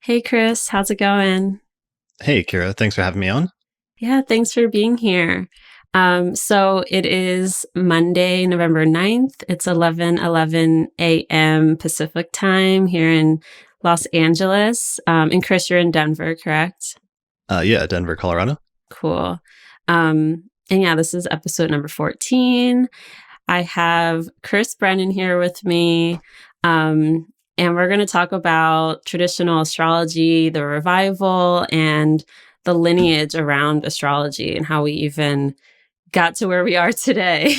Hey Chris, how's it going? Hey, Kirah, thanks for having me on. Yeah, thanks for being here. So it is Monday, November 9th. It's 11:11 a.m. Pacific time here in Los Angeles. And Chris, you're in Denver, correct? Yeah, Denver, Colorado. Cool. And yeah, this is episode number 14. I have Chris Brennan here with me. And we're going to talk about traditional astrology, the revival, and the lineage around astrology and how we even got to where we are today.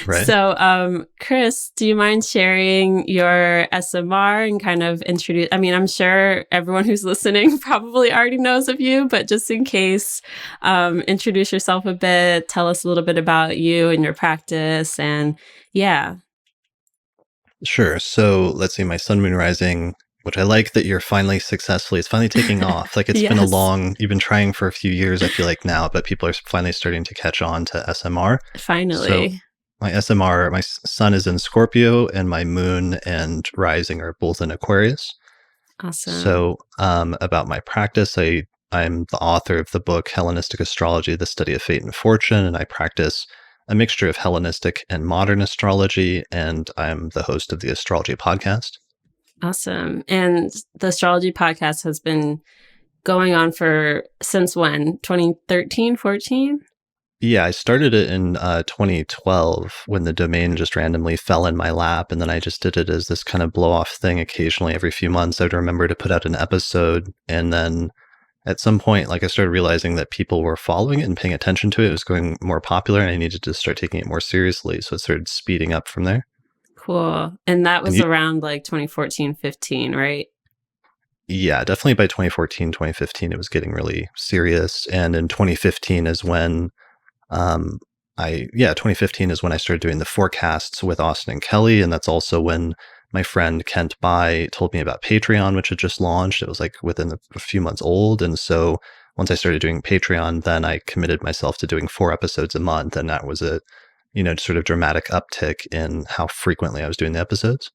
Right. So, Chris, do you mind sharing your SMR and kind of introduce? I mean, I'm sure everyone who's listening probably already knows of you, but just in case, introduce yourself a bit, tell us a little bit about you and your practice, and yeah. Sure. So let's see, my sun, moon, rising, which I like that you're finally it's finally taking off. Like Yes, you've been trying for a few years, I feel like now, but people are finally starting to catch on to SMR. So finally. my SMR, sun is in Scorpio and my moon and rising are both in Aquarius. Awesome. So about my practice, I'm the author of the book Hellenistic Astrology, the Study of Fate and Fortune, and I practice a mixture of Hellenistic and modern astrology, and I'm the host of the Astrology Podcast. Awesome. And the Astrology Podcast has been going on for since when? 2013, 14? Yeah, I started it in 2012 when the domain just randomly fell in my lap, and then I just did it as this kind of blow off thing occasionally every few months. I'd remember to put out an episode, and then at some point, like I started realizing that people were following it and paying attention to it. It was going more popular, and I needed to start taking it more seriously. So it started speeding up from there. Cool. And that And was around like 2014, 15, right? yeah, definitely by 2014, 2015, it was getting really serious. And in 2015 is when um, 2015 is when I started doing the forecasts with Austin and Kelly. And that's also when my friend Kent Bai told me about Patreon, which had just launched. It was like within a few months old. And so once I started doing Patreon, then I committed myself to doing 4 episodes a month. And that was a, sort of dramatic uptick in how frequently I was doing the episodes.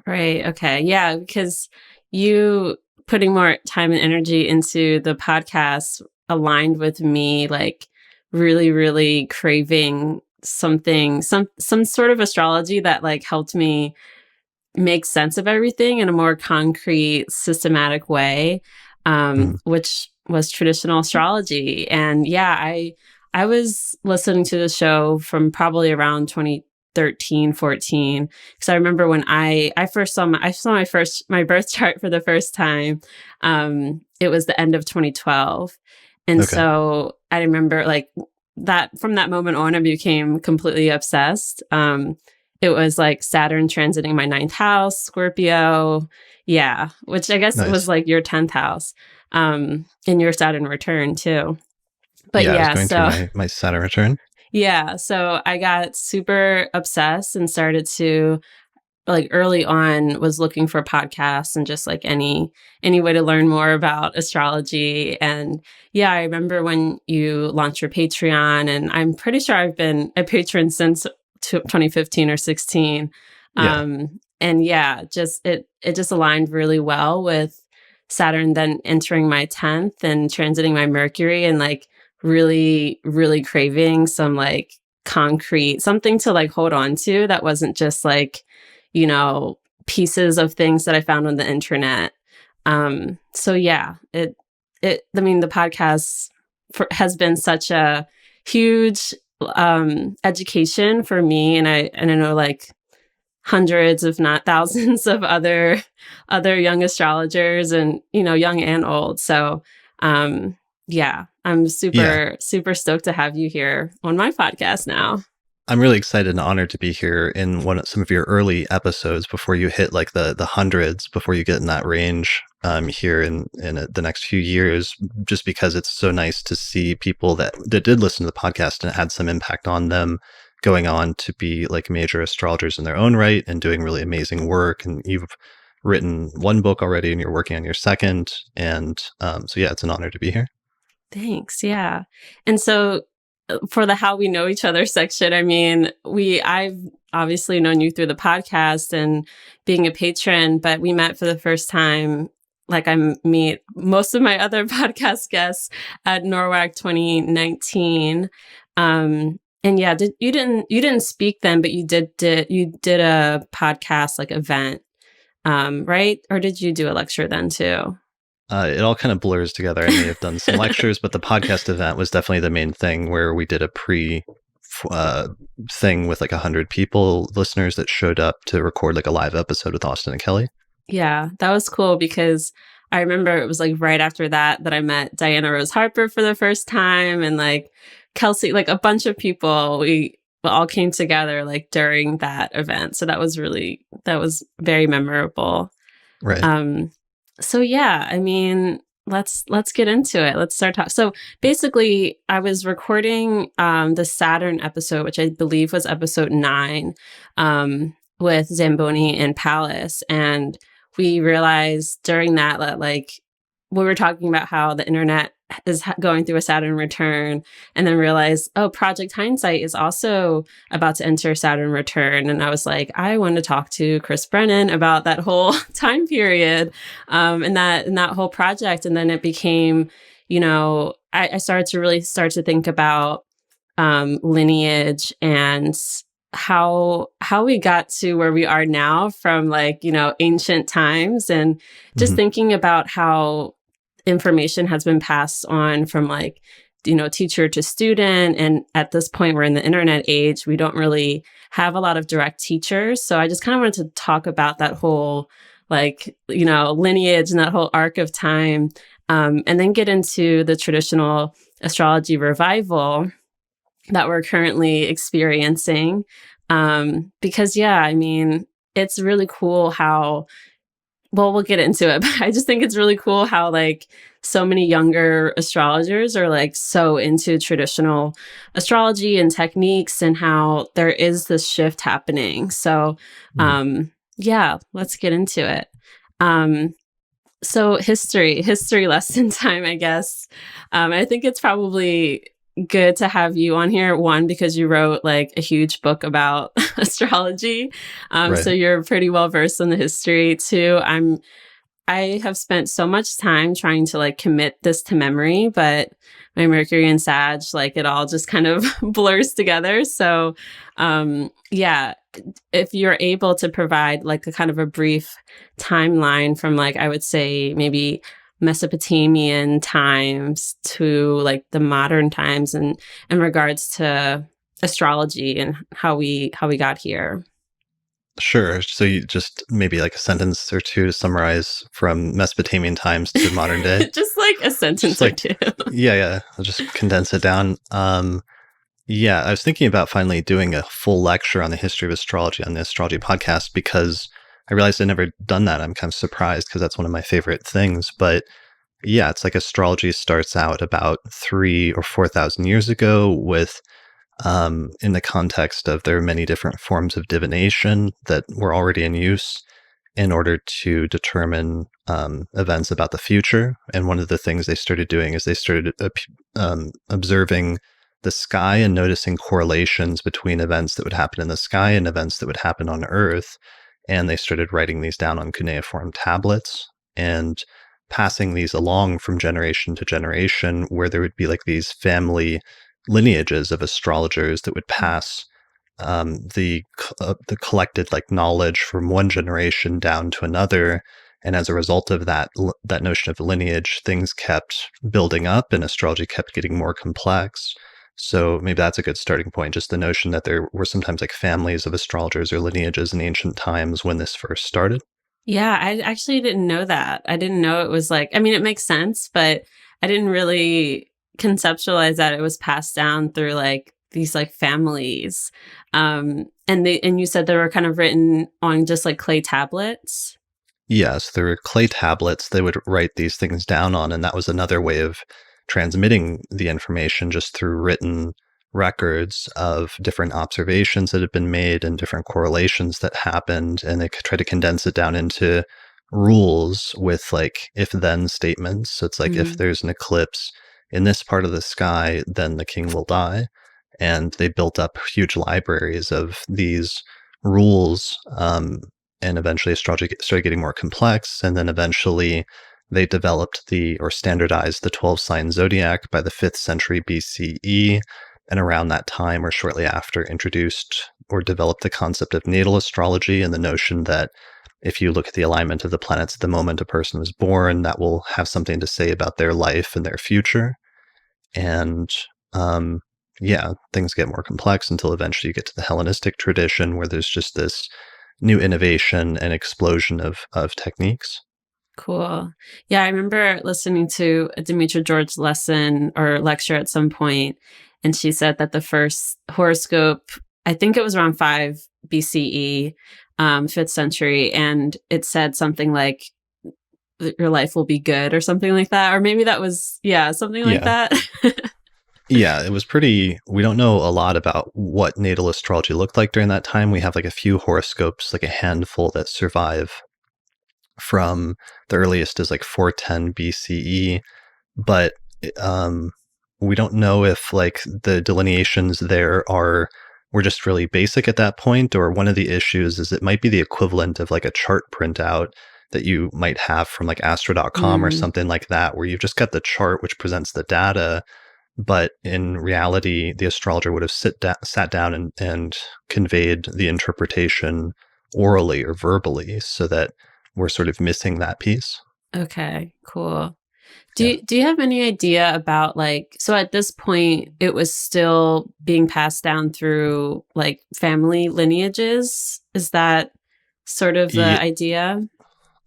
Right. Okay. Yeah. Because you putting more time and energy into the podcast aligned with me, like really, really craving something, some sort of astrology that like helped me make sense of everything in a more concrete, systematic way, Mhm. which was traditional astrology. And yeah, I was listening to the show from probably around 2013, 14, because I remember when I first saw my birth chart for the first time. It was the end of 2012, and Okay. so I remember like that from that moment on, I became completely obsessed. It was like Saturn transiting my ninth house, Scorpio. Yeah, which I guess was Nice. like your 10th house, in your Saturn return too. But Yeah, I was yeah, going through so my Saturn return. yeah, so I got super obsessed and started to like early on was looking for podcasts and just like any way to learn more about astrology. And yeah, I remember when you launched your Patreon, and I'm pretty sure I've been a patron since 2015 or 16. Yeah. And yeah, just it just aligned really well with Saturn then entering my 10th and transiting my Mercury, and like really really craving some like concrete something to like hold on to that wasn't just like, you know, pieces of things that I found on the internet. So yeah, I mean, the podcast has been such a huge education for me, and I know like hundreds, if not thousands, of other young astrologers, and you know, young and old. So yeah, I'm Yeah. super stoked to have you here on my podcast now. I'm really excited and honored to be here in some of your early episodes before you hit like the hundreds, before you get in that range here in the next few years, just because it's so nice to see people that did listen to the podcast and it had some impact on them going on to be like major astrologers in their own right and doing really amazing work. And you've written one book already and you're working on your second. And so, yeah, it's an honor to be here. Thanks. Yeah. And so for the how we know each other section, I mean, I've obviously known you through the podcast and being a patron, but we met for the first time meet most of my other podcast guests at NORWAC 2019. And yeah, you didn't speak then, but you did a podcast like event, right? Or did you do a lecture then too? It all kind of blurs together. I may have done some lectures, but the podcast event was definitely the main thing, where we did a thing with like 100 people, listeners that showed up to record like a live episode with Austin and Kelly. Yeah, that was cool because I remember it was like right after that I met Diana Rose Harper for the first time, and like Kelsey, like a bunch of people. We all came together like during that event. So that was very memorable. Right. So yeah, I mean, let's get into it. Let's start talking. So basically, I was recording the Saturn episode, which I believe was episode 9, with Zamboni and Palace, and we realized during that like we were talking about how the internet is going through a Saturn return, and then realized, oh, Project Hindsight is also about to enter Saturn return. And I was like, I want to talk to Chris Brennan about that whole time period, and that whole project. And then it became, I started to think about Lineage and how we got to where we are now from like, ancient times, and just thinking about how information has been passed on from like, teacher to student. And at this point, we're in the internet age. We don't really have a lot of direct teachers. So I just kind of wanted to talk about that whole like, lineage and that whole arc of time, and then get into the traditional astrology revival that we're currently experiencing. Because yeah, I mean, it's really cool how, well, we'll get into it, but I just think it's really cool how like so many younger astrologers are like so into traditional astrology and techniques, and how there is this shift happening. So, yeah, let's get into it. So history lesson time, I guess. I think it's probably good to have you on here, one, because you wrote like a huge book about astrology. Right. So you're pretty well versed in the history. Two, I have spent so much time trying to like commit this to memory, but my Mercury and Sag, like it all just kind of blurs together. So, yeah, if you're able to provide like a kind of a brief timeline from like, I would say maybe Mesopotamian times to like the modern times, and in regards to astrology and how we got here. Sure. So you just maybe like a sentence or two to summarize from Mesopotamian times to modern day. Just like a sentence or two. Yeah. I'll just condense it down. Yeah, I was thinking about finally doing a full lecture on the history of astrology on the Astrology Podcast, because I realized I'd never done that. I'm kind of surprised because that's one of my favorite things. But yeah, it's like astrology starts out about 3,000 or 4,000 years ago with, in the context of there are many different forms of divination that were already in use in order to determine events about the future. And one of the things they started doing is they started observing the sky and noticing correlations between events that would happen in the sky and events that would happen on Earth. And they started writing these down on cuneiform tablets and passing these along from generation to generation, where there would be like these family lineages of astrologers that would pass the collected like knowledge from one generation down to another. And as a result of that notion of lineage, things kept building up and astrology kept getting more complex. So maybe that's a good starting point, just the notion that there were sometimes like families of astrologers or lineages in ancient times when this first started. Yeah, I actually didn't know that. I didn't know it was like, I mean, it makes sense, but I didn't really conceptualize that it was passed down through like these like families. And you said they were kind of written on just like clay tablets. Yes, there were clay tablets they would write these things down on, and that was another way of transmitting the information, just through written records of different observations that had been made and different correlations that happened. And they could try to condense it down into rules with like if-then statements. So it's like, if there's an eclipse in this part of the sky, then the king will die. And they built up huge libraries of these rules. And eventually astrology started getting more complex. And then eventually They developed or standardized the 12 sign zodiac by the 5th century BCE. And around that time, or shortly after, introduced or developed the concept of natal astrology and the notion that if you look at the alignment of the planets at the moment a person was born, that will have something to say about their life and their future. And things get more complex until eventually you get to the Hellenistic tradition, where there's just this new innovation and explosion of techniques. Cool. Yeah, I remember listening to a Demetra George lesson or lecture at some point, and she said that the first horoscope, I think it was around 5 BCE, 5th century, and it said something like, your life will be good or something like that. Or maybe that was, something like that. Yeah, it was we don't know a lot about what natal astrology looked like during that time. We have like a few horoscopes, like a handful that survive from the earliest is like 410 BCE. But we don't know if like the delineations there were just really basic at that point, or one of the issues is it might be the equivalent of like a chart printout that you might have from like astro.com or something like that, where you've just got the chart which presents the data. But in reality, the astrologer would have sat down and conveyed the interpretation orally or verbally, so that we're sort of missing that piece. Okay, cool. Do you have any idea about so at this point it was still being passed down through like family lineages? Is that sort of the idea?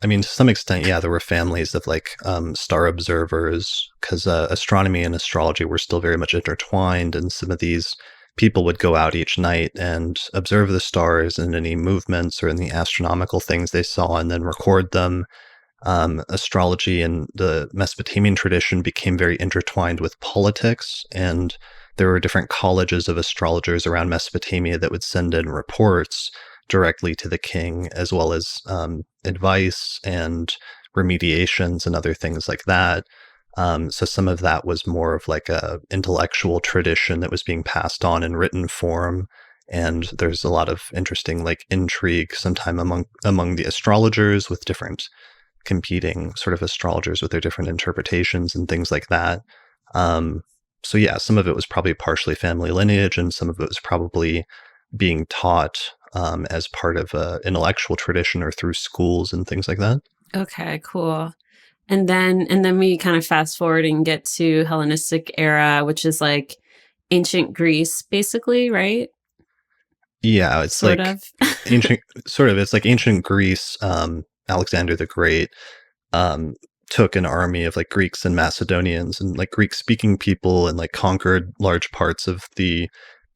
I mean, to some extent, yeah, there were families of like star observers, because astronomy and astrology were still very much intertwined. And some of these people would go out each night and observe the stars and any movements or any astronomical things they saw, and then record them. Astrology in the Mesopotamian tradition became very intertwined with politics, and there were different colleges of astrologers around Mesopotamia that would send in reports directly to the king, as well as advice and remediations and other things like that. So some of that was more of like a intellectual tradition that was being passed on in written form. And there's a lot of interesting like intrigue sometime among the astrologers, with different competing sort of astrologers with their different interpretations and things like that. So yeah, some of it was probably partially family lineage, and some of it was probably being taught as part of an intellectual tradition or through schools and things like that. Okay, cool. And then we kind of fast forward and get to Hellenistic era, which is like ancient Greece, basically, right? Yeah, it's sort like of. ancient, sort of. It's like ancient Greece. Alexander the Great took an army of like Greeks and Macedonians and like Greek-speaking people, and like conquered large parts of the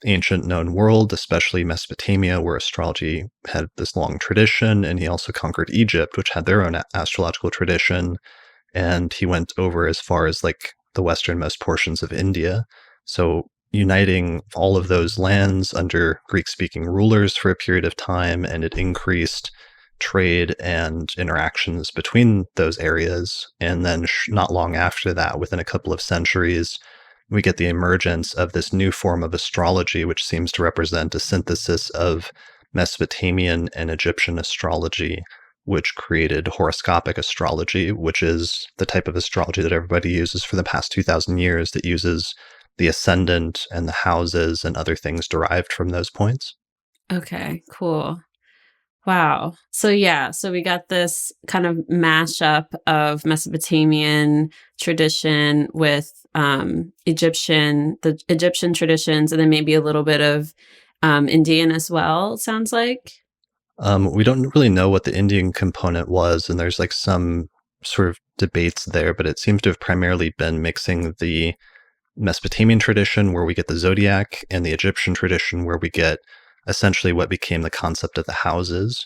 ancient known world, especially Mesopotamia, where astrology had this long tradition. And he also conquered Egypt, which had their own astrological tradition. And he went over as far as like the westernmost portions of India. So uniting all of those lands under Greek-speaking rulers for a period of time, and it increased trade and interactions between those areas. And then not long after that, within a couple of centuries, we get the emergence of this new form of astrology, which seems to represent a synthesis of Mesopotamian and Egyptian astrology, which created horoscopic astrology, which is the type of astrology that everybody uses for the past 2,000 years, that uses the ascendant and the houses and other things derived from those points. Okay, cool. Wow. So we got this kind of mashup of Mesopotamian tradition with the Egyptian traditions, and then maybe a little bit of Indian as well, sounds like. We don't really know what the Indian component was, and there's like some sort of debates there, but it seems to have primarily been mixing the Mesopotamian tradition, where we get the zodiac, and the Egyptian tradition, where we get essentially what became the concept of the houses,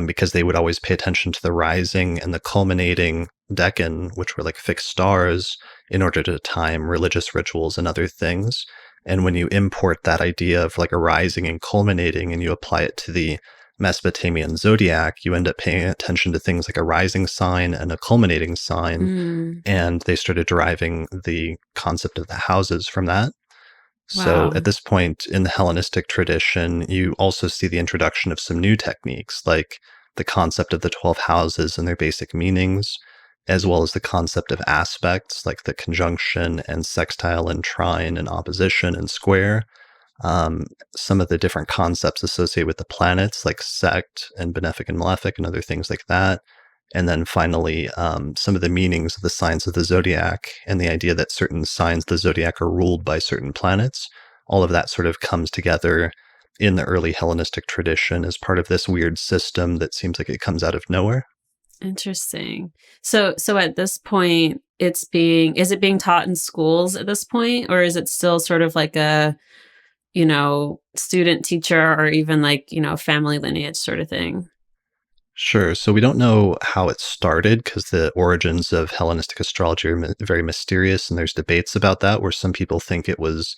because they would always pay attention to the rising and the culminating decan, which were like fixed stars, in order to time religious rituals and other things. And when you import that idea of like a rising and culminating, and you apply it to the Mesopotamian zodiac, you end up paying attention to things like a rising sign and a culminating sign. And they started deriving the concept of the houses from that. So Wow. at this point in the Hellenistic tradition, you also see the introduction of some new techniques, like the concept of the 12 houses and their basic meanings. as well as the concept of aspects like the conjunction and sextile and trine and opposition and square. Some of the different concepts associated with the planets, like sect and benefic and malefic, and other things like that. And then finally, some of the meanings of the signs of the zodiac and the idea that certain signs of the zodiac are ruled by certain planets. All of that sort of comes together in the early Hellenistic tradition as part of this weird system that seems like it comes out of nowhere. Interesting. So at this point, is it being taught in schools at this point, or is it still sort of like a, student teacher, or even like, family lineage sort of thing? Sure. So we don't know how it started because the origins of Hellenistic astrology are very mysterious, and there's debates about that, where some people think it was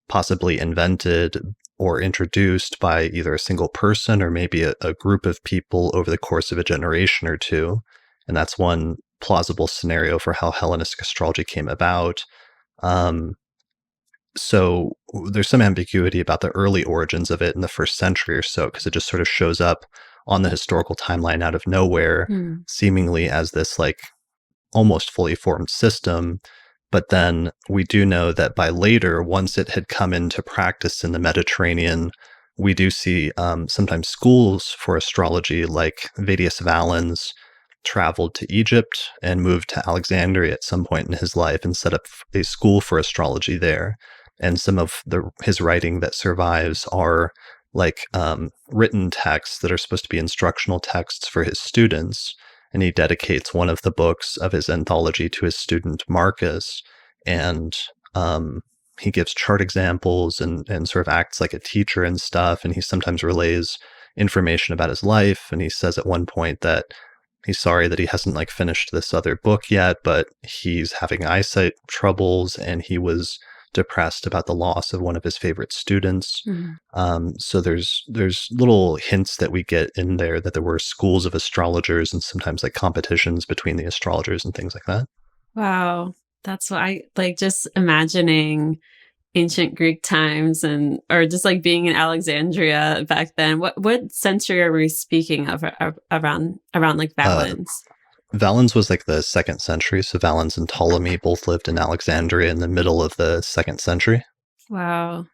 possibly invented or introduced by either a single person or maybe a group of people over the course of a generation or two. And that's one plausible scenario for how Hellenistic astrology came about. So there's some ambiguity about the early origins of it in the first century or so, because it just sort of shows up on the historical timeline out of nowhere, seemingly as this like almost fully formed system. But then we do know that by later, once it had come into practice in the Mediterranean, we do see sometimes schools for astrology, like Vettius Valens traveled to Egypt and moved to Alexandria at some point in his life and set up a school for astrology there. And some of his writing that survives are like written texts that are supposed to be instructional texts for his students. And he dedicates one of the books of his anthology to his student Marcus. And he gives chart examples and sort of acts like a teacher and stuff. And he sometimes relays information about his life. And he says at one point that he's sorry that he hasn't like finished this other book yet, but he's having eyesight troubles and he was depressed about the loss of one of his favorite students. So there's little hints that we get in there that there were schools of astrologers and sometimes like competitions between the astrologers and things like that. Wow. That's what I like, just imagining ancient Greek times or just like being in Alexandria back then. What century are we speaking of around like Valens? Valens was like the 2nd century. So Valens and Ptolemy both lived in Alexandria in the middle of the 2nd century. Wow.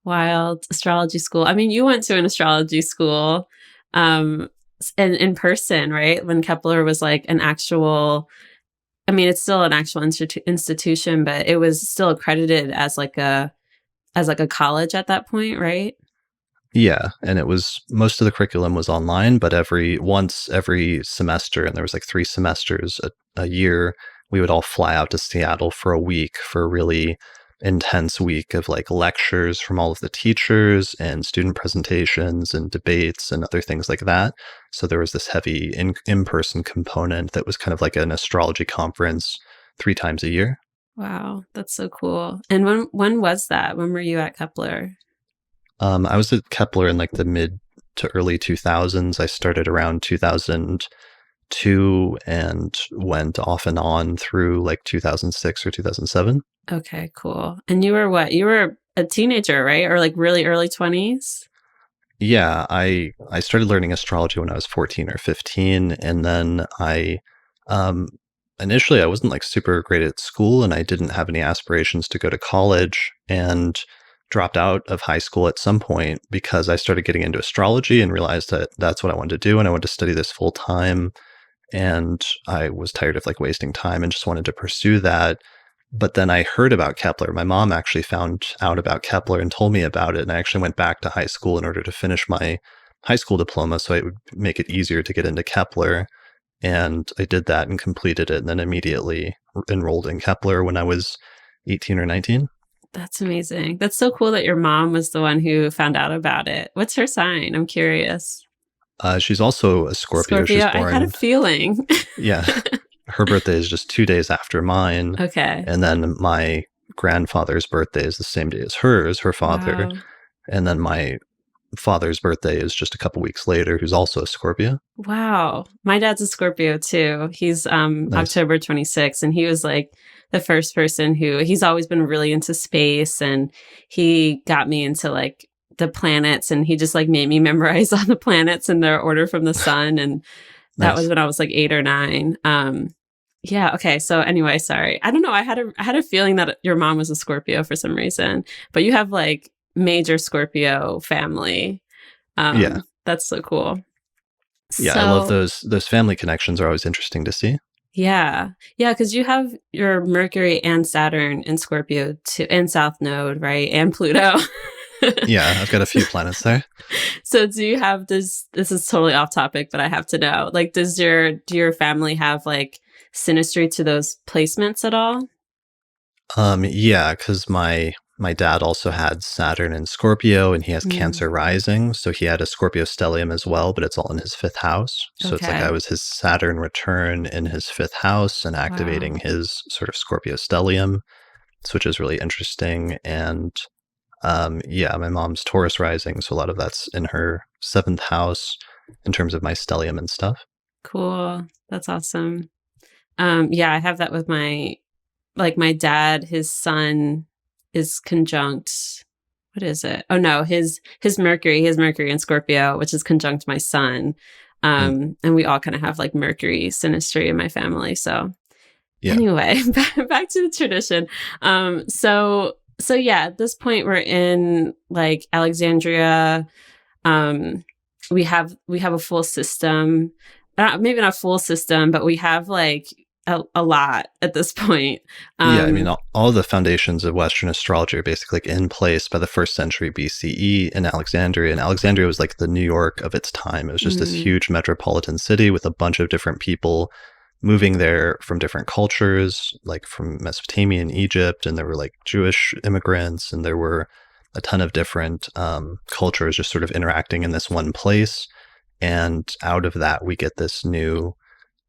Wild. Astrology school. I mean, you went to an astrology school in person, right? When Kepler was like an actual, I mean, it's still an actual institution, but it was still accredited as like a college at that point, right? Yeah, and it was most of the curriculum was online, but every semester, and there was like 3 semesters a year, we would all fly out to Seattle for a week for a really intense week of like lectures from all of the teachers and student presentations and debates and other things like that. So there was this heavy in-person component that was kind of like an astrology conference 3 times a year. Wow, that's so cool. And when was that? When were you at Kepler? I was at Kepler in like the mid to early 2000s. I started around 2002 and went off and on through like 2006 or 2007. Okay, cool. And you were what? You were a teenager, right? Or like really early 20s? Yeah, I started learning astrology when I was 14 or 15, and then initially I wasn't like super great at school, and I didn't have any aspirations to go to college, and dropped out of high school at some point because I started getting into astrology and realized that that's what I wanted to do, and I wanted to study this full time. And I was tired of like wasting time and just wanted to pursue that. But then I heard about Kepler. My mom actually found out about Kepler and told me about it. And I actually went back to high school in order to finish my high school diploma so it would make it easier to get into Kepler. And I did that and completed it, and then immediately enrolled in Kepler when I was 18 or 19. That's amazing. That's so cool that your mom was the one who found out about it. What's her sign? I'm curious. She's also a Scorpio. She's born. I had a feeling. Yeah. Her birthday is just 2 days after mine. Okay. And then my grandfather's birthday is the same day as hers, her father. Wow. And then my father's birthday is just a couple weeks later, who's also a Scorpio. Wow. My dad's a Scorpio too. He's nice. October 26th, and he was like the first person he's always been really into space, and he got me into like the planets, and he just like made me memorize all the planets in their order from the sun. And that was when I was like 8 or 9. Yeah. Okay. So anyway, sorry. I don't know. I had a feeling that your mom was a Scorpio for some reason, but you have like major Scorpio family. Yeah. That's so cool. Yeah, I love So those family connections are always interesting to see. yeah, yeah, because you have your Mercury and Saturn in Scorpio too, and South Node, right, and Pluto. Yeah, I've got a few planets there. So do you have this is totally off topic, but I have to know. Like do your family have like synastry to those placements at all? Yeah, because my dad also had Saturn in Scorpio, and he has Mm, Cancer rising, so he had a Scorpio stellium as well, but it's all in his fifth house. So it's like I okay. was his Saturn return in his fifth house and activating Wow. his sort of Scorpio stellium, which is really interesting. And yeah, my mom's Taurus rising, so a lot of that's in her seventh house in terms of my stellium and stuff. Cool. That's awesome. Yeah, I have that with my dad, his sun is conjunct. What is it? Oh no, his Mercury in Scorpio, which is conjunct my sun. Mm, And we all kind of have like Mercury synastry in my family. So yeah, anyway, back to the tradition. So yeah, at this point we're in like Alexandria. Um, we have a full system, maybe not a full system, but we have like a lot at this point. yeah. I mean, Um, all the foundations of Western astrology are basically like in place by the first century BCE in Alexandria. And Alexandria was like the New York of its time. It was just this mm, huge metropolitan city with a bunch of different people moving there from different cultures, like from Mesopotamia and Egypt. And there were like Jewish immigrants, and there were a ton of different cultures just sort of interacting in this one place. And out of that, we get this new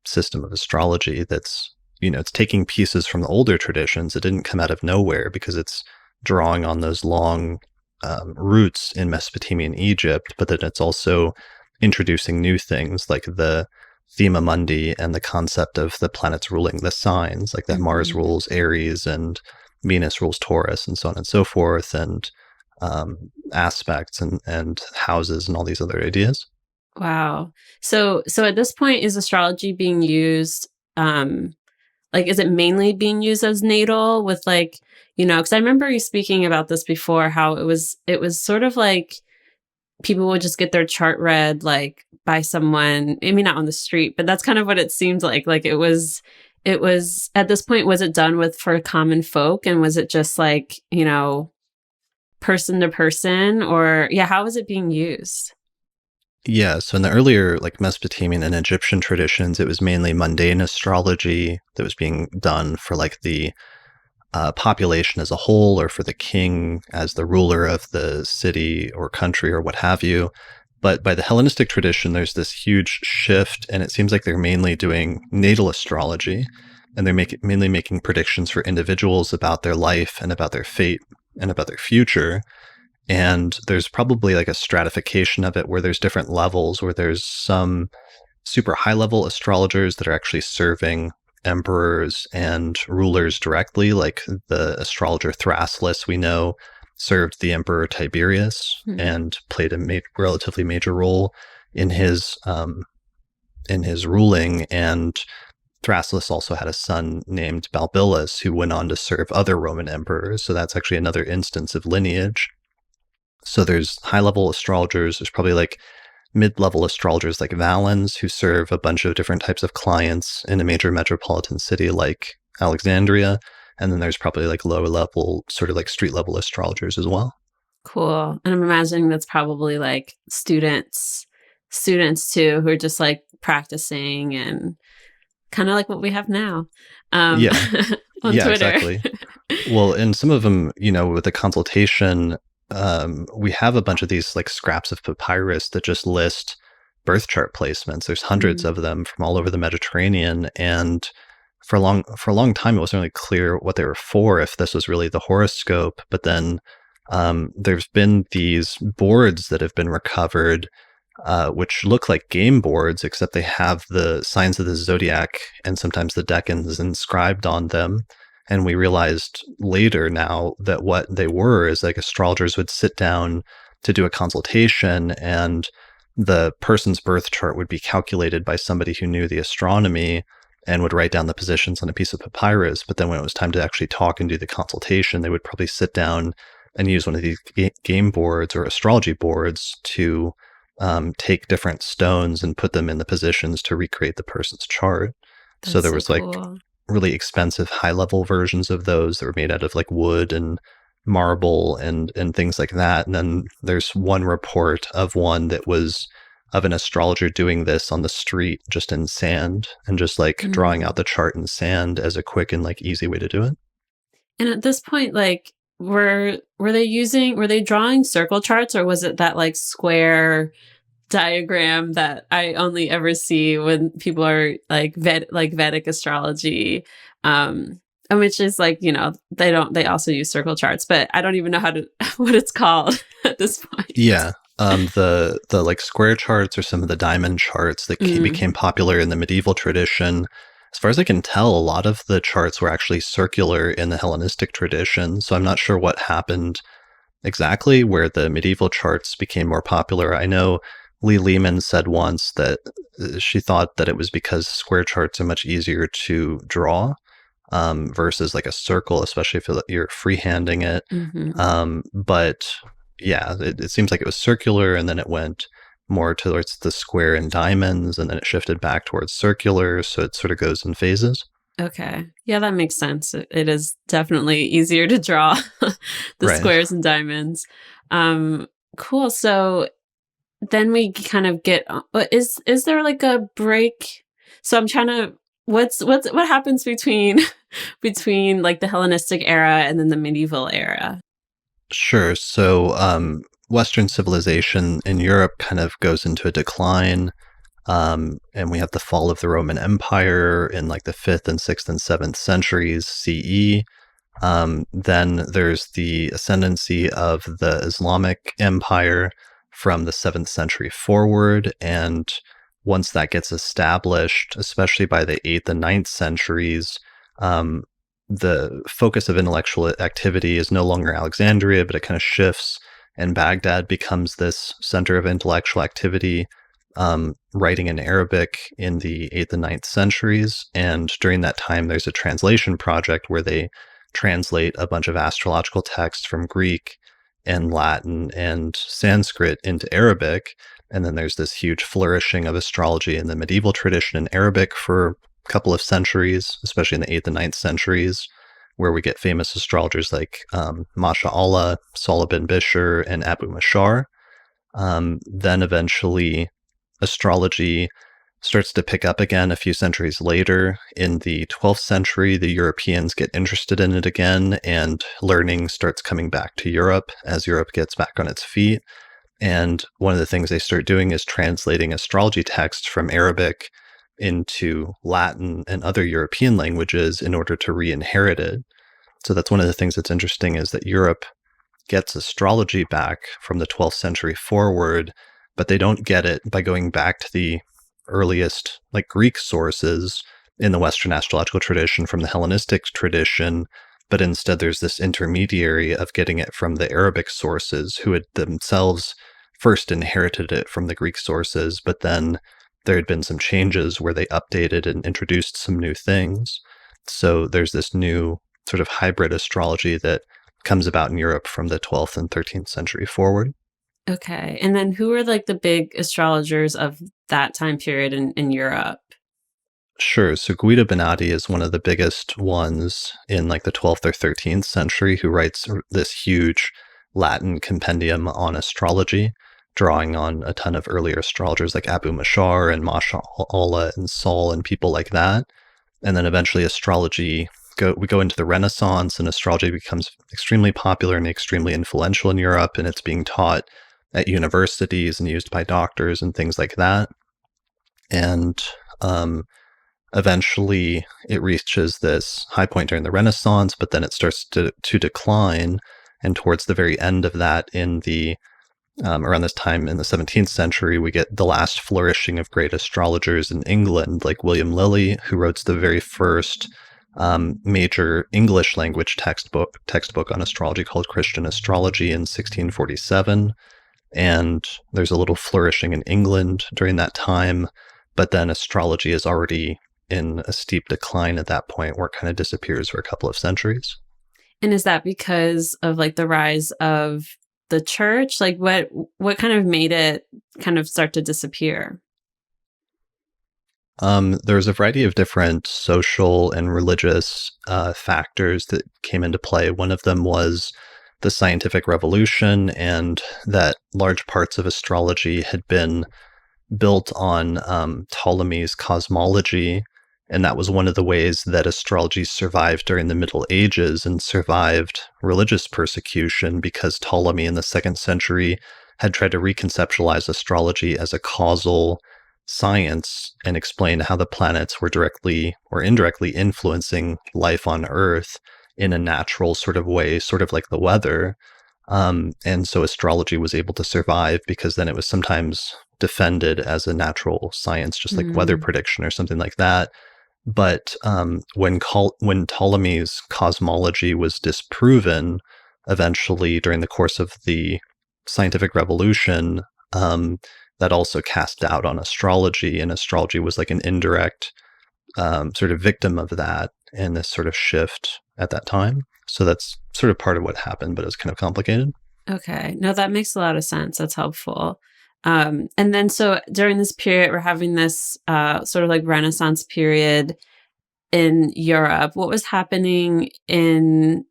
system of astrology that's, it's taking pieces from the older traditions. It didn't come out of nowhere because it's drawing on those long roots in Mesopotamian Egypt, but then it's also introducing new things like the thema mundi and the concept of the planets ruling the signs, like that Mars mhm. rules Aries and Venus rules Taurus and so on and so forth, and aspects and houses and all these other ideas. Wow. So at this point, is astrology being used? Like, is it mainly being used as natal with like, because I remember you speaking about this before, how it was sort of like people would just get their chart read like by someone, maybe not on the street, but that's kind of what it seemed like. Like it was at this point, was it done with for common folk, and was it just like, person to person, or yeah, how was it being used? Yeah, so in the earlier like Mesopotamian and Egyptian traditions, it was mainly mundane astrology that was being done for like the population as a whole, or for the king as the ruler of the city or country or what have you. But by the Hellenistic tradition, there's this huge shift, and it seems like they're mainly doing natal astrology, and they're mainly making predictions for individuals about their life and about their fate and about their future. And there's probably like a stratification of it where there's different levels, where there's some super high level astrologers that are actually serving emperors and rulers directly, like the astrologer Thrasylus, we know, served the emperor Tiberius Hmm. and played a relatively major role in his ruling. And Thrasylus also had a son named Balbillus who went on to serve other Roman emperors. So that's actually another instance of lineage. So there's high level astrologers. There's probably like mid level astrologers like Valens who serve a bunch of different types of clients in a major metropolitan city like Alexandria. And then there's probably like lower level, sort of like street level astrologers as well. Cool. And I'm imagining that's probably like students too, who are just like practicing and kind of like what we have now, um, Yeah. on Yeah, Twitter. exactly. Well, and some of them, with the consultation, we have a bunch of these like scraps of papyrus that just list birth chart placements. There's hundreds Mm, of them from all over the Mediterranean, and for a long time, it wasn't really clear what they were for, if this was really the horoscope. But then there's been these boards that have been recovered, which look like game boards, except they have the signs of the zodiac and sometimes the decans inscribed on them. And we realized later now that what they were is like astrologers would sit down to do a consultation, and the person's birth chart would be calculated by somebody who knew the astronomy. and would write down the positions on a piece of papyrus. But then when it was time to actually talk and do the consultation, they would probably sit down and use one of these game boards or astrology boards to take different stones and put them in the positions to recreate the person's chart. So there was cool. really expensive high-level versions of those that were made out of like wood and marble and things like that. And then there's one report of one that was of an astrologer doing this on the street, just in sand, and just like drawing out the chart in sand as a quick and like easy way to do it. And at this point, like, were they drawing circle charts, or was it that like square diagram that I only ever see when people are like Vedic astrology, which is like, they also use circle charts, but I don't even know what it's called at this point. Yeah. The like square charts or some of the diamond charts that became popular in the medieval tradition. As far as I can tell, a lot of the charts were actually circular in the Hellenistic tradition. So I'm not sure what happened exactly where the medieval charts became more popular. I know Lee Lehman said once that she thought that it was because square charts are much easier to draw versus like a circle, especially if you're freehanding it. But yeah, it seems like it was circular, and then it went more towards the square and diamonds, and then it shifted back towards circular. So it sort of goes in phases. Okay. Yeah, that makes sense. It is definitely easier to draw the squares and diamonds. Cool. So then we kind of get, is there like a break? So I'm trying to, what happens between like the Hellenistic era and then the medieval era? Sure. So Western civilization in Europe kind of goes into a decline. And we have the fall of the Roman Empire in like the 5th and 6th and 7th centuries CE. Then there's the ascendancy of the Islamic Empire from the 7th century forward. And once that gets established, especially by the 8th and 9th centuries, the focus of intellectual activity is no longer Alexandria, but it kind of shifts, and Baghdad becomes this center of intellectual activity, writing in Arabic in the 8th and 9th centuries. And during that time, there's a translation project where they translate a bunch of astrological texts from Greek and Latin and Sanskrit into Arabic. And then there's this huge flourishing of astrology in the medieval tradition in Arabic for couple of centuries, especially in the 8th and 9th centuries, where we get famous astrologers like Masha Allah, Salah bin Bishr, and Abu Mashar. Then eventually astrology starts to pick up again a few centuries later. In the 12th century, the Europeans get interested in it again, and learning starts coming back to Europe as Europe gets back on its feet. And one of the things they start doing is translating astrology texts from Arabic into Latin and other European languages in order to re-inherit it. So that's one of the things that's interesting, is that Europe gets astrology back from the 12th century forward, but they don't get it by going back to the earliest like Greek sources in the Western astrological tradition from the Hellenistic tradition, but instead there's this intermediary of getting it from the Arabic sources who had themselves first inherited it from the Greek sources, but then there had been some changes where they updated and introduced some new things. So there's this new sort of hybrid astrology that comes about in Europe from the 12th and 13th century forward. Okay. And then who are like the big astrologers of that time period in Europe? Sure. So Guido Bonatti is one of the biggest ones in like the 12th or 13th century, who writes this huge Latin compendium on astrology, drawing on a ton of earlier astrologers like Abu Mashar and Masha Allah and Saul and people like that. And then eventually astrology, we go into the Renaissance, and astrology becomes extremely popular and extremely influential in Europe, and it's being taught at universities and used by doctors and things like that. And eventually it reaches this high point during the Renaissance, but then it starts to decline. And towards the very end of that, in the around this time in the 17th century, we get the last flourishing of great astrologers in England, like William Lilly, who wrote the very first major English language textbook on astrology called Christian Astrology in 1647. And there's a little flourishing in England during that time, but then astrology is already in a steep decline at that point where it kind of disappears for a couple of centuries. And is that because of like the rise of the church? Like what kind of made it kind of start to disappear? There's a variety of different social and religious factors that came into play. One of them was the scientific revolution, and that large parts of astrology had been built on Ptolemy's cosmology. And that was one of the ways that astrology survived during the Middle Ages and survived religious persecution, because Ptolemy in the 2nd century had tried to reconceptualize astrology as a causal science and explain how the planets were directly or indirectly influencing life on Earth in a natural sort of way, sort of like the weather. And so astrology was able to survive because then it was sometimes defended as a natural science, just like weather prediction or something like that. But when Ptolemy's cosmology was disproven, eventually during the course of the scientific revolution, that also cast doubt on astrology, and astrology was like an indirect sort of victim of that and this sort of shift at that time. So that's sort of part of what happened, but it was kind of complicated. Okay. No, that makes a lot of sense. That's helpful. And then so during this period, we're having this sort of like Renaissance period in Europe. What was happening in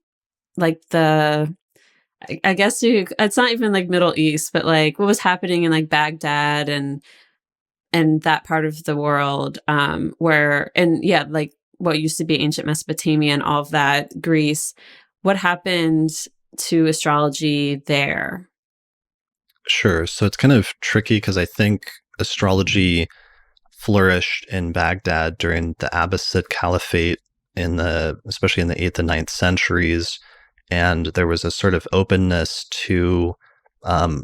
like I guess it's not even like Middle East, but like what was happening in like Baghdad and that part of the world, like what used to be ancient Mesopotamia and all of that, Greece. What happened to astrology there? Sure. So it's kind of tricky because I think astrology flourished in Baghdad during the Abbasid Caliphate especially in the 8th and 9th centuries. And there was a sort of openness to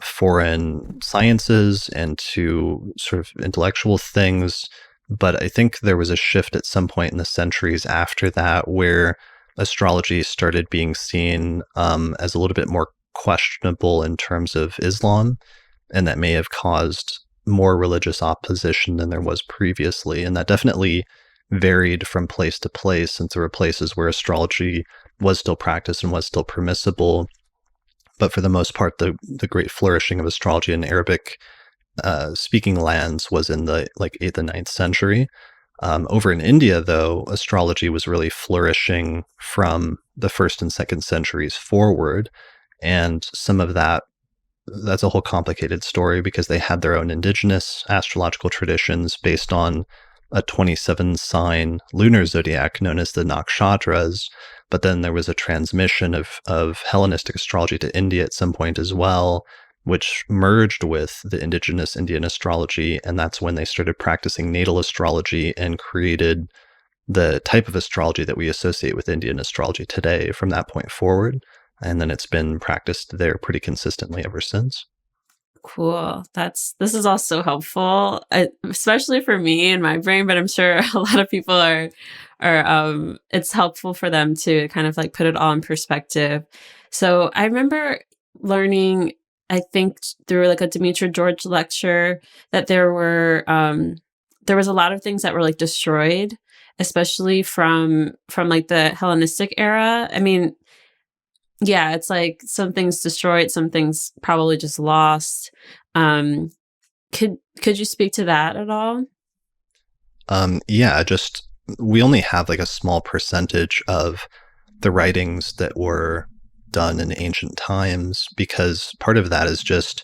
foreign sciences and to sort of intellectual things. But I think there was a shift at some point in the centuries after that where astrology started being seen as a little bit more questionable in terms of Islam, and that may have caused more religious opposition than there was previously. And that definitely varied from place to place, since there were places where astrology was still practiced and was still permissible. But for the most part, the great flourishing of astrology in Arabic speaking lands was in the like 8th and 9th century. Over in India, though, astrology was really flourishing from the 1st and 2nd centuries forward. And some of that's a whole complicated story because they had their own indigenous astrological traditions based on a 27-sign lunar zodiac known as the nakshatras. But then there was a transmission of Hellenistic astrology to India at some point as well, which merged with the indigenous Indian astrology. And that's when they started practicing natal astrology and created the type of astrology that we associate with Indian astrology today from that point forward. And then it's been practiced there pretty consistently ever since. Cool. This is all so helpful, especially for me and my brain, but I'm sure a lot of people are it's helpful for them to kind of like put it all in perspective. So I remember learning, I think through like a Demetra George lecture, that there was a lot of things that were like destroyed, especially from like the Hellenistic era. I mean, yeah, it's like some things destroyed, some things probably just lost. Could you speak to that at all? Yeah, just we only have like a small percentage of the writings that were done in ancient times, because part of that is just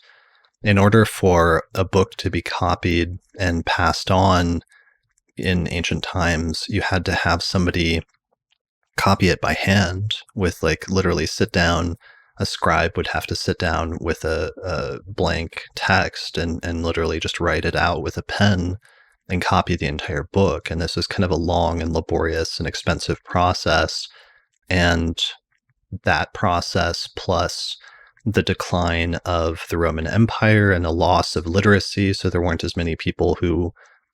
in order for a book to be copied and passed on in ancient times, you had to have somebody copy it by hand with like literally sit down. A scribe would have to sit down with a blank text and literally just write it out with a pen and copy the entire book. And this is kind of a long and laborious and expensive process. And that process, plus the decline of the Roman Empire and a loss of literacy, so there weren't as many people who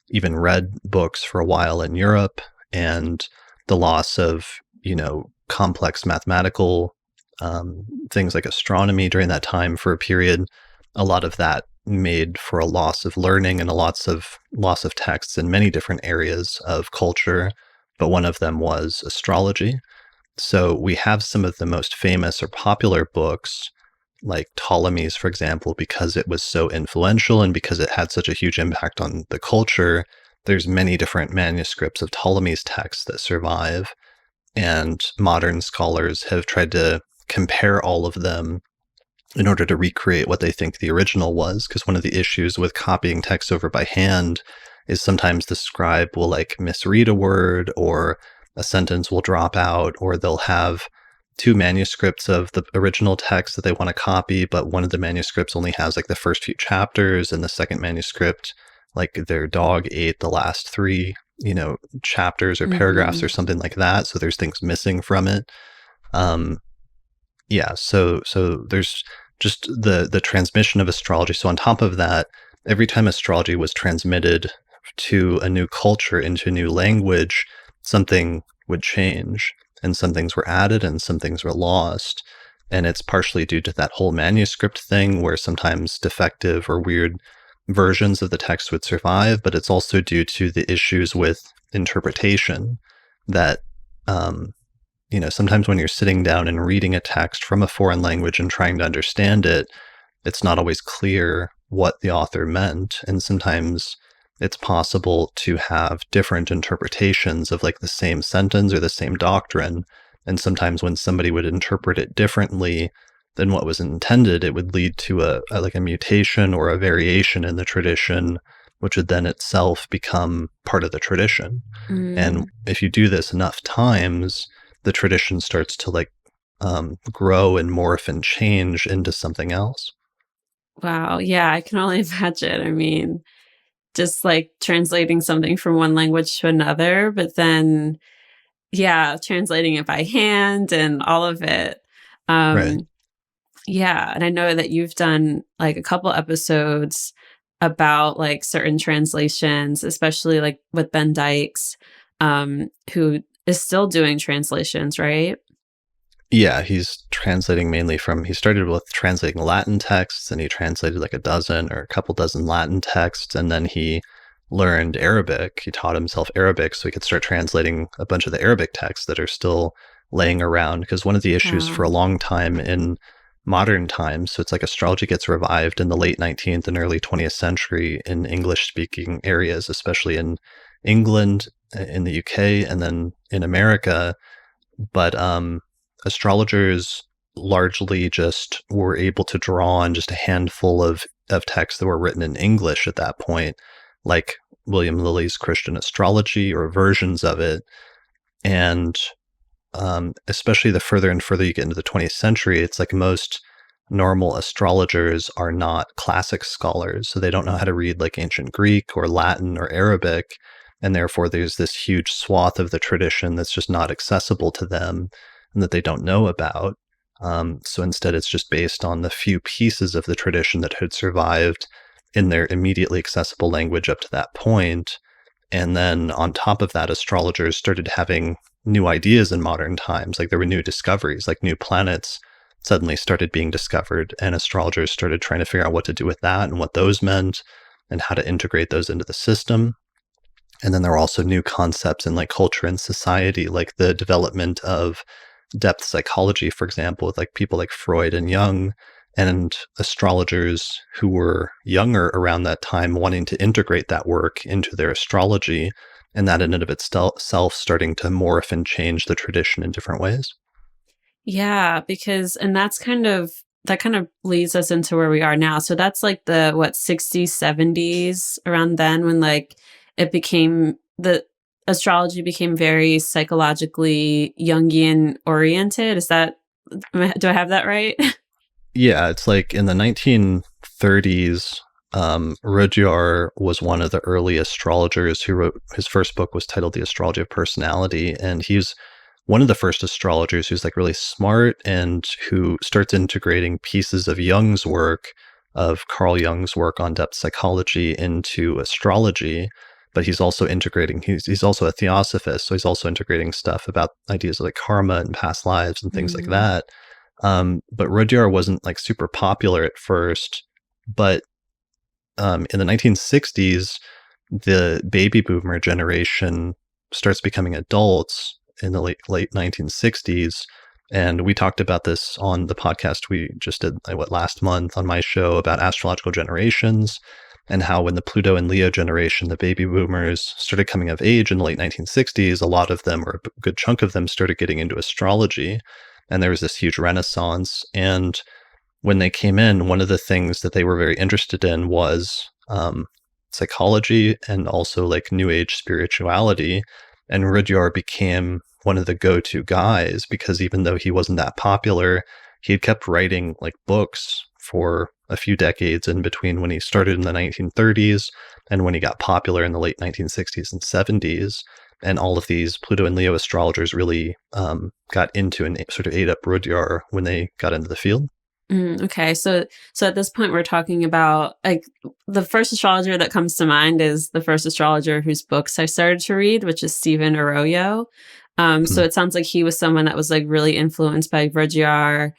even read books for a while in Europe, and the loss of, complex mathematical things like astronomy during that time for a period, a lot of that made for a loss of learning and a loss of texts in many different areas of culture, but one of them was astrology. So we have some of the most famous or popular books, like Ptolemy's, for example, because it was so influential and because it had such a huge impact on the culture. There's many different manuscripts of Ptolemy's texts that survive, and modern scholars have tried to compare all of them in order to recreate what they think the original was. Because one of the issues with copying text over by hand is sometimes the scribe will like misread a word, or a sentence will drop out, or they'll have two manuscripts of the original text that they want to copy, but one of the manuscripts only has like the first few chapters, and the second manuscript, like their dog ate the last three, chapters or paragraphs or something like that. So there's things missing from it. So there's just the transmission of astrology. So on top of that, every time astrology was transmitted to a new culture, into a new language, something would change, and some things were added and some things were lost. And it's partially due to that whole manuscript thing where sometimes defective or weird versions of the text would survive, but it's also due to the issues with interpretation that, sometimes when you're sitting down and reading a text from a foreign language and trying to understand it, it's not always clear what the author meant. And sometimes it's possible to have different interpretations of like the same sentence or the same doctrine. And sometimes when somebody would interpret it differently than what was intended, it would lead to a mutation or a variation in the tradition, which would then itself become part of the tradition. And if you do this enough times, the tradition starts to grow and morph and change into something else. Wow. Yeah, I can only imagine. I mean, just like translating something from one language to another, but then, yeah, translating it by hand and all of it. Right. Yeah. And I know that you've done like a couple episodes about like certain translations, especially like with Ben Dykes, who is still doing translations, right? Yeah, he's translating mainly he started with translating Latin texts, and he translated like a dozen or a couple dozen Latin texts, and then he learned Arabic. He taught himself Arabic so he could start translating a bunch of the Arabic texts that are still laying around. Because one of the issues for a long time in modern times, so it's like astrology gets revived in the late 19th and early 20th century in English-speaking areas, especially in England, in the UK, and then in America. But astrologers largely just were able to draw on just a handful of texts that were written in English at that point, like William Lilly's Christian Astrology or versions of it. And especially the further and further you get into the 20th century, it's like most normal astrologers are not classic scholars. So they don't know how to read like ancient Greek or Latin or Arabic. And therefore, there's this huge swath of the tradition that's just not accessible to them and that they don't know about. So instead, it's just based on the few pieces of the tradition that had survived in their immediately accessible language up to that point. And then on top of that, astrologers started having new ideas in modern times. Like there were new discoveries, like new planets suddenly started being discovered, and astrologers started trying to figure out what to do with that and what those meant and how to integrate those into the system. And then there were also new concepts in like culture and society, like the development of depth psychology, for example, with like people like Freud and Jung, and astrologers who were younger around that time wanting to integrate that work into their astrology, and that in and of itself starting to morph and change the tradition in different ways. Yeah, and that kind of leads us into where we are now. So that's like the 60s, 70s, around then, when like the astrology became very psychologically Jungian oriented. Do I have that right? Yeah, it's like in the 1930s, Rudyard was one of the early astrologers who wrote, his first book was titled The Astrology of Personality. And he's one of the first astrologers who's like really smart and who starts integrating pieces of Jung's work, of Carl Jung's work on depth psychology, into astrology. But he's also integrating, he's also a theosophist, so he's also integrating stuff about ideas like karma and past lives and things like that. But Rudyard wasn't like super popular at first, but in the 1960s, the baby boomer generation starts becoming adults in the late 1960s. And we talked about this on the podcast we just did last month on my show about astrological generations, and how when the Pluto and Leo generation, the baby boomers, started coming of age in the late 1960s, a lot of them, or a good chunk of them, started getting into astrology. And there was this huge renaissance. And when they came in, one of the things that they were very interested in was psychology and also like New Age spirituality. And Rudyard became one of the go-to guys because even though he wasn't that popular, he had kept writing like books for a few decades in between when he started in the 1930s and when he got popular in the late 1960s and 70s. And all of these Pluto and Leo astrologers really got into and sort of ate up Rudyard when they got into the field. Okay, so at this point, we're talking about like the first astrologer that comes to mind is the first astrologer whose books I started to read, which is Stephen Arroyo. So it sounds like he was someone that was like really influenced by Rudyard.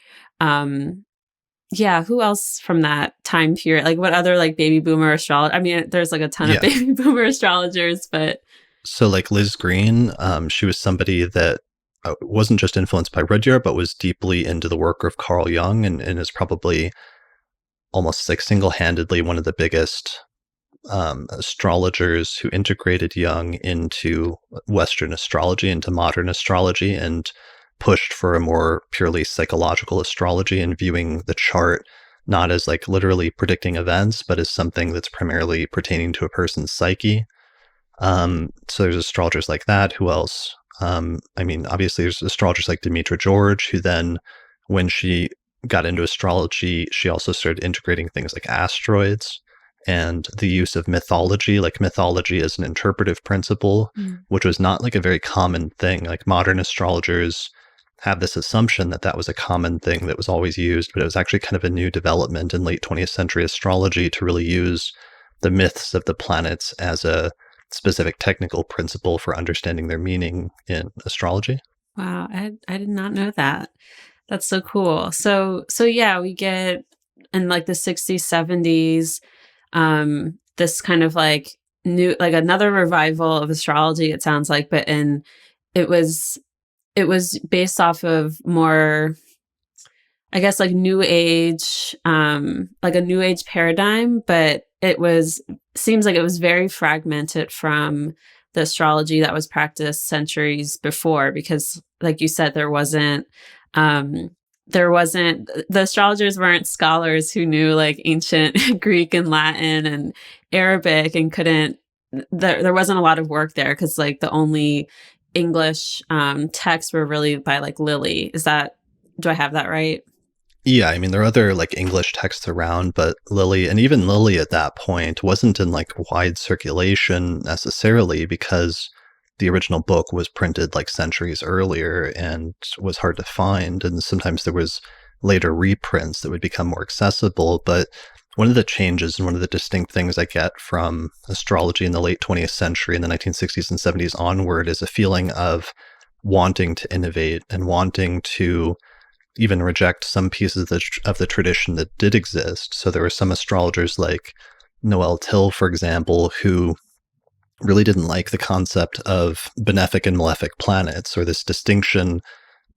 Yeah, who else from that time period? Like what other like baby boomer astrologer? I mean, there's like a ton of baby boomer astrologers, but so like Liz Green, she was somebody that wasn't just influenced by Rudyard, but was deeply into the work of Carl Jung and is probably almost like single-handedly one of the biggest astrologers who integrated Jung into Western astrology, into modern astrology, and pushed for a more purely psychological astrology and viewing the chart not as like literally predicting events, but as something that's primarily pertaining to a person's psyche. So there's astrologers like that. Who else? I mean, obviously there's astrologers like Demetra George, who then, when she got into astrology, she also started integrating things like asteroids and the use of mythology, like mythology as an interpretive principle, which was not like a very common thing. Like modern astrologers have this assumption that that was a common thing that was always used, but it was actually kind of a new development in late 20th century astrology to really use the myths of the planets as a specific technical principle for understanding their meaning in astrology. Wow, I did not know that. That's so cool. So yeah, we get in like the 60s, 70s, this kind of like new, like another revival of astrology, it sounds like, but it was based off of more, I guess, like new age, like a new age paradigm, but seems like it was very fragmented from the astrology that was practiced centuries before, because like you said, the astrologers weren't scholars who knew like ancient Greek and Latin and Arabic and there wasn't a lot of work there because like the only English texts were really by like Lilly. Do I have that right? Yeah, I mean, there are other like English texts around, but Lilly, and even Lilly at that point, wasn't in like wide circulation necessarily because the original book was printed like centuries earlier and was hard to find. And sometimes there was later reprints that would become more accessible. But one of the changes and one of the distinct things I get from astrology in the late 20th century, in the 1960s and 70s onward, is a feeling of wanting to innovate and wanting to even reject some pieces of the tradition that did exist. So there were some astrologers like Noel Till, for example, who really didn't like the concept of benefic and malefic planets, or this distinction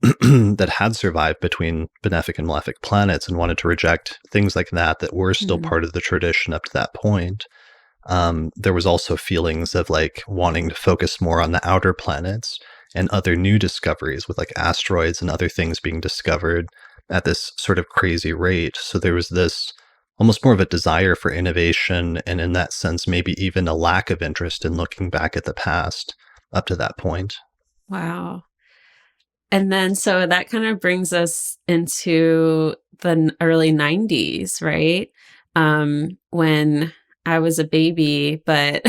that had survived between benefic and malefic planets, and wanted to reject things like that were still part of the tradition up to that point. There was also feelings of like wanting to focus more on the outer planets and other new discoveries with like asteroids and other things being discovered at this sort of crazy rate. So there was this almost more of a desire for innovation, and in that sense, maybe even a lack of interest in looking back at the past up to that point. Wow. And then, so that kind of brings us into the early 90s, right? When I was a baby, but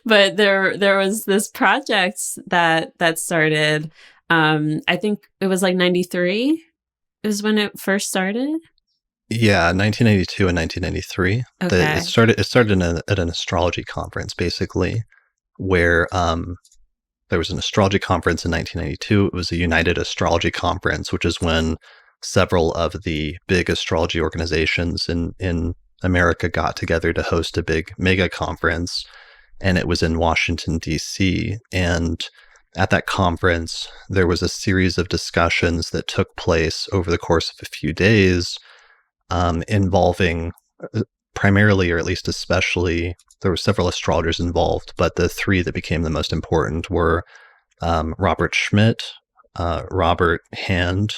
but there was this project that started. I think it was like 93 is when it first started. Yeah, 1982 and 1993. Okay. It started at an astrology conference, basically, where there was an astrology conference in 1992. It was a United Astrology Conference, which is when several of the big astrology organizations in America got together to host a big mega conference, and it was in Washington, D.C. And at that conference, there was a series of discussions that took place over the course of a few days, involving primarily, or at least especially, there were several astrologers involved, but the three that became the most important were Robert Schmidt, Robert Hand,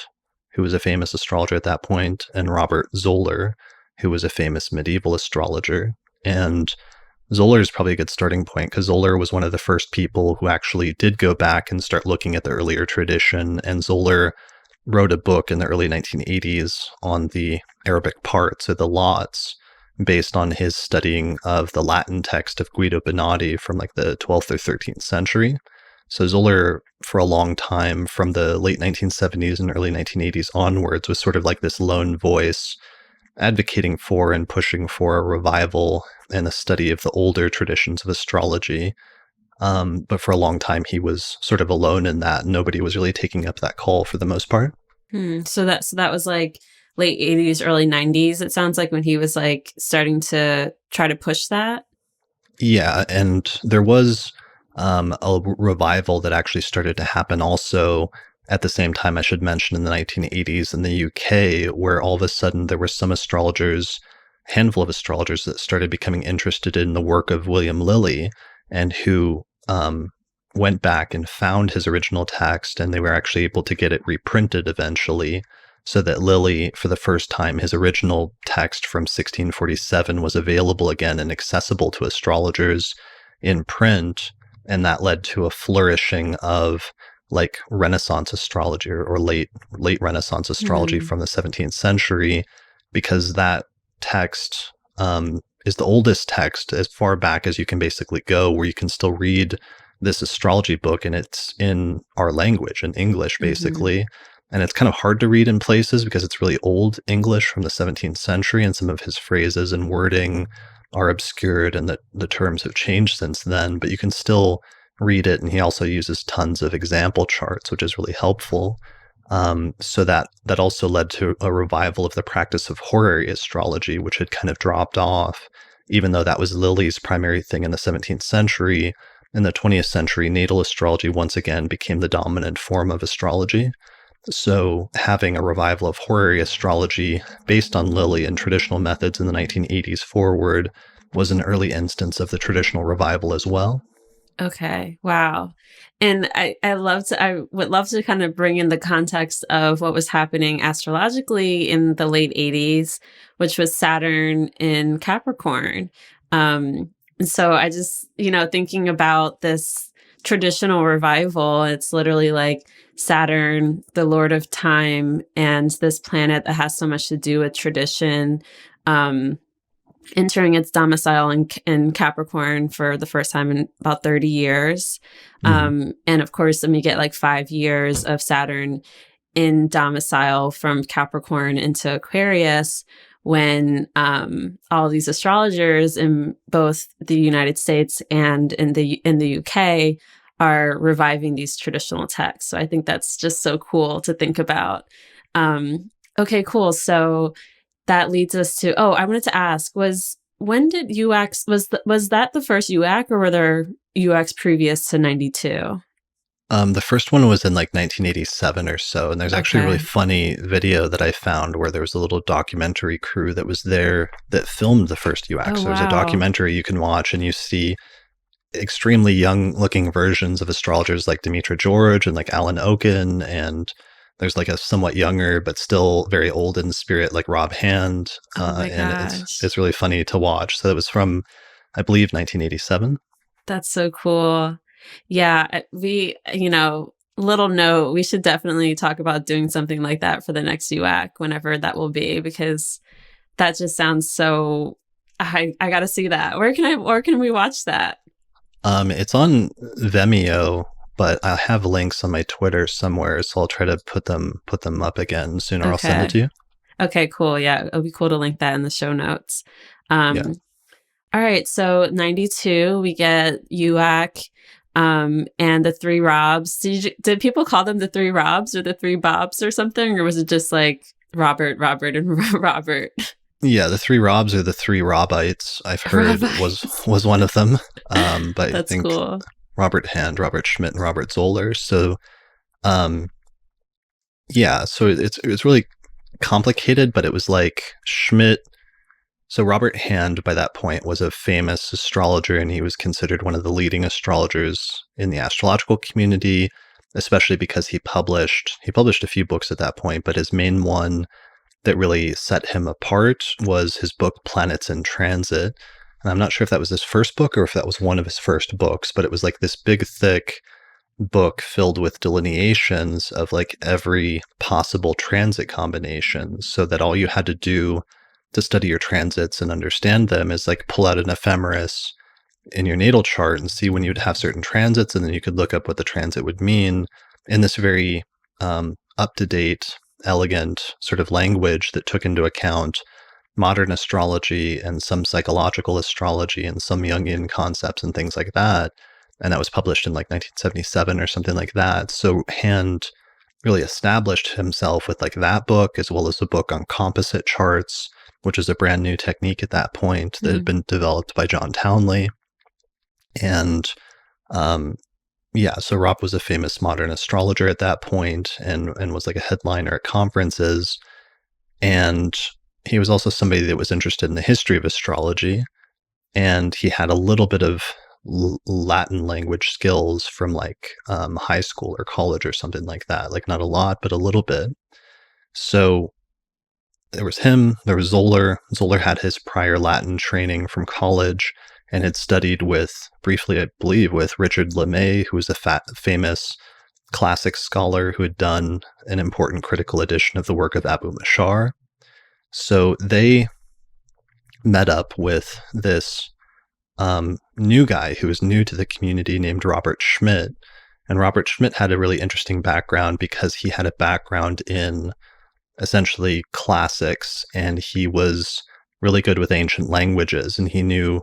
who was a famous astrologer at that point, and Robert Zoller, who was a famous medieval astrologer. And Zoller is probably a good starting point because Zoller was one of the first people who actually did go back and start looking at the earlier tradition. And Zoller wrote a book in the early 1980s on the Arabic parts, or the lots, based on his studying of the Latin text of Guido Bonatti from like the 12th or 13th century. So Zoller, for a long time, from the late 1970s and early 1980s onwards, was sort of like this lone voice advocating for and pushing for a revival and a study of the older traditions of astrology. But for a long time, he was sort of alone in that. Nobody was really taking up that call for the most part. So that was like late 80s, early 90s, it sounds like, when he was like starting to try to push that. Yeah, and there was a revival that actually started to happen also at the same time, I should mention, in the 1980s in the UK, where all of a sudden there were some astrologers, a handful of astrologers, that started becoming interested in the work of William Lilly, and who went back and found his original text, and they were actually able to get it reprinted eventually, so that Lilly, for the first time, his original text from 1647 was available again and accessible to astrologers in print. And that led to a flourishing of like Renaissance astrology, or late Renaissance astrology from the 17th century, because that text is the oldest text as far back as you can basically go, where you can still read this astrology book, and it's in our language, in English, basically. And it's kind of hard to read in places because it's really old English from the 17th century, and some of his phrases and wording are obscured, and the terms have changed since then, but you can still read it. And he also uses tons of example charts, which is really helpful. So that also led to a revival of the practice of horary astrology, which had kind of dropped off, even though that was Lilly's primary thing in the 17th century. In the 20th century, natal astrology once again became the dominant form of astrology. So having a revival of horary astrology based on Lilly and traditional methods in the 1980s forward was an early instance of the traditional revival as well. Okay. Wow. And I would love to kind of bring in the context of what was happening astrologically in the late 80s, which was Saturn in Capricorn. And so I just, thinking about this traditional revival, it's literally like Saturn, the Lord of Time, and this planet that has so much to do with tradition, entering its domicile in Capricorn for the first time in about 30 years. And of course, then we get like 5 years of Saturn in domicile from Capricorn into Aquarius, when all these astrologers in both the United States and in the UK are reviving these traditional texts. So I think that's just so cool to think about. Okay, cool. So that leads us to, I wanted to ask, when did UAC, was that the first UAC, or were there UACs previous to 92? The first one was in like 1987 or so. And there's actually a really funny video that I found where there was a little documentary crew that was there that filmed the first UAC. So there's a documentary you can watch, and you see extremely young looking versions of astrologers like Demetra George and like Alan Oken, and there's like a somewhat younger but still very old in spirit like Rob Hand, and it's really funny to watch. So it was from, I believe, 1987. That's so cool. Yeah, we, little note, we should definitely talk about doing something like that for the next UAC, whenever that will be, because that just sounds so, I got to see that. Where can we watch that? It's on Vimeo, but I have links on my Twitter somewhere, so I'll try to put them up again soon, or I'll send it to you. Okay, cool. Yeah, it'll be cool to link that in the show notes. All right, so 92, we get UAC, and the three Robs. Did people call them the three Robs or the three Bobs or something, or was it just like Robert, and Robert? Yeah, the three Robs or the three Robites, I've heard Robites. was one of them. But I That's think cool. Robert Hand, Robert Schmidt, and Robert Zoller. So, um, yeah, so it's really complicated, but it was like Schmidt. So Robert Hand, by that point, was a famous astrologer, and he was considered one of the leading astrologers in the astrological community, especially because he published a few books at that point, but his main one that really set him apart was his book Planets in Transit. And I'm not sure if that was his first book or if that was one of his first books, but it was like this big, thick book filled with delineations of like every possible transit combination, so that all you had to do to study your transits and understand them is like pull out an ephemeris in your natal chart and see when you'd have certain transits, and then you could look up what the transit would mean in this very up-to-date, elegant sort of language that took into account modern astrology and some psychological astrology and some Jungian concepts and things like that. And that was published in like 1977 or something like that. So Hand really established himself with like that book, as well as a book on composite charts, which is a brand new technique at that point that had been developed by John Townley. And yeah, so Rob was a famous modern astrologer at that point and was like a headliner at conferences. And he was also somebody that was interested in the history of astrology. And he had a little bit of Latin language skills from like high school or college or something like that. Like not a lot, but a little bit. So there was him, there was Zoller. Zoller had his prior Latin training from college and had studied briefly, I believe, with Richard LeMay, who was a famous classics scholar who had done an important critical edition of the work of Abu Mashar. So they met up with this new guy who was new to the community named Robert Schmidt. And Robert Schmidt had a really interesting background because he had a background in essentially classics, and he was really good with ancient languages, and he knew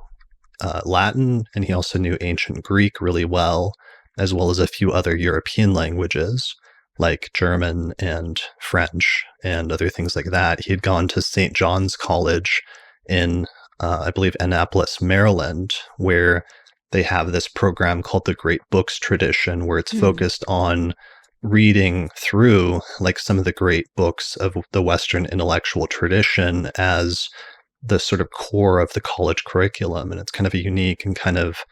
Latin, and he also knew ancient Greek really well as a few other European languages like German and French and other things like that. He had gone to St. John's College in, I believe, Annapolis, Maryland, where they have this program called the Great Books Tradition, where it's focused on reading through like some of the great books of the Western intellectual tradition as the sort of core of the college curriculum. And it's kind of a unique and kind of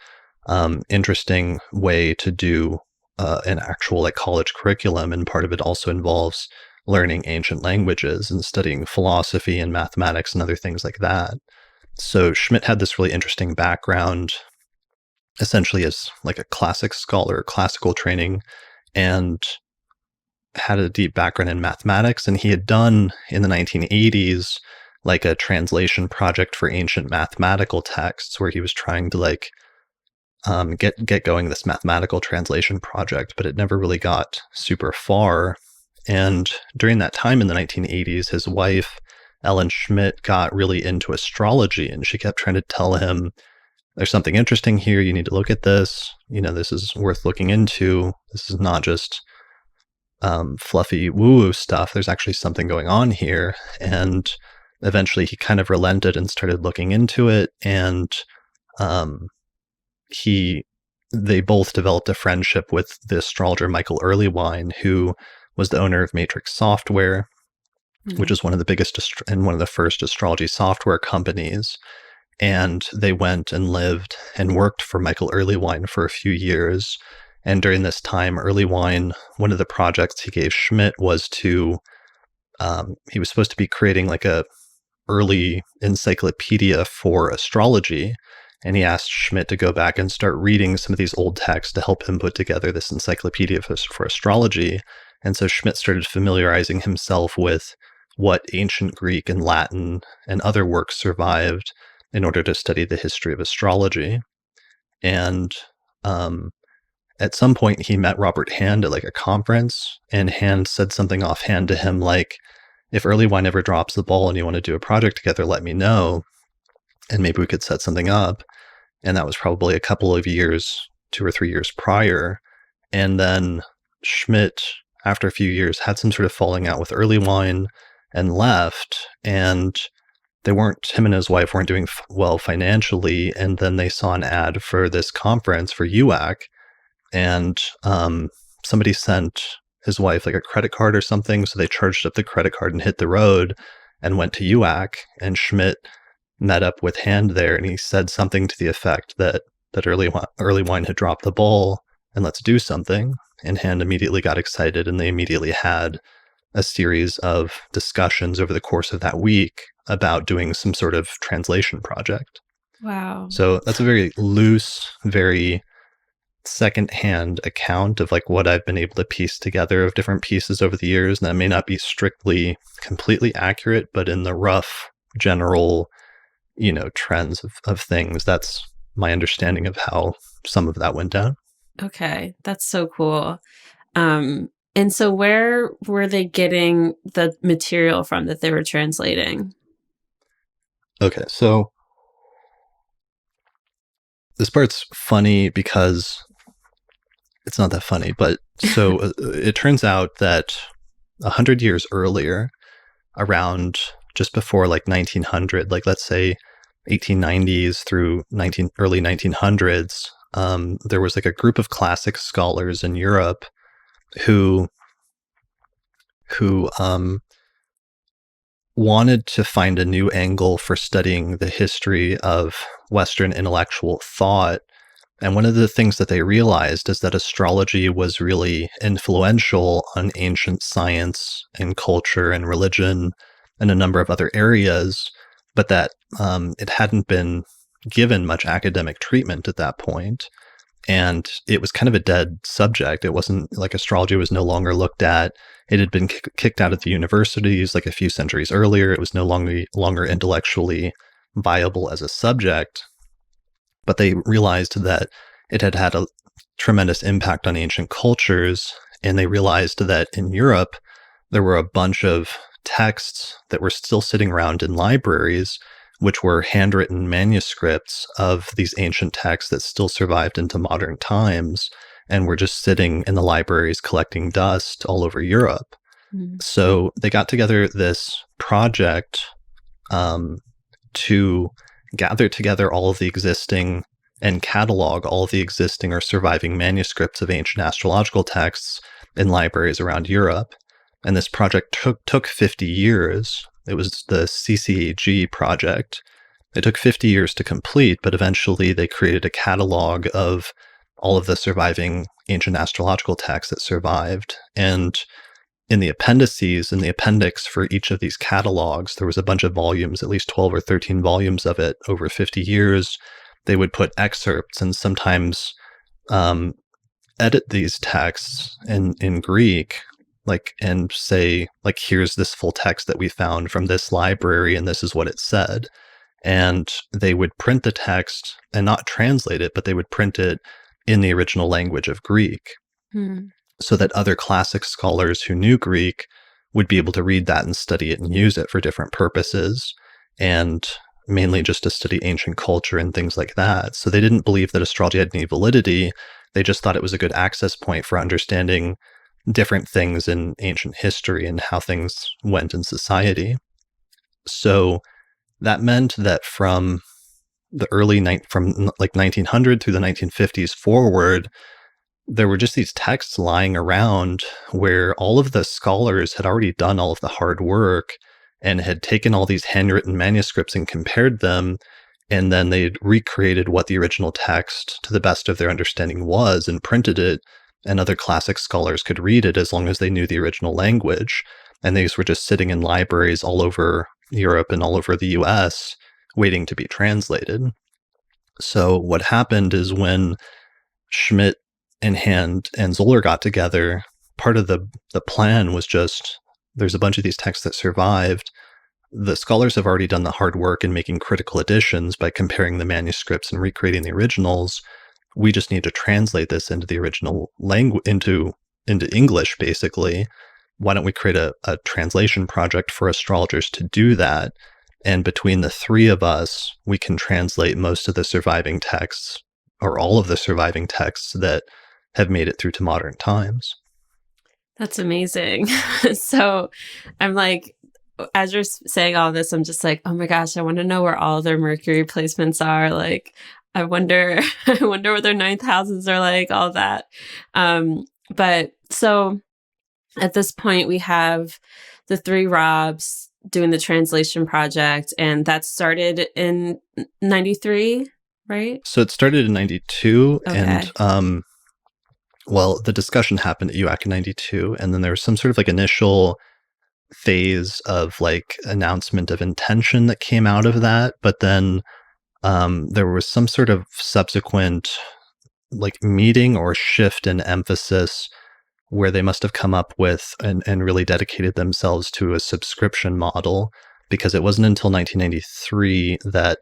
interesting way to do an actual like college curriculum. And part of it also involves learning ancient languages and studying philosophy and mathematics and other things like that. So Schmidt had this really interesting background, essentially as like a classics scholar, classical training, and had a deep background in mathematics. And he had done in the 1980s like a translation project for ancient mathematical texts, where he was trying to like get going this mathematical translation project, but it never really got super far. And during that time in the 1980s, his wife, Ellen Schmidt, got really into astrology, and she kept trying to tell him, there's something interesting here. You need to look at this. You know, this is worth looking into. This is not just fluffy woo-woo stuff. There's actually something going on here. And eventually he kind of relented and started looking into it. And they both developed a friendship with the astrologer Michael Earlywine, who was the owner of Matrix Software, which is one of the biggest and one of the first astrology software companies. And they went and lived and worked for Michael Earlywine for a few years. And during this time, Earlywine, one of the projects he gave Schmidt was to, he was supposed to be creating like a early encyclopedia for astrology. And he asked Schmidt to go back and start reading some of these old texts to help him put together this encyclopedia for astrology. And so Schmidt started familiarizing himself with what ancient Greek and Latin and other works survived in order to study the history of astrology. And at some point he met Robert Hand at like a conference, and Hand said something offhand to him like, if Earlywine ever drops the ball and you want to do a project together, let me know, and maybe we could set something up. And that was probably a couple of years, 2 or 3 years prior. And then Schmidt, after a few years, had some sort of falling out with Earlywine and left. And him and his wife weren't doing well financially. And then they saw an ad for this conference for UAC, and somebody sent his wife like a credit card or something. So they charged up the credit card and hit the road and went to UAC, and Schmidt met up with Hand there, and he said something to the effect that early wine had dropped the ball and let's do something. And Hand immediately got excited, and they immediately had a series of discussions over the course of that week about doing some sort of translation project. Wow. So that's a very loose, very secondhand account of like what I've been able to piece together of different pieces over the years. And that may not be strictly completely accurate, but in the rough general, trends of things, that's my understanding of how some of that went down. Okay, that's so cool. And so where were they getting the material from that they were translating? Okay, so this part's funny because it's not that funny, but so it turns out that 100 years earlier, around just before like 1900, like let's say 1890s through early 1900s, there was like a group of classic scholars in Europe who wanted to find a new angle for studying the history of Western intellectual thought. And one of the things that they realized is that astrology was really influential on ancient science and culture and religion and a number of other areas, but that it hadn't been given much academic treatment at that point. And it was kind of a dead subject. It wasn't like astrology was no longer looked at. It had been kicked out of the universities like a few centuries earlier. It was no longer intellectually viable as a subject. But they realized that it had had a tremendous impact on ancient cultures. And they realized that in Europe, there were a bunch of texts that were still sitting around in libraries, which were handwritten manuscripts of these ancient texts that still survived into modern times and were just sitting in the libraries collecting dust all over Europe. Mm-hmm. So they got together this project to gather together all of the existing and catalog all of the existing or surviving manuscripts of ancient astrological texts in libraries around Europe. And this project took 50 years. It was the CCAG project. It took 50 years to complete, but eventually they created a catalog of all of the surviving ancient astrological texts that survived. And in the appendices, in the appendix for each of these catalogs, there was a bunch of volumes, at least 12 or 13 volumes of it over 50 years. They would put excerpts and sometimes edit these texts in Greek, and say, here's this full text that we found from this library, and this is what it said. And they would print the text and not translate it, but they would print it in the original language of Greek, so that other classic scholars who knew Greek would be able to read that and study it and use it for different purposes, and mainly just to study ancient culture and things like that. So they didn't believe that astrology had any validity. They just thought it was a good access point for understanding different things in ancient history and how things went in society. So that meant that from the from 1900 through the 1950s forward, there were just these texts lying around where all of the scholars had already done all of the hard work and had taken all these handwritten manuscripts and compared them, and then they'd recreated what the original text to the best of their understanding was and printed it, and other classic scholars could read it as long as they knew the original language. And these were just sitting in libraries all over Europe and all over the US waiting to be translated. So what happened is when Schmidt and Hand and Zoller got together, part of the plan was just, there's a bunch of these texts that survived. The scholars have already done the hard work in making critical additions by comparing the manuscripts and recreating the originals. We just need to translate this into the original language, into English, basically. Why don't we create a translation project for astrologers to do that? And between the three of us, we can translate most of the surviving texts, or all of the surviving texts that have made it through to modern times. That's amazing. So I'm like, as you're saying all this, I'm just like, oh my gosh, I want to know where all their Mercury placements are. Like, I wonder, I wonder what their ninth houses are like, all that. But so at this point, we have the three Robs doing the translation project, and that started in 93, right? So it started in 92, Okay. and well, the discussion happened at UAC in 92, and then there was some sort of like initial phase of like announcement of intention that came out of that, but then there was some sort of subsequent like meeting or shift in emphasis where they must have come up with and really dedicated themselves to a subscription model, because it wasn't until 1993 that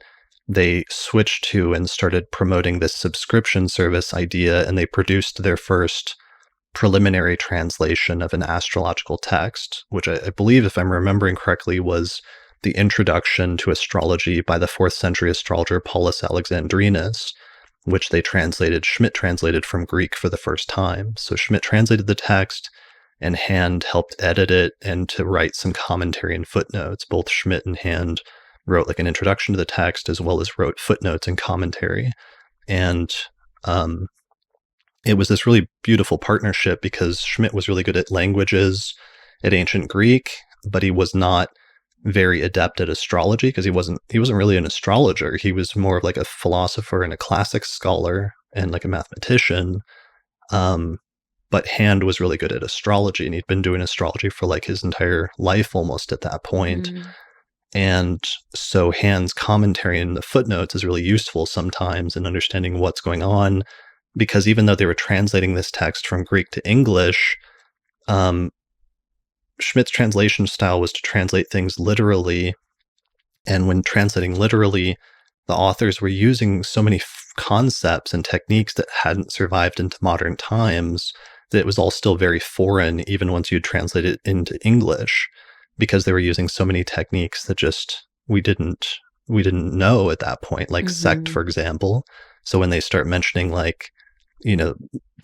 they switched to and started promoting this subscription service idea, and they produced their first preliminary translation of an astrological text, which I believe, if I'm remembering correctly, was the Introduction to Astrology by the 4th century astrologer Paulus Alexandrinus, which Schmidt translated from Greek for the first time. So Schmidt translated the text, and Hand helped edit it and to write some commentary and footnotes. Both Schmidt and Hand wrote like an introduction to the text, as well as wrote footnotes and commentary. And it was this really beautiful partnership, because Schmidt was really good at languages, at ancient Greek, but he was not very adept at astrology, because he wasn't really an astrologer. He was more of like a philosopher and a classics scholar and like a mathematician. But Hand was really good at astrology, and he'd been doing astrology for like his entire life almost at that point. And so Hand's commentary in the footnotes is really useful sometimes in understanding what's going on, because even though they were translating this text from Greek to English, Schmidt's translation style was to translate things literally. And when translating literally, the authors were using so many concepts and techniques that hadn't survived into modern times that it was all still very foreign, even once you'd translate it into English, because they were using so many techniques that just we didn't know at that point, like sect, for example. So when they start mentioning like, the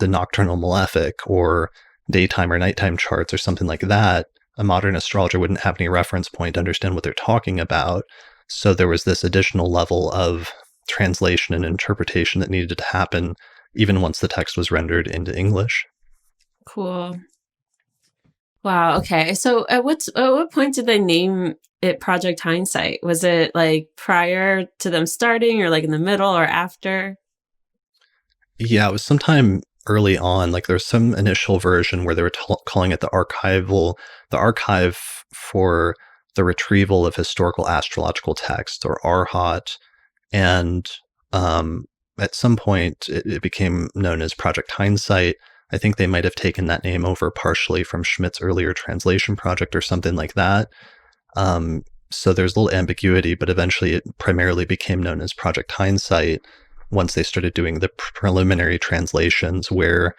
nocturnal malefic or daytime or nighttime charts or something like that, a modern astrologer wouldn't have any reference point to understand what they're talking about. So there was this additional level of translation and interpretation that needed to happen even once the text was rendered into English. Cool. Wow. Okay. So at what point did they name it Project Hindsight? Was it like prior to them starting, or like in the middle, or after? Yeah, it was sometime early on. Like there's some initial version where they were calling it the archive for the retrieval of historical astrological texts, or ARHOT. And at some point it became known as Project Hindsight. I think they might have taken that name over partially from Schmidt's earlier translation project or something like that. So there's a little ambiguity, but eventually it primarily became known as Project Hindsight once they started doing the preliminary translations, where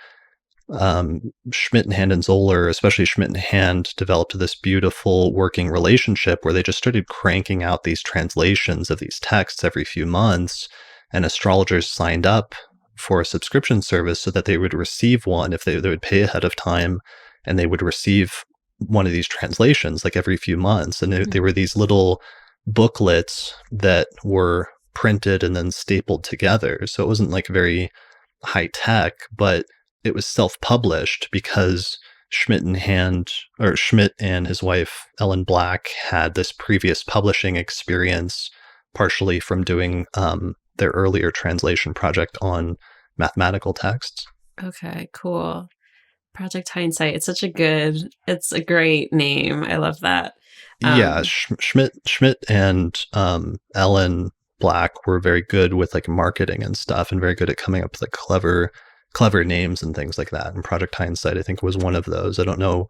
Schmidt and Hand and Zoller, especially Schmidt and Hand, developed this beautiful working relationship where they just started cranking out these translations of these texts every few months, and astrologers signed up for a subscription service so that they would receive one if they would pay ahead of time, and they would receive one of these translations like every few months. And they were these little booklets that were printed and then stapled together. So it wasn't like very high tech, but it was self-published because Schmidt and his wife Ellen Black had this previous publishing experience, partially from doing their earlier translation project on mathematical texts. Okay, cool. Project Hindsight. It's a great name. I love that. Yeah, Schmidt and Ellen Black were very good with like marketing and stuff, and very good at coming up with like clever names and things like that. And Project Hindsight, I think, was one of those. I don't know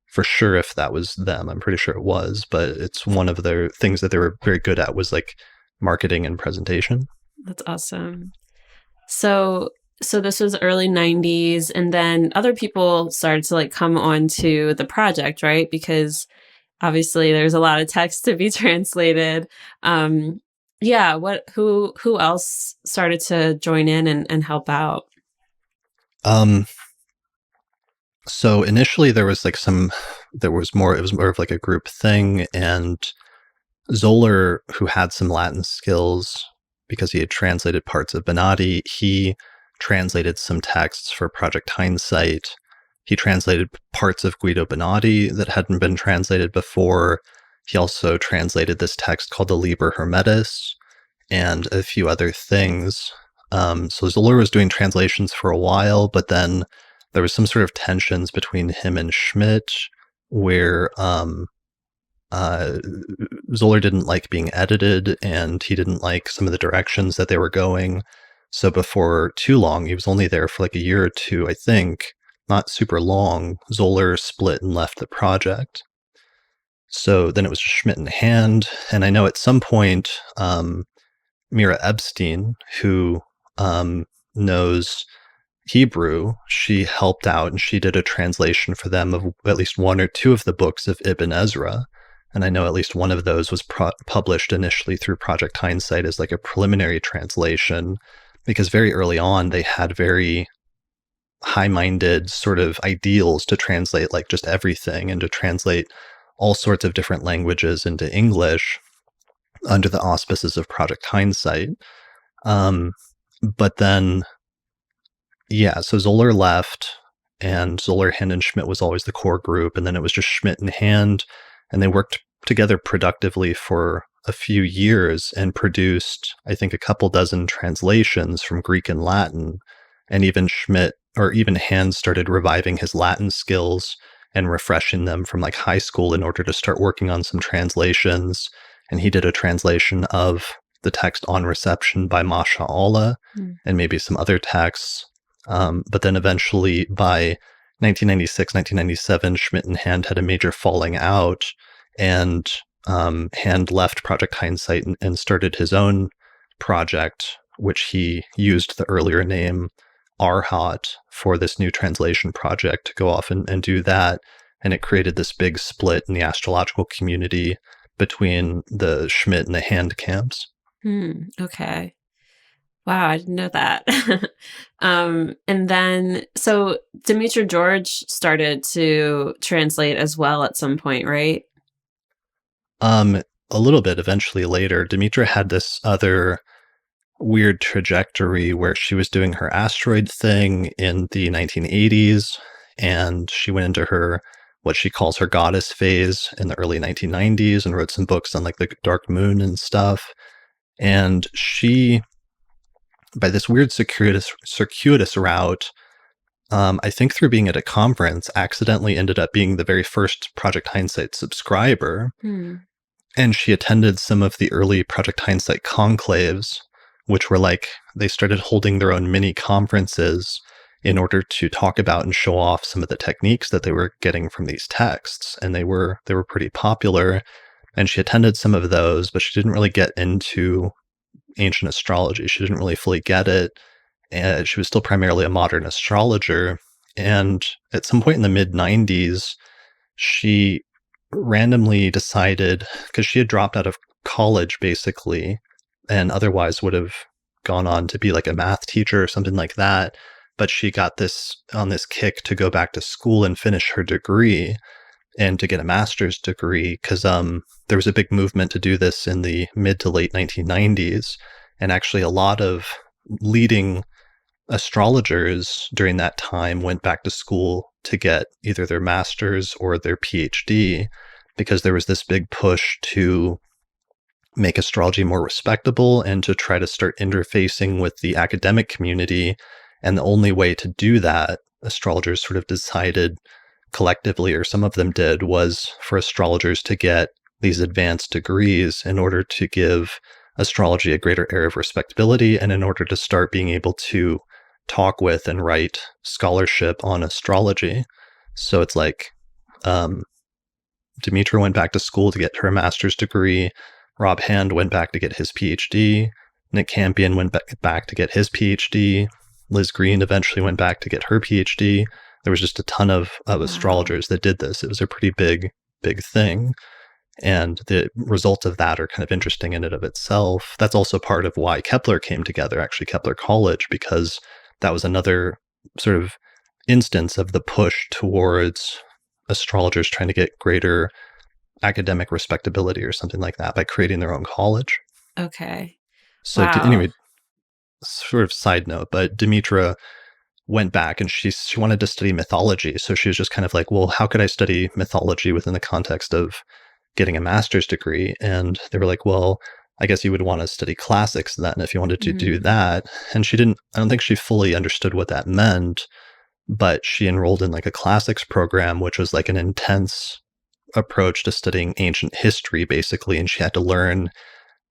for sure if that was them. I'm pretty sure it was, but it's one of their things that they were very good at was like marketing and presentation. That's awesome. So this was early 90s, and then other people started to like come onto the project, right? Because obviously there's a lot of text to be translated. Who else started to join in and help out? So initially there was like it was more of like a group thing, and Zoller, who had some Latin skills because he had translated parts of Benatti, he translated some texts for Project Hindsight. He translated parts of Guido Benatti that hadn't been translated before. He also translated this text called the Liber Hermetis and a few other things. So Zoller was doing translations for a while, but then there was some sort of tensions between him and Schmidt where Zoller didn't like being edited, and he didn't like some of the directions that they were going. So before too long, he was only there for like a year or two, I think, not super long, Zoller split and left the project. So then it was Schmidt and Hand, and I know at some point, Mira Epstein, who knows Hebrew, she helped out and she did a translation for them of at least one or two of the books of Ibn Ezra. And I know at least one of those was published initially through Project Hindsight as like a preliminary translation, because very early on they had very high-minded sort of ideals to translate like just everything and to translate all sorts of different languages into English under the auspices of Project Hindsight. But then, yeah, so Zoller left, and Zoller, Hand, and Schmidt was always the core group, and then it was just Schmidt and Hand, and they worked together productively for a few years and produced, I think, a couple dozen translations from Greek and Latin, and even Schmidt, or even Hand, started reviving his Latin skills and refreshing them from like high school in order to start working on some translations. And he did a translation of the text On Reception by Masha Allah and maybe some other texts. But then eventually by 1996, 1997, Schmidt and Hand had a major falling out, and Hand left Project Hindsight and started his own project, which he used the earlier name Arhat for this new translation project to go off and do that. And it created this big split in the astrological community between the Schmidt and the Hand camps. Okay. Wow, I didn't know that. And then, so Demetra George started to translate as well at some point, right? A little bit eventually later. Demetra had this other weird trajectory where she was doing her asteroid thing in the 1980s, and she went into her what she calls her goddess phase in the early 1990s and wrote some books on like the dark moon and stuff. And she, by this weird circuitous route, I think through being at a conference, accidentally ended up being the very first Project Hindsight subscriber. And she attended some of the early Project Hindsight conclaves, which were like, they started holding their own mini conferences in order to talk about and show off some of the techniques that they were getting from these texts. And they were pretty popular. And she attended some of those, but she didn't really get into ancient astrology. She didn't really fully get it. And she was still primarily a modern astrologer. And at some point in the mid-90s, she randomly decided, because she had dropped out of college basically, and otherwise would have gone on to be like a math teacher or something like that. But she got this kick to go back to school and finish her degree and to get a master's degree, because there was a big movement to do this in the mid to late 1990s. And actually a lot of leading astrologers during that time went back to school to get either their master's or their PhD, because there was this big push to make astrology more respectable and to try to start interfacing with the academic community. And the only way to do that, astrologers sort of decided collectively, or some of them did, was for astrologers to get these advanced degrees in order to give astrology a greater air of respectability and in order to start being able to talk with and write scholarship on astrology. So it's like Demetra went back to school to get her master's degree. Rob Hand went back to get his PhD. Nick Campion went back to get his PhD. Liz Green eventually went back to get her PhD. There was just a ton of astrologers that did this. It was a pretty big thing. And the results of that are kind of interesting in and of itself. That's also part of why Kepler came together, actually, Kepler College, because that was another sort of instance of the push towards astrologers trying to get greater academic respectability or something like that by creating their own college. Okay. So Wow. anyway, sort of side note, but Demetra went back and she wanted to study mythology. So she was just kind of like, well, how could I study mythology within the context of getting a master's degree? And they were like, well, I guess you would want to study classics then if you wanted to do Mhm. that. And I don't think she fully understood what that meant, but she enrolled in like a classics program, which was like an intense approach to studying ancient history, basically. And she had to learn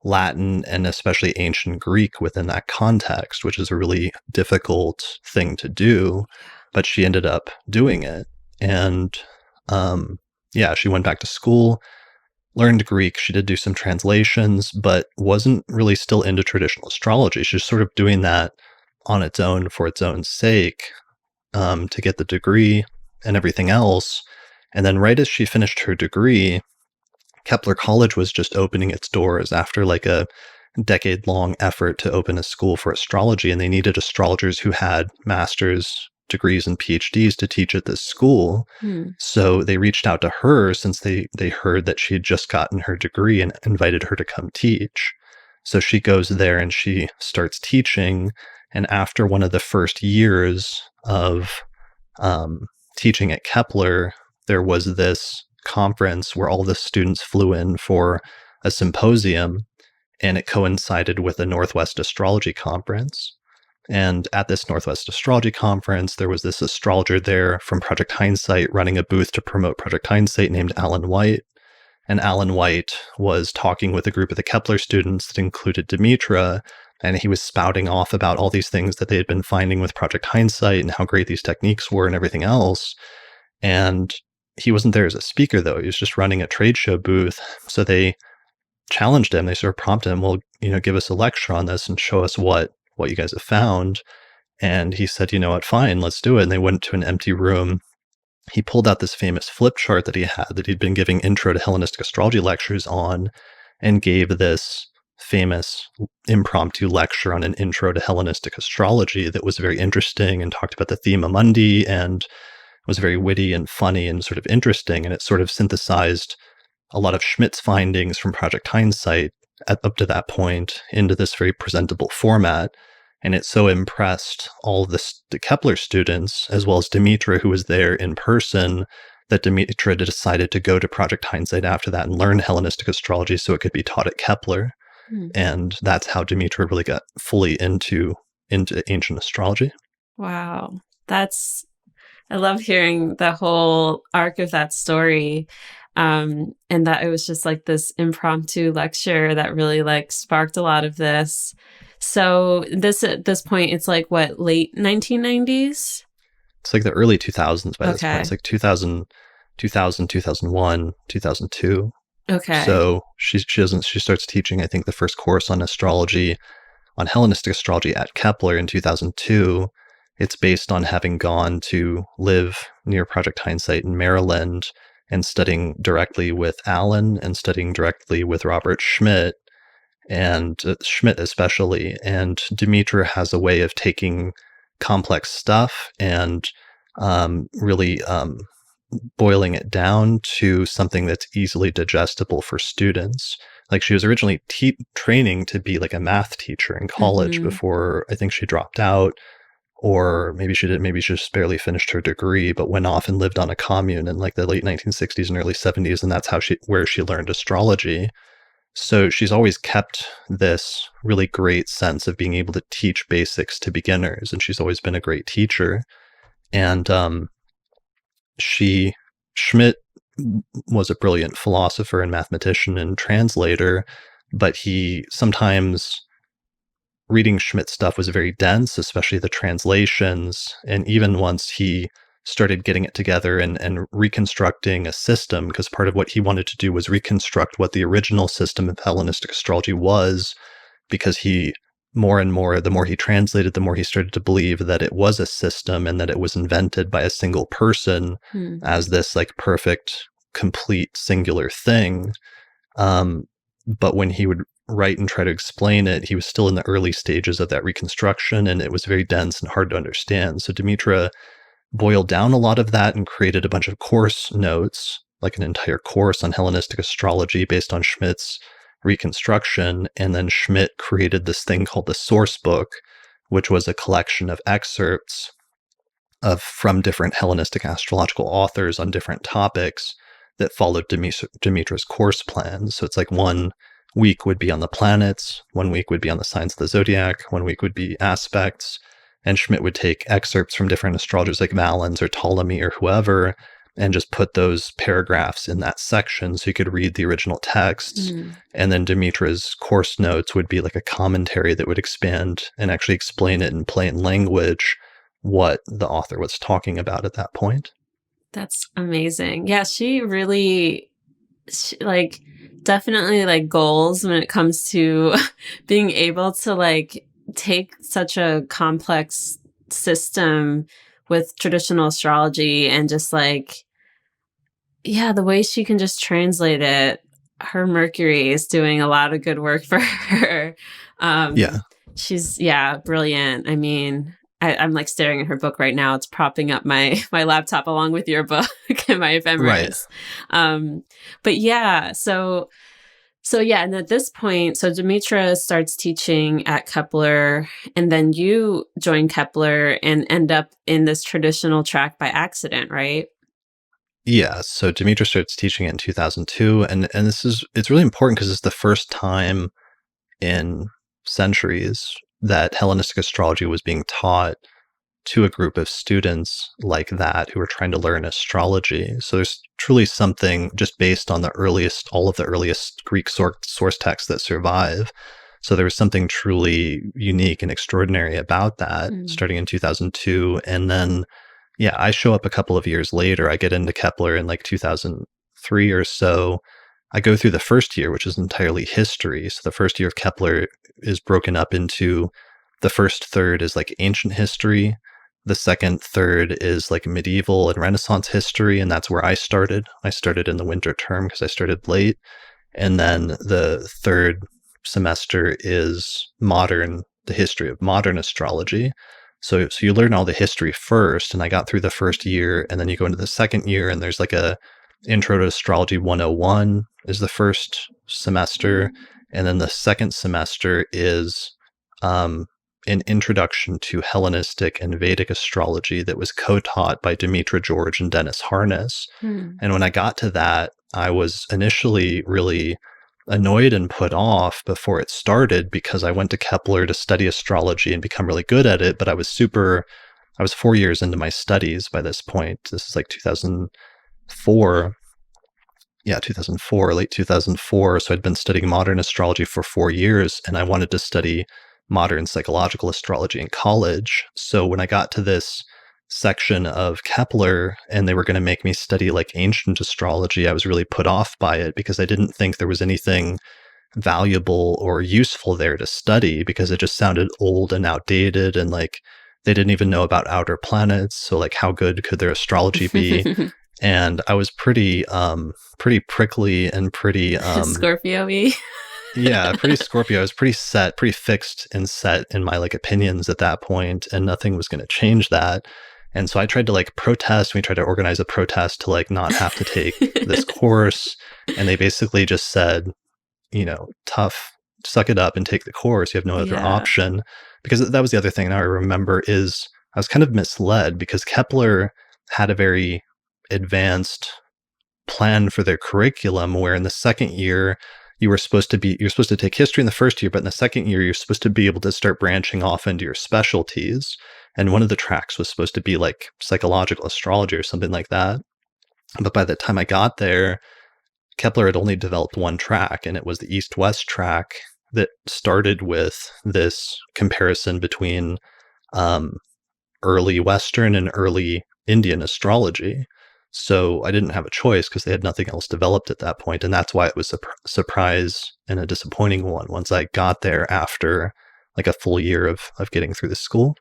Latin and especially ancient Greek within that context, which is a really difficult thing to do. But she ended up doing it. And yeah, she went back to school, learned Greek. She did do some translations, but wasn't really still into traditional astrology. She's sort of doing that on its own for its own sake, to get the degree and everything else. And then, right as she finished her degree, Kepler College was just opening its doors after like a decade long effort to open a school for astrology. And they needed astrologers who had master's degrees and PhDs to teach at this school. Hmm. So they reached out to her since they heard that she had just gotten her degree and invited her to come teach. So she goes there and she starts teaching. And after one of the first years of teaching at Kepler, there was this conference where all the students flew in for a symposium, and it coincided with a Northwest Astrology conference. And at this Northwest Astrology conference, there was this astrologer there from Project Hindsight running a booth to promote Project Hindsight named Alan White. And Alan White was talking with a group of the Kepler students that included Demetra, and he was spouting off about all these things that they had been finding with Project Hindsight and how great these techniques were and everything else. And he wasn't there as a speaker, though. He was just running a trade show booth. So they challenged him. They sort of prompted him, well, give us a lecture on this and show us what you guys have found. And he said, you know what, fine, let's do it. And they went to an empty room. He pulled out this famous flip chart that he had that he'd been giving intro to Hellenistic astrology lectures on, and gave this famous impromptu lecture on an intro to Hellenistic astrology that was very interesting and talked about the thema mundi and was very witty and funny and sort of interesting. And it sort of synthesized a lot of Schmidt's findings from Project Hindsight up to that point into this very presentable format. And it so impressed all the Kepler students, as well as Demetra, who was there in person, that Demetra decided to go to Project Hindsight after that and learn Hellenistic astrology so it could be taught at Kepler. Hmm. And that's how Demetra really got fully into ancient astrology. Wow. I love hearing the whole arc of that story. And that it was just like this impromptu lecture that really like sparked a lot of this. So at this point, it's like what, late 1990s? It's like the early 2000s by this point. Okay. It's like 2000, 2001, 2002. Okay. So she starts teaching, I think, the first course on astrology, on Hellenistic astrology at Kepler in 2002. It's based on having gone to live near Project Hindsight in Maryland and studying directly with Alan and studying directly with Robert Schmidt, and Schmidt especially. And Demetra has a way of taking complex stuff and really boiling it down to something that's easily digestible for students. Like she was originally training to be like a math teacher in college before I think she dropped out, or maybe she did. Maybe she just barely finished her degree, but went off and lived on a commune in like the late 1960s and early 70s, and that's where she learned astrology. So she's always kept this really great sense of being able to teach basics to beginners, and she's always been a great teacher. And Schmidt was a brilliant philosopher and mathematician and translator, but he sometimes reading Schmidt's stuff was very dense, especially the translations. And even once he started getting it together and reconstructing a system, because part of what he wanted to do was reconstruct what the original system of Hellenistic astrology was, because he more and more, the more he translated, the more he started to believe that it was a system and that it was invented by a single person as this like perfect, complete, singular thing. But when he would write and try to explain it, he was still in the early stages of that reconstruction, and it was very dense and hard to understand. So Demetra boiled down a lot of that and created a bunch of course notes, like an entire course on Hellenistic astrology based on Schmidt's reconstruction. And then Schmidt created this thing called the source book, which was a collection of excerpts from different Hellenistic astrological authors on different topics that followed Demetra's course plan. So it's like 1 week would be on the planets, 1 week would be on the signs of the zodiac, 1 week would be aspects, and Schmidt would take excerpts from different astrologers like Valens or Ptolemy or whoever, and just put those paragraphs in that section so you could read the original texts. And then Demetra's course notes would be like a commentary that would expand and actually explain it in plain language what the author was talking about at that point. That's amazing. Yeah, she like definitely like goals when it comes to being able to like take such a complex system with traditional astrology and just like, yeah, the way she can just translate it. Her Mercury is doing a lot of good work for her. She's brilliant. I mean, I'm like staring at her book right now. It's propping up my laptop along with your book and my ephemeris. Right. But yeah, so yeah, and at this point, so Demetra starts teaching at Kepler, and then you join Kepler and end up in this traditional track by accident, right? Yeah, so Demetra starts teaching it in 2002, and it's really important because it's the first time in centuries that Hellenistic astrology was being taught to a group of students like that who were trying to learn astrology. So there's truly something just based on all of the earliest Greek source texts that survive. So there was something truly unique and extraordinary about that starting in 2002. And then, yeah, I show up a couple of years later. I get into Kepler in like 2003 or so. I go through the first year, which is entirely history. So the first year of Kepler is broken up into the first third is like ancient history. The second third is like medieval and Renaissance history. And that's where I started. I started in the winter term because I started late. And then the third semester is the history of modern astrology. So you learn all the history first. And I got through the first year, and then you go into the second year, and there's like a Intro to Astrology 101 is the first semester. And then the second semester is an introduction to Hellenistic and Vedic astrology that was co-taught by Demetra George and Dennis Harness. And when I got to that, I was initially really annoyed and put off before it started because I went to Kepler to study astrology and become really good at it. But I was 4 years into my studies by this point. This is like 2004. Yeah, 2004, late 2004. So I'd been studying modern astrology for 4 years, and I wanted to study modern psychological astrology in college. So when I got to this section of Kepler and they were going to make me study like ancient astrology, I was really put off by it because I didn't think there was anything valuable or useful there to study because it just sounded old and outdated, and like they didn't even know about outer planets. So like how good could their astrology be? And I was pretty prickly and pretty Scorpio-y. Yeah, pretty Scorpio. I was pretty fixed and set in my like opinions at that point, and nothing was going to change that. And so I tried to like protest. We tried to organize a protest to like not have to take this course. And they basically just said, tough, suck it up and take the course. You have no other option. Because that was the other thing now I remember is I was kind of misled because Kepler had a very advanced plan for their curriculum where in the second year you're supposed to take history in the first year, but in the second year you're supposed to be able to start branching off into your specialties. And one of the tracks was supposed to be like psychological astrology or something like that. But by the time I got there, Kepler had only developed one track, and it was the East-West track that started with this comparison between early Western and early Indian astrology. So I didn't have a choice because they had nothing else developed at that point. And that's why it was a surprise and a disappointing one once I got there after like a full year of getting through the school.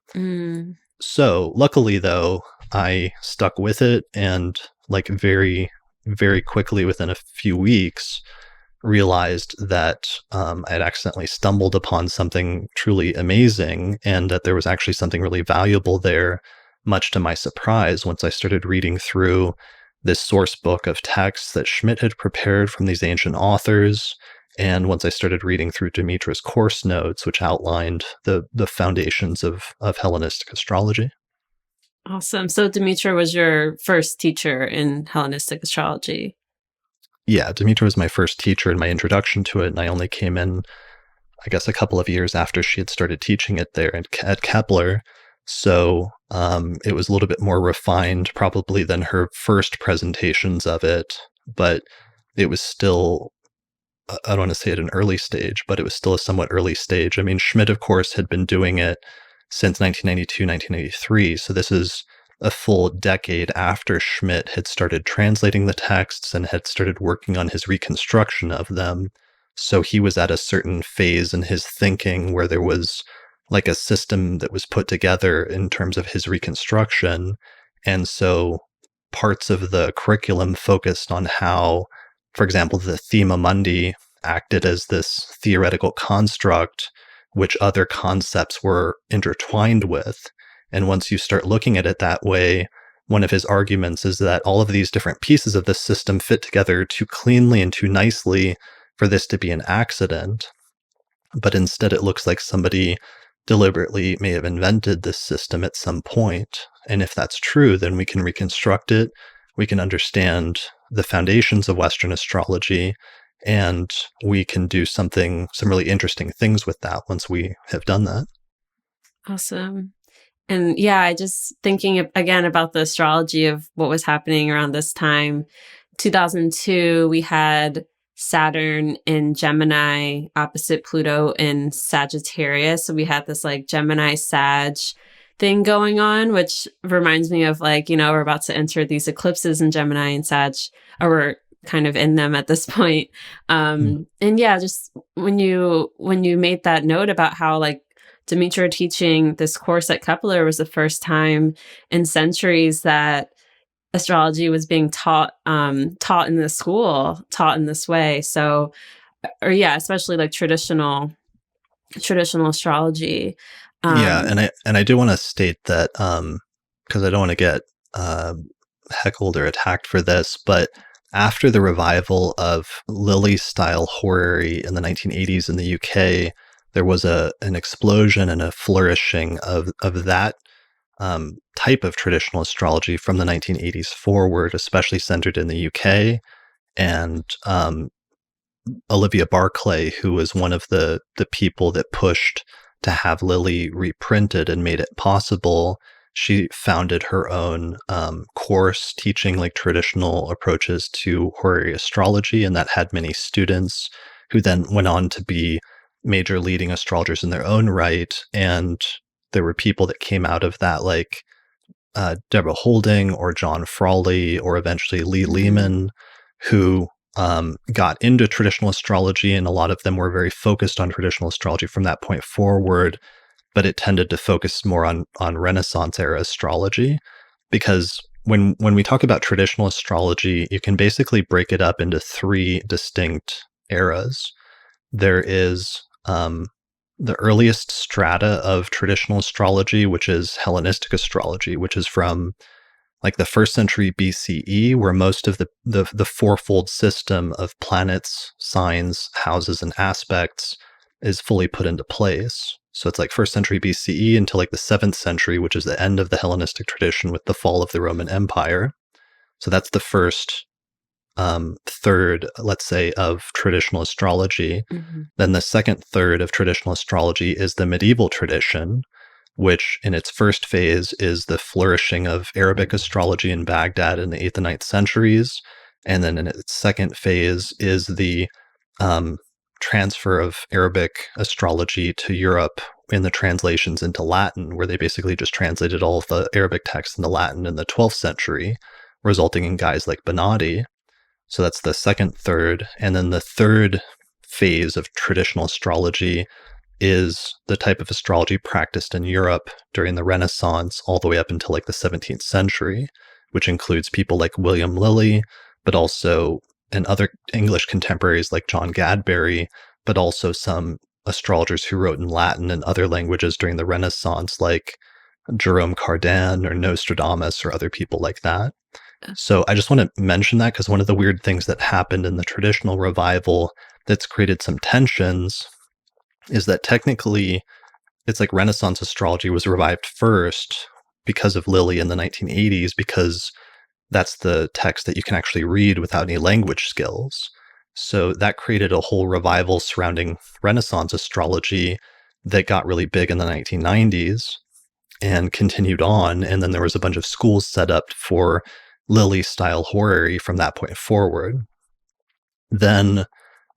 So luckily, though, I stuck with it and like very, very quickly within a few weeks realized that I had accidentally stumbled upon something truly amazing and that there was actually something really valuable there much to my surprise, once I started reading through this source book of texts that Schmidt had prepared from these ancient authors, and once I started reading through Demetra's course notes, which outlined the foundations of Hellenistic astrology. Awesome. So Demetra was your first teacher in Hellenistic astrology. Yeah, Demetra was my first teacher and my introduction to it, and I only came in, I guess, a couple of years after she had started teaching it there at Kepler. So it was a little bit more refined probably than her first presentations of it, but it was still, I don't want to say at an early stage, but it was still a somewhat early stage. I mean, Schmidt, of course, had been doing it since 1992, 1993. So this is a full decade after Schmidt had started translating the texts and had started working on his reconstruction of them. So he was at a certain phase in his thinking where there was like a system that was put together in terms of his reconstruction. And so parts of the curriculum focused on how, for example, the Thema Mundi acted as this theoretical construct which other concepts were intertwined with. And once you start looking at it that way, one of his arguments is that all of these different pieces of this system fit together too cleanly and too nicely for this to be an accident. But instead, it looks like somebody deliberately may have invented this system at some point. And if that's true, then we can reconstruct it. We can understand the foundations of Western astrology, and we can do some really interesting things with that once we have done that. Awesome. And yeah, I just thinking again about the astrology of what was happening around this time. 2002, we had Saturn in Gemini opposite Pluto in Sagittarius. So we had this like Gemini Sag thing going on, which reminds me of like, we're about to enter these eclipses in Gemini and Sag, or we're kind of in them at this point. And yeah, just when you made that note about how like Demetra teaching this course at Kepler was the first time in centuries that astrology was being taught in the school, taught in this way. So, or yeah, especially like traditional astrology. Yeah, and I do want to state that because I don't want to get heckled or attacked for this, but after the revival of Lilly-style horary in the 1980s in the UK, there was an explosion and a flourishing of that type of traditional astrology from the 1980s forward, especially centered in the UK. And Olivia Barclay, who was one of the people that pushed to have Lilly reprinted and made it possible, she founded her own course teaching like traditional approaches to horary astrology, and that had many students who then went on to be major leading astrologers in their own right. And there were people that came out of that like Deborah Holding or John Frawley or eventually Lee Lehman, who got into traditional astrology, and a lot of them were very focused on traditional astrology from that point forward. But it tended to focus more on Renaissance era astrology, because when we talk about traditional astrology, you can basically break it up into three distinct eras. There is the earliest strata of traditional astrology, which is Hellenistic astrology, which is from like the 1st century BCE, where most of the fourfold system of planets, signs, houses, and aspects is fully put into place. So it's like 1st century BCE until like the 7th century, which is the end of the Hellenistic tradition with the fall of the Roman Empire. So that's the first third, let's say, of traditional astrology. Then the second third of traditional astrology is the medieval tradition, which in its first phase is the flourishing of Arabic astrology in Baghdad in the 8th and 9th centuries. And then in its second phase is the transfer of Arabic astrology to Europe in the translations into Latin, where they basically just translated all of the Arabic texts into Latin in the 12th century, resulting in guys like Bonatti. So that's the second third. And then the third phase of traditional astrology is the type of astrology practiced in Europe during the Renaissance all the way up until like the 17th century, which includes people like William Lilly, but also and other English contemporaries like John Gadbury, but also some astrologers who wrote in Latin and other languages during the Renaissance, like Jerome Cardan or Nostradamus or other people like that. So I just want to mention that because one of the weird things that happened in the traditional revival that's created some tensions is that technically it's like Renaissance astrology was revived first because of Lilly in the 1980s, because that's the text that you can actually read without any language skills. So that created a whole revival surrounding Renaissance astrology that got really big in the 1990s and continued on. And then there was a bunch of schools set up for Lilly-style horary from that point forward. Then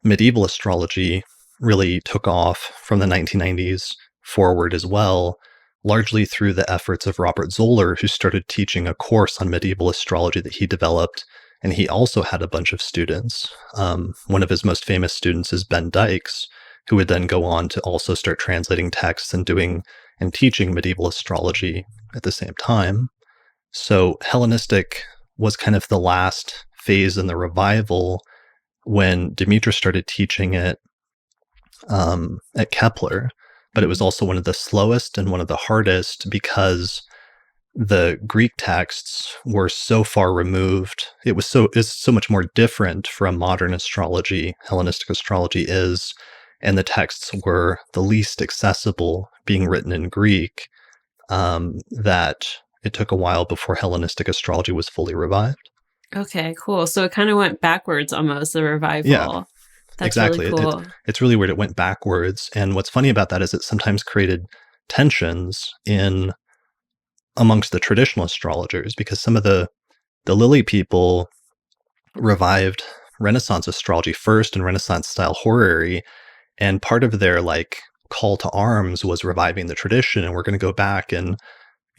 medieval astrology really took off from the 1990s forward as well, largely through the efforts of Robert Zoller, who started teaching a course on medieval astrology that he developed. And he also had a bunch of students. One of his most famous students is Ben Dykes, who would then go on to also start translating texts and doing and teaching medieval astrology at the same time. So Hellenistic was kind of the last phase in the revival when Demetra started teaching it at Kepler, but it was also one of the slowest and one of the hardest because the Greek texts were so far removed. It's so much more different from modern astrology, Hellenistic astrology is, and the texts were the least accessible, being written in Greek, that it took a while before Hellenistic astrology was fully revived. Okay, cool. So it kind of went backwards almost, the revival. Yeah, that's exactly. Really cool. It's really weird. It went backwards. And what's funny about that is it sometimes created tensions amongst the traditional astrologers, because some of the Lilly people revived Renaissance astrology first and Renaissance style horary. And part of their like call to arms was reviving the tradition. And we're going to go back and,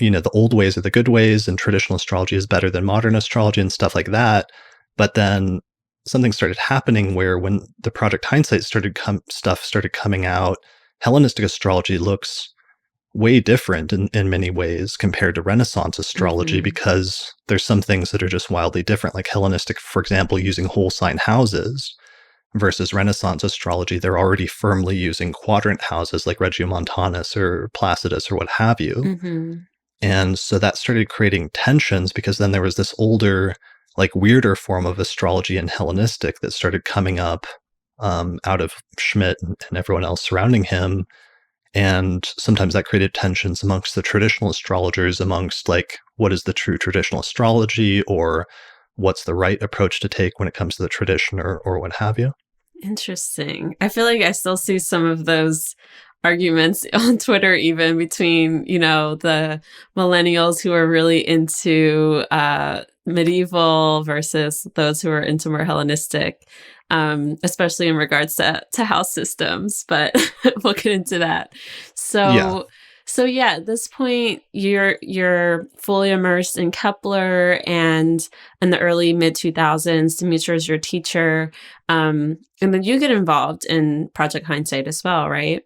the old ways are the good ways, and traditional astrology is better than modern astrology and stuff like that. But then something started happening where when the Project Hindsight stuff started coming out, Hellenistic astrology looks way different in many ways compared to Renaissance astrology, because there's some things that are just wildly different, like Hellenistic, for example, using whole sign houses versus Renaissance astrology. They're already firmly using quadrant houses like Regiomontanus or Placidus or what have you. And so that started creating tensions, because then there was this older, like weirder form of astrology in Hellenistic that started coming up out of Schmidt and everyone else surrounding him. And sometimes that created tensions amongst the traditional astrologers, amongst like, what is the true traditional astrology, or what's the right approach to take when it comes to the tradition, or what have you. Interesting. I feel like I still see some of those arguments on Twitter, even between, the millennials who are really into medieval versus those who are into more Hellenistic, especially in regards to house systems, but we'll get into that. So yeah, at this point, you're fully immersed in Kepler, and in the early mid-2000s, Demetra is your teacher, and then you get involved in Project Hindsight as well, right?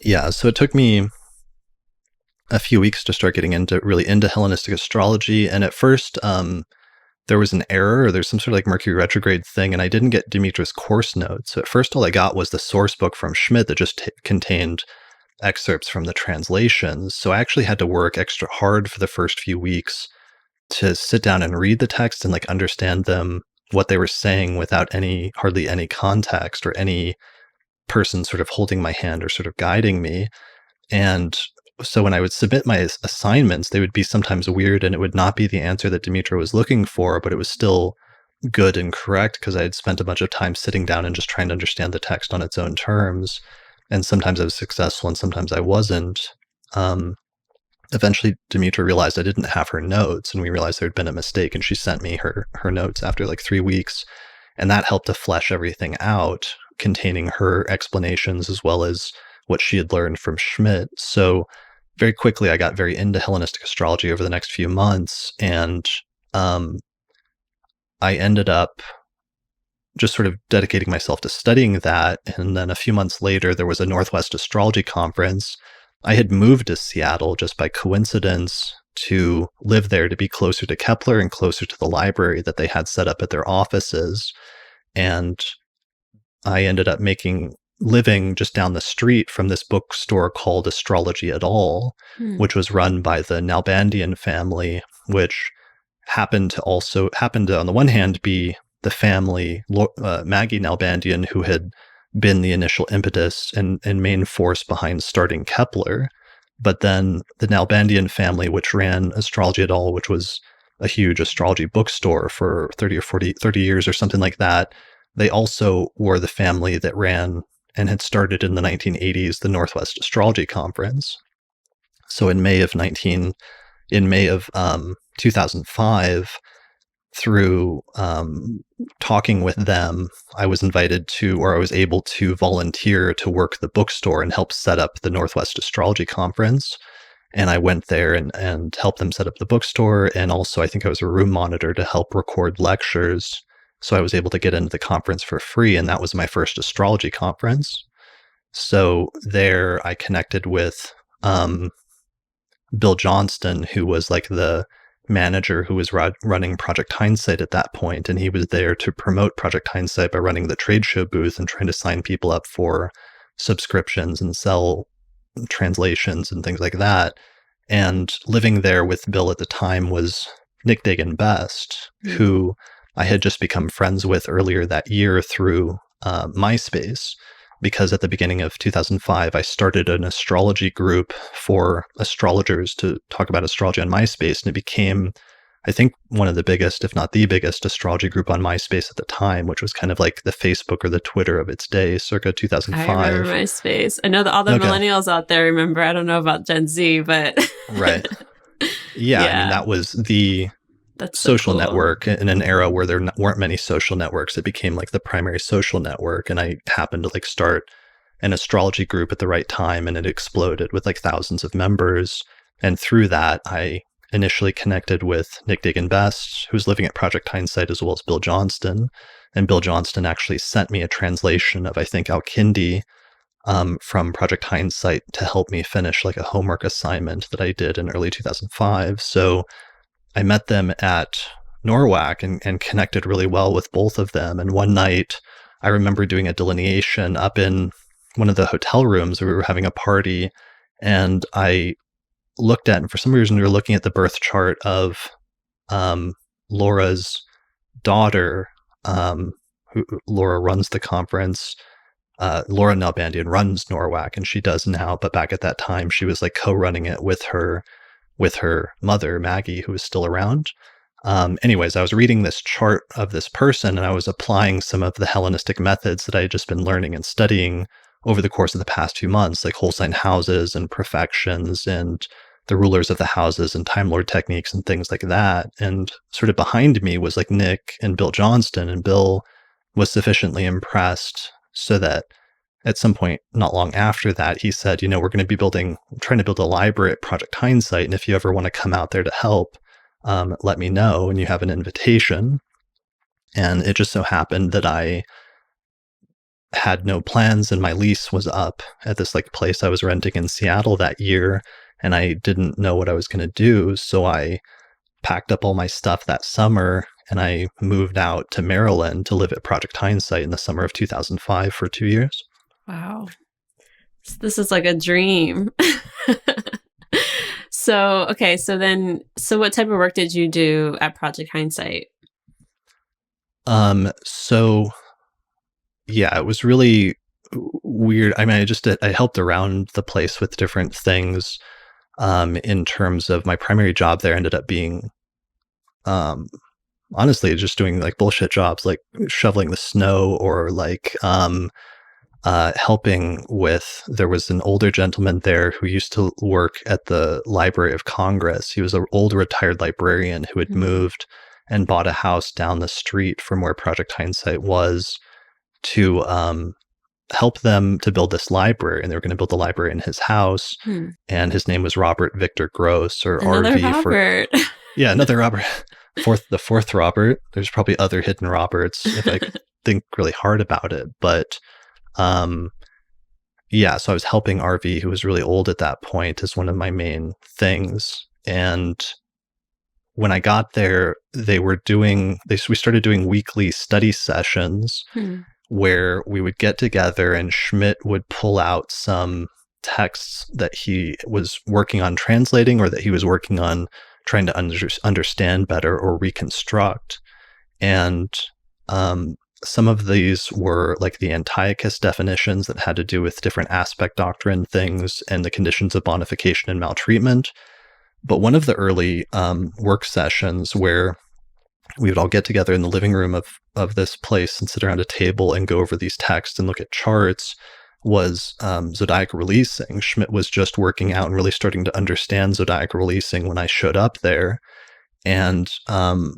Yeah, so it took me a few weeks to start getting really into Hellenistic astrology, and at first there was an error, or there's some sort of like Mercury retrograde thing, and I didn't get Demetra's course notes. So at first all I got was the source book from Schmidt that just contained excerpts from the translations. So I actually had to work extra hard for the first few weeks to sit down and read the text and like understand them, what they were saying, without hardly any context or any person sort of holding my hand or sort of guiding me. And so when I would submit my assignments, they would be sometimes weird, and it would not be the answer that Demetra was looking for, but it was still good and correct because I had spent a bunch of time sitting down and just trying to understand the text on its own terms. And sometimes I was successful and sometimes I wasn't. Eventually, Demetra realized I didn't have her notes, and we realized there had been a mistake, and she sent me her notes after like 3 weeks. And that helped to flesh everything out, containing her explanations as well as what she had learned from Schmidt. So very quickly, I got very into Hellenistic astrology over the next few months, and I ended up just sort of dedicating myself to studying that. And then a few months later, there was a Northwest Astrology Conference. I had moved to Seattle just by coincidence to live there, to be closer to Kepler and closer to the library that they had set up at their offices. And I ended up making living just down the street from this bookstore called Astrology et al., which was run by the Nalbandian family, which happened to on the one hand be the family, Maggie Nalbandian, who had been the initial impetus and main force behind starting Kepler. But then the Nalbandian family, which ran Astrology et al., which was a huge astrology bookstore for 30 years or something like that, they also were the family that ran and had started in the 1980s the Northwest Astrology Conference. So in May of 2005, through talking with them, I was able to volunteer to work the bookstore and help set up the Northwest Astrology Conference. And I went there and helped them set up the bookstore. And also, I think I was a room monitor to help record lectures. So I was able to get into the conference for free. And that was my first astrology conference. So there I connected with Bill Johnston, who was like the manager who was running Project Hindsight at that point, and he was there to promote Project Hindsight by running the trade show booth and trying to sign people up for subscriptions and sell translations and things like that. And living there with Bill at the time was Nick Dagan Best, who I had just become friends with earlier that year through MySpace, because at the beginning of 2005, I started an astrology group for astrologers to talk about astrology on MySpace. And it became, I think, one of the biggest, if not the biggest, astrology group on MySpace at the time, which was kind of like the Facebook or the Twitter of its day, circa 2005. I remember MySpace. I know that all the millennials out there remember. I don't know about Gen Z, but... Right. Yeah, I mean, that was the social network in an era where there weren't many social networks. It became like the primary social network. And I happened to like start an astrology group at the right time, and it exploded with like thousands of members. And through that, I initially connected with Nick Dagan Best, who's living at Project Hindsight, as well as Bill Johnston. And Bill Johnston actually sent me a translation of, I think, Al-Kindi from Project Hindsight to help me finish like a homework assignment that I did in early 2005. So I met them at NORWAC and connected really well with both of them. And one night, I remember doing a delineation up in one of the hotel rooms. We were having a party, and I looked at, and for some reason, we were looking at the birth chart of Laura's daughter, who Laura runs the conference. Laura Nalbandian runs NORWAC, and she does now, but back at that time, she was like co-running it with her mother, Maggie, who was still around. Anyways, I was reading this chart of this person, and I was applying some of the Hellenistic methods that I had just been learning and studying over the course of the past few months, like whole sign houses and perfections and the rulers of the houses and Time Lord techniques and things like that. And sort of behind me was like Nick and Bill Johnston, and Bill was sufficiently impressed so that at some point not long after that, he said, we're going to be trying to build a library at Project Hindsight. And if you ever want to come out there to help, let me know, and you have an invitation. And it just so happened that I had no plans, and my lease was up at this like place I was renting in Seattle that year. And I didn't know what I was going to do. So I packed up all my stuff that summer, and I moved out to Maryland to live at Project Hindsight in the summer of 2005 for 2 years. Wow. This is like a dream. So what type of work did you do at Project Hindsight? So yeah, it was really weird. I mean, I helped around the place with different things. In terms of my primary job there ended up being, honestly, just doing like bullshit jobs, like shoveling the snow or like, helping with, there was an older gentleman there who used to work at the Library of Congress. He was an old retired librarian who had moved and bought a house down the street from where Project Hindsight was to help them to build this library. And they were going to build the library in his house. And his name was Robert Victor Gross, or another RV. Robert. Yeah, another Robert. The fourth Robert. There's probably other hidden Roberts if I think really hard about it. But yeah, so I was helping RV, who was really old at that point, as one of my main things. And when I got there, we started doing weekly study sessions where we would get together and Schmidt would pull out some texts that he was working on translating or that he was working on trying to understand better or reconstruct. And some of these were like the Antiochus definitions that had to do with different aspect doctrine things and the conditions of bonification and maltreatment. But one of the early work sessions where we would all get together in the living room of this place and sit around a table and go over these texts and look at charts was zodiac releasing. Schmidt was just working out and really starting to understand zodiac releasing when I showed up there. And so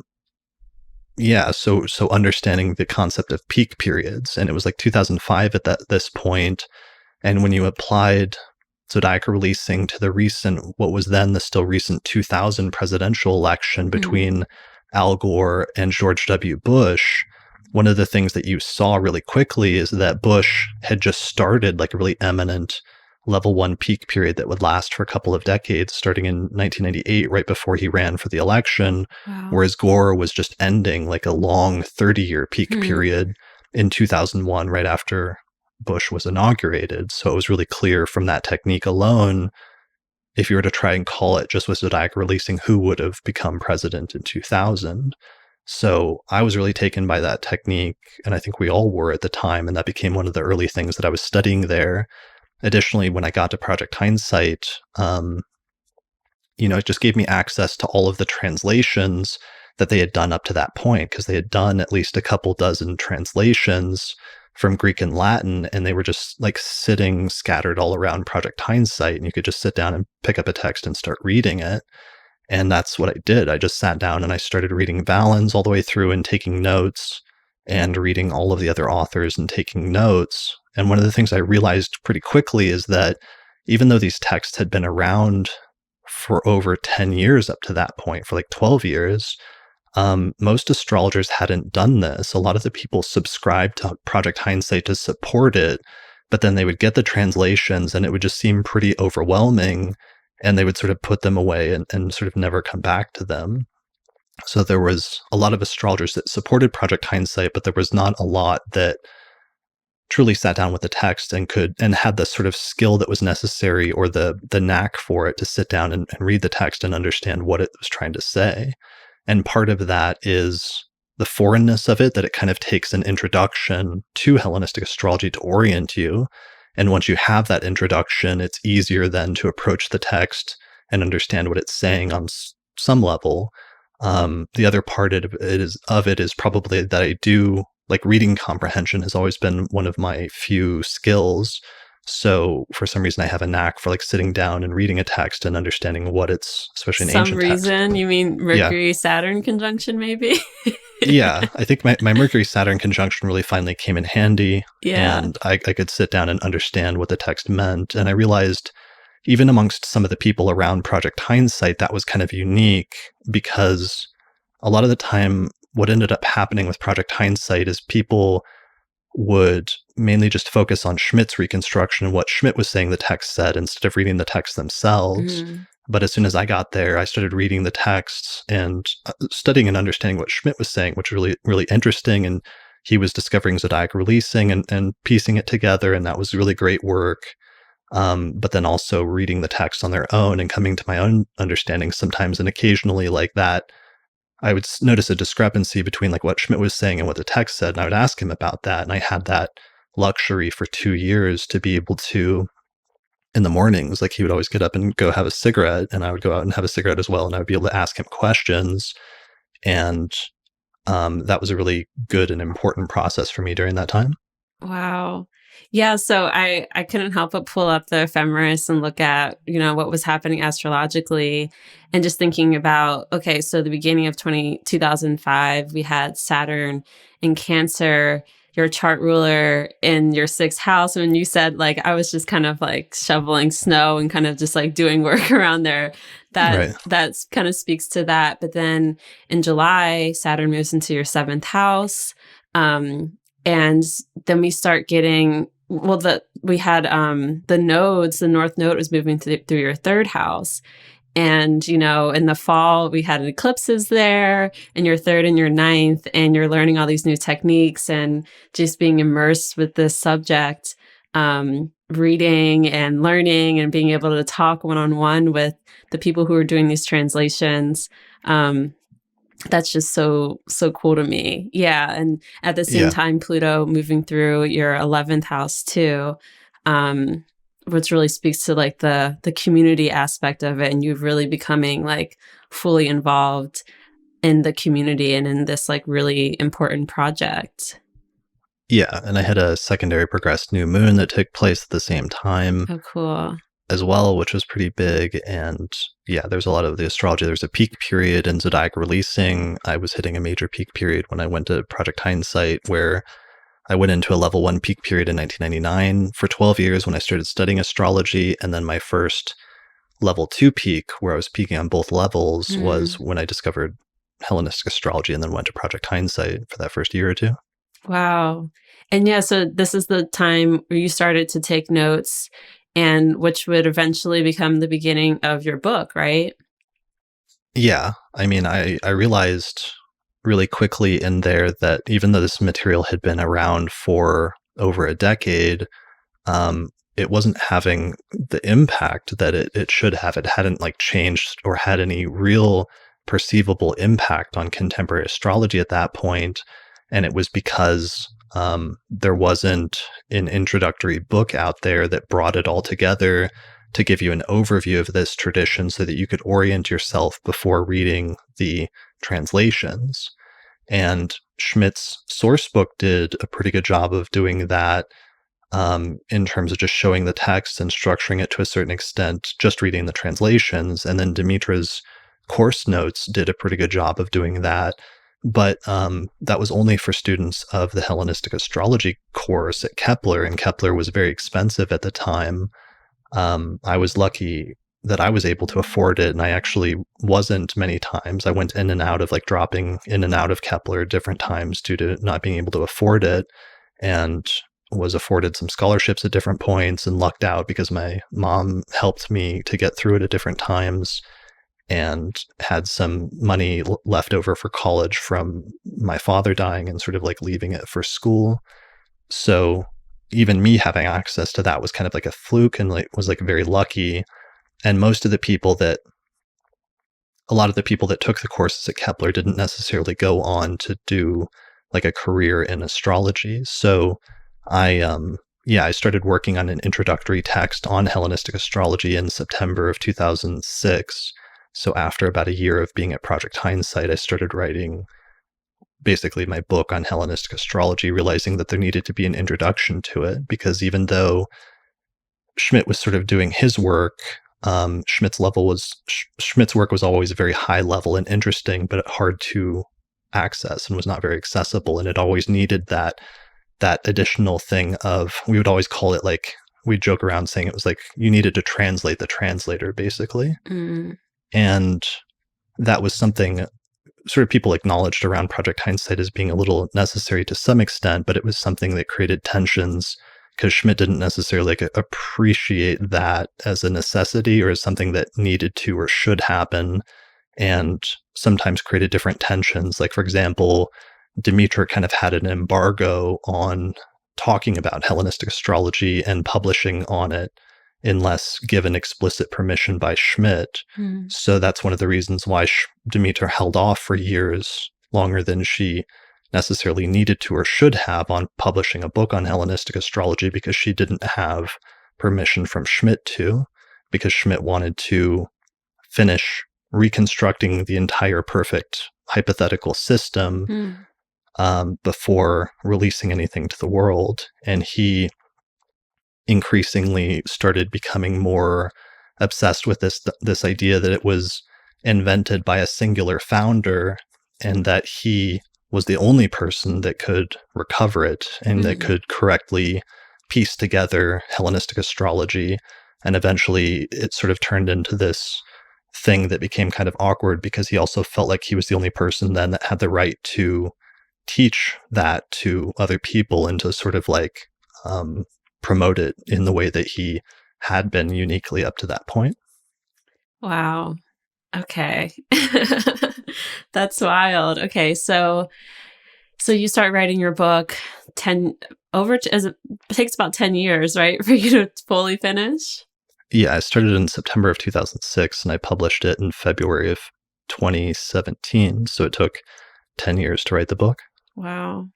understanding the concept of peak periods. And it was like 2005 at this point. And when you applied zodiac releasing to the recent, what was then the still recent 2000 presidential election between Al Gore and George W. Bush, one of the things that you saw really quickly is that Bush had just started like a really eminent level 1 peak period that would last for a couple of decades, starting in 1998, right before he ran for the election, whereas Gore was just ending like a long 30-year peak period in 2001, right after Bush was inaugurated. So it was really clear from that technique alone, if you were to try and call it just with zodiac releasing, who would have become president in 2000. So I was really taken by that technique, and I think we all were at the time, and that became one of the early things that I was studying there. Additionally, when I got to Project Hindsight, it just gave me access to all of the translations that they had done up to that point, because they had done at least a couple dozen translations from Greek and Latin, and they were just like sitting scattered all around Project Hindsight, and you could just sit down and pick up a text and start reading it. And that's what I did. I just sat down and I started reading Valens all the way through and taking notes and reading all of the other authors and taking notes. And one of the things I realized pretty quickly is that even though these texts had been around for over 10 years up to that point, for like 12 years, most astrologers hadn't done this. A lot of the people subscribed to Project Hindsight to support it, but then they would get the translations and it would just seem pretty overwhelming, and they would sort of put them away and sort of never come back to them. So there was a lot of astrologers that supported Project Hindsight, but there was not a lot that truly sat down with the text and had the sort of skill that was necessary, or the knack for it, to sit down and read the text and understand what it was trying to say. And part of that is the foreignness of it, that it kind of takes an introduction to Hellenistic astrology to orient you. And once you have that introduction, it's easier then to approach the text and understand what it's saying on some level. The other part of it is probably that I do, like, reading comprehension has always been one of my few skills. So for some reason, I have a knack for like sitting down and reading a text and understanding what it's, especially in ancient text. Some reason, you mean Mercury-Saturn conjunction, maybe? Yeah, I think my Mercury-Saturn conjunction really finally came in handy. Yeah. And I could sit down and understand what the text meant. And I realized even amongst some of the people around Project Hindsight, that was kind of unique, because a lot of the time, what ended up happening with Project Hindsight is people would mainly just focus on Schmidt's reconstruction and what Schmidt was saying the text said, instead of reading the text themselves. But as soon as I got there, I started reading the texts and studying and understanding what Schmidt was saying, which was really, really interesting. And he was discovering zodiac releasing and piecing it together, and that was really great work. But then also reading the texts on their own and coming to my own understanding sometimes, and occasionally like that, I would notice a discrepancy between like what Schmidt was saying and what the text said, and I would ask him about that. And I had that luxury for 2 years to be able to, in the mornings, like he would always get up and go have a cigarette, and I would go out and have a cigarette as well, and I would be able to ask him questions. And that was a really good and important process for me during that time. Wow. Yeah, so I couldn't help but pull up the ephemeris and look at, what was happening astrologically, and just thinking about, okay, so the beginning of 2005, we had Saturn in Cancer, your chart ruler in your 6th house. And you said, like, I was just kind of like shoveling snow and kind of just like doing work around there. That kind of speaks to that. But then in July, Saturn moves into your 7th house. And then we start getting, we had the nodes, the North Node was moving through your 3rd house. And, in the fall, we had eclipses there, and your third and your ninth, and you're learning all these new techniques and just being immersed with this subject, reading and learning and being able to talk one-on-one with the people who are doing these translations. That's just so cool to me. Yeah. And at the same time, Pluto moving through your 11th house too, which really speaks to like the community aspect of it, and you really becoming like fully involved in the community and in this like really important project. Yeah. And I had a secondary progressed new moon that took place at the same time. Oh, cool. As well, which was pretty big. And yeah, there's a lot of the astrology. There's a peak period in zodiac releasing. I was hitting a major peak period when I went to Project Hindsight, where I went into a level 1 peak period in 1999 for 12 years when I started studying astrology. And then my first level 2 peak, where I was peaking on both levels, was when I discovered Hellenistic astrology and then went to Project Hindsight for that first year or two. Wow. And yeah, so this is the time where you started to take notes, and which would eventually become the beginning of your book, right? Yeah. I mean, I realized really quickly in there that even though this material had been around for over a decade, it wasn't having the impact that it should have. It hadn't like changed or had any real perceivable impact on contemporary astrology at that point. And it was because there wasn't an introductory book out there that brought it all together to give you an overview of this tradition so that you could orient yourself before reading the translations. And Schmidt's source book did a pretty good job of doing that in terms of just showing the text and structuring it to a certain extent, just reading the translations. And then Demetra's course notes did a pretty good job of doing that. But that was only for students of the Hellenistic astrology course at Kepler, and Kepler was very expensive at the time. I was lucky that I was able to afford it, and I actually wasn't many times. I went in and out of like dropping in and out of Kepler at different times due to not being able to afford it, and was afforded some scholarships at different points and lucked out because my mom helped me to get through it at different times, and had some money left over for college from my father dying and sort of like leaving it for school. So even me having access to that was kind of like a fluke and like was like very lucky. And a lot of the people that took the courses at Kepler didn't necessarily go on to do like a career in astrology. So I started working on an introductory text on Hellenistic astrology in September of 2006. So after about a year of being at Project Hindsight, I started writing basically my book on Hellenistic astrology, realizing that there needed to be an introduction to it, because even though Schmidt was sort of doing his work, Schmidt's work was always very high level and interesting, but hard to access and was not very accessible. And it always needed that additional thing of, we would always call it like, we'd joke around saying it was like you needed to translate the translator, basically. And that was something sort of people acknowledged around Project Hindsight as being a little necessary to some extent, but it was something that created tensions because Schmidt didn't necessarily appreciate that as a necessity or as something that needed to or should happen, and sometimes created different tensions. Like, for example, Demetra kind of had an embargo on talking about Hellenistic astrology and publishing on it unless given explicit permission by Schmidt. So that's one of the reasons why Demetra held off for years, longer than she necessarily needed to or should have, on publishing a book on Hellenistic astrology, because she didn't have permission from Schmidt because Schmidt wanted to finish reconstructing the entire perfect hypothetical system before releasing anything to the world. And he increasingly started becoming more obsessed with this idea that it was invented by a singular founder and that he was the only person that could recover it and that could correctly piece together Hellenistic astrology. And eventually it sort of turned into this thing that became kind of awkward because he also felt like he was the only person then that had the right to teach that to other people and to sort of like promote it in the way that he had been uniquely up to that point. Wow. Okay. That's wild. Okay. So you start writing your book 10 as it takes about 10 years, right? For you to fully finish? Yeah, I started in September of 2006 and I published it in February of 2017. So it took 10 years to write the book. Wow.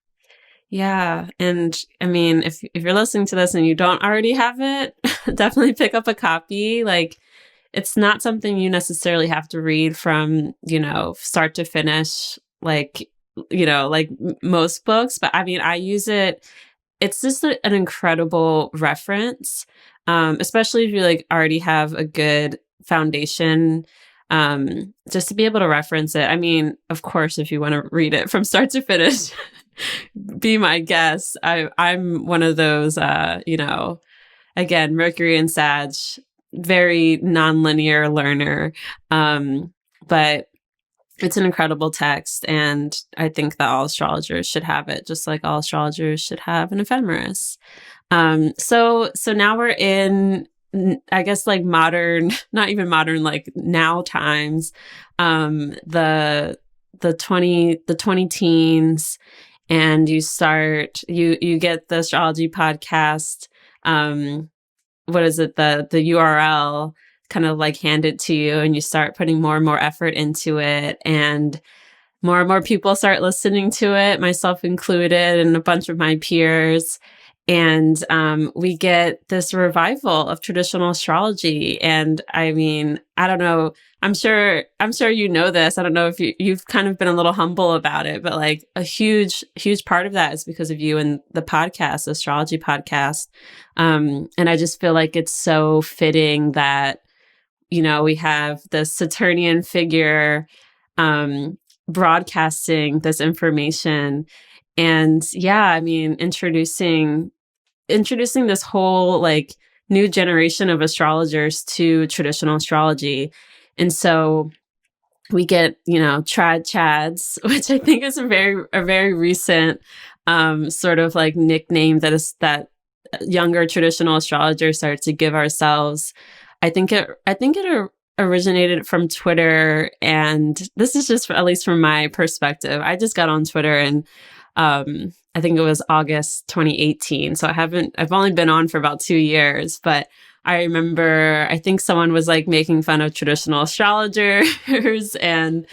Yeah. And I mean, if you're listening to this and you don't already have it, definitely pick up a copy. Like, it's not something you necessarily have to read from, start to finish, like, like most books. But I mean, I use it. It's just an incredible reference, especially if you like already have a good foundation, just to be able to reference it. I mean, of course, if you want to read it from start to finish, be my guest. I'm one of those, again, Mercury and Sag, very nonlinear learner. But it's an incredible text, and I think that all astrologers should have it, just like all astrologers should have an ephemeris. So now we're in, I guess, like modern, not even modern, like now times, the 20 teens, and you get the Astrology Podcast. What is it? The URL kind of like handed to you, and you start putting more and more effort into it, and more people start listening to it, myself included, and a bunch of my peers. And we get this revival of traditional astrology. And I mean, I don't know. I'm sure you know this. I don't know if you've kind of been a little humble about it, but like a huge part of that is because of you and the podcast, the Astrology Podcast. And I just feel like it's so fitting that, we have the Saturnian figure broadcasting this information. And yeah, I mean, introducing this whole like new generation of astrologers to traditional astrology. And so we get, trad chads, which I think is a very recent sort of like nickname that younger traditional astrologers started to give ourselves. I think it originated from Twitter, and this is just at least from my perspective. I just got on Twitter, and I think it was August 2018. So I've only been on for about 2 years, but I remember, I think someone was like making fun of traditional astrologers, and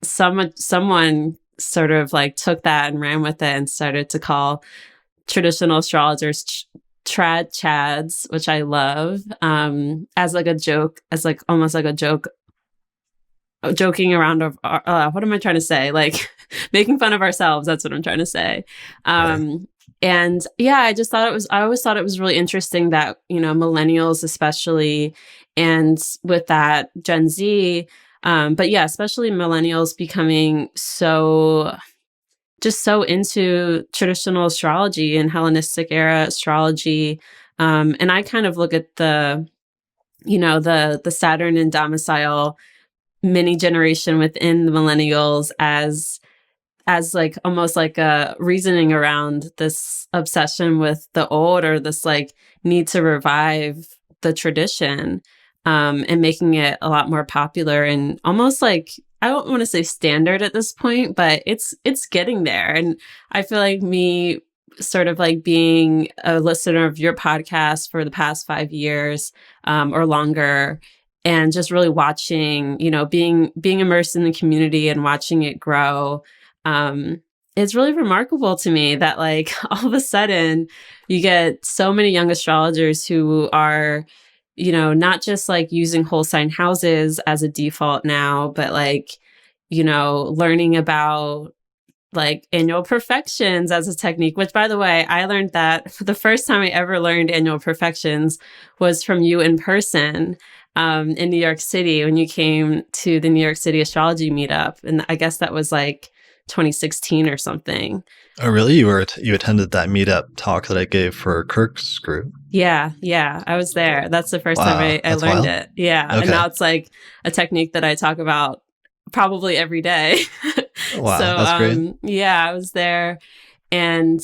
someone sort of like took that and ran with it and started to call traditional astrologers trad chads, which I love, as like a joke, as like almost like a joke, joking around of what am I trying to say? Like making fun of ourselves. That's what I'm trying to say. And yeah, I always thought it was really interesting that, millennials especially, and with that Gen Z, but yeah, especially millennials becoming so into traditional astrology and Hellenistic era astrology. And I kind of look at the Saturn and domicile mini generation within the millennials as like almost like a reasoning around this obsession with the old, or this like need to revive the tradition, and making it a lot more popular, and almost like, I don't want to say standard at this point, but it's getting there. And I feel like me sort of like being a listener of your podcast for the past 5 years, or longer, and just really watching, being immersed in the community and watching it grow. It's really remarkable to me that like all of a sudden you get so many young astrologers who are, not just like using whole sign houses as a default now, but like, learning about like annual perfections as a technique, which by the way, I learned that for the first time I ever learned annual perfections was from you in person, in New York City, when you came to the New York City astrology meetup. And I guess that was like 2016 or something. Oh, really? You attended that meetup talk that I gave for Kirk's group? Yeah, I was there. That's the first time I learned it. Yeah, okay. And now it's like a technique that I talk about probably every day. Wow, so that's great. Yeah, I was there, and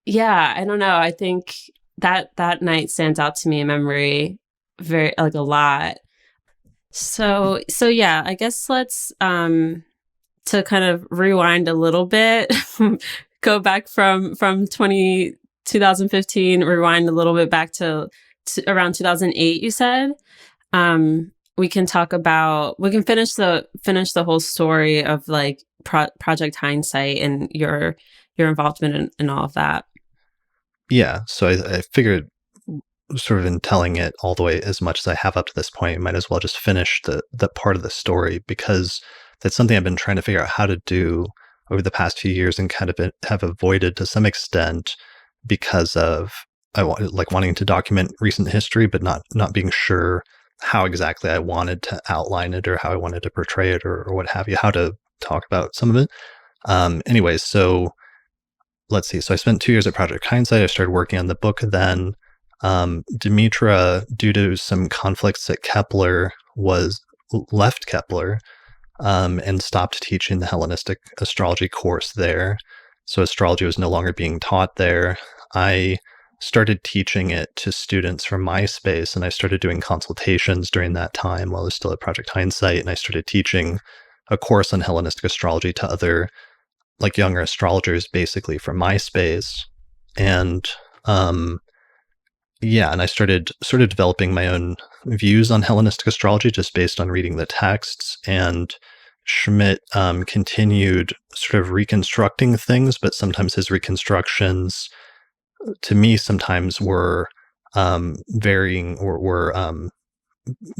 yeah, I don't know. I think that night stands out to me in memory very like a lot. So yeah, I guess let's to kind of rewind a little bit, go back from 2015, rewind a little bit back to around 2008, you said. We can finish the whole story of like Project Hindsight and your involvement in all of that. Yeah. So I figured, sort of in telling it all the way as much as I have up to this point, might as well just finish the part of the story, because that's something I've been trying to figure out how to do over the past few years and kind of have avoided to some extent because of wanting to document recent history, but not being sure how exactly I wanted to outline it or how I wanted to portray it or what have you, how to talk about some of it. Anyways, so let's see. So I spent 2 years at Project Hindsight. I started working on the book then. Demetra, due to some conflicts at Kepler, left Kepler and stopped teaching the Hellenistic astrology course there. So astrology was no longer being taught there. I started teaching it to students from MySpace, and I started doing consultations during that time while I was still at Project Hindsight, and I started teaching a course on Hellenistic astrology to other like younger astrologers, basically from MySpace. And and I started sort of developing my own views on Hellenistic astrology just based on reading the texts. And Schmidt continued sort of reconstructing things, but sometimes his reconstructions, to me, sometimes were varying or were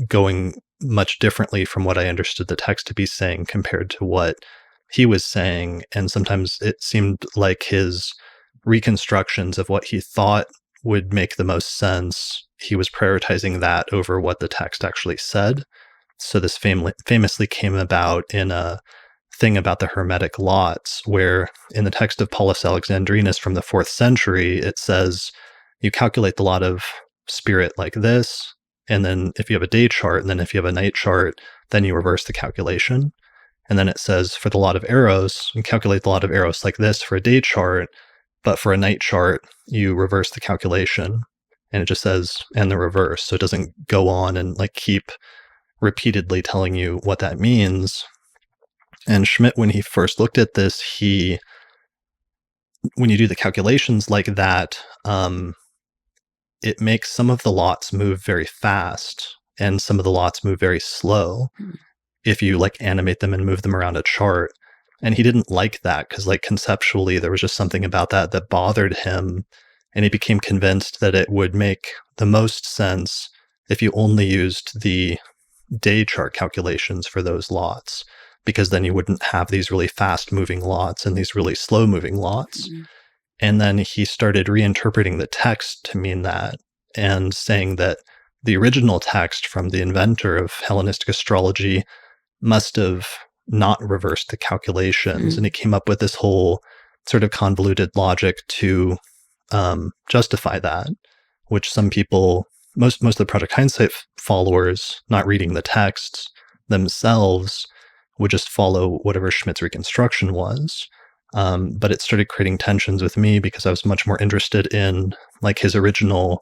going much differently from what I understood the text to be saying compared to what he was saying. And sometimes it seemed like his reconstructions of what he thought would make the most sense, he was prioritizing that over what the text actually said. So this famously came about in a thing about the Hermetic lots, where in the text of Paulus Alexandrinus from the 4th century, it says you calculate the lot of spirit like this, and then if you have a day chart, and then if you have a night chart, then you reverse the calculation. And then it says for the lot of Eros, you calculate the lot of Eros like this for a day chart, but for a night chart, you reverse the calculation. And it just says, and the reverse. So it doesn't go on and like keep repeatedly telling you what that means. And Schmidt, when he first looked at this, when you do the calculations like that, it makes some of the lots move very fast and some of the lots move very slow if you like animate them and move them around a chart. And he didn't like that because like conceptually there was just something about that bothered him. And he became convinced that it would make the most sense if you only used the day chart calculations for those lots, because then you wouldn't have these really fast moving lots and these really slow moving lots. Mm-hmm. And then he started reinterpreting the text to mean that, and saying that the original text from the inventor of Hellenistic astrology must have not reversed the calculations. Mm-hmm. And he came up with this whole sort of convoluted logic to justify that, which some people, most of the Project Hindsight followers, not reading the texts themselves, would just follow whatever Schmidt's reconstruction was. But it started creating tensions with me because I was much more interested in like his original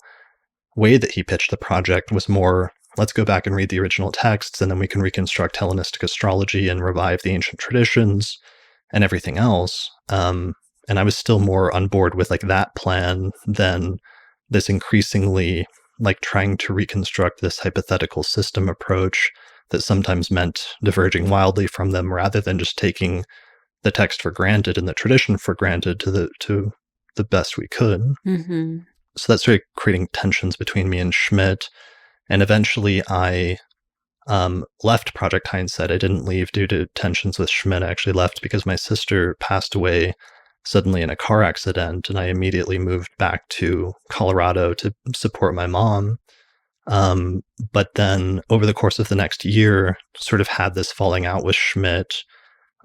way that he pitched the project was more, let's go back and read the original texts, and then we can reconstruct Hellenistic astrology and revive the ancient traditions and everything else. And I was still more on board with like that plan than this increasingly like trying to reconstruct this hypothetical system approach that sometimes meant diverging wildly from them rather than just taking the text for granted and the tradition for granted to the best we could. Mm-hmm. So that started creating tensions between me and Schmidt. And eventually I left Project Hindsight. I didn't leave due to tensions with Schmidt. I actually left because my sister passed away suddenly in a car accident, and I immediately moved back to Colorado to support my mom. But then over the course of the next year, sort of had this falling out with Schmidt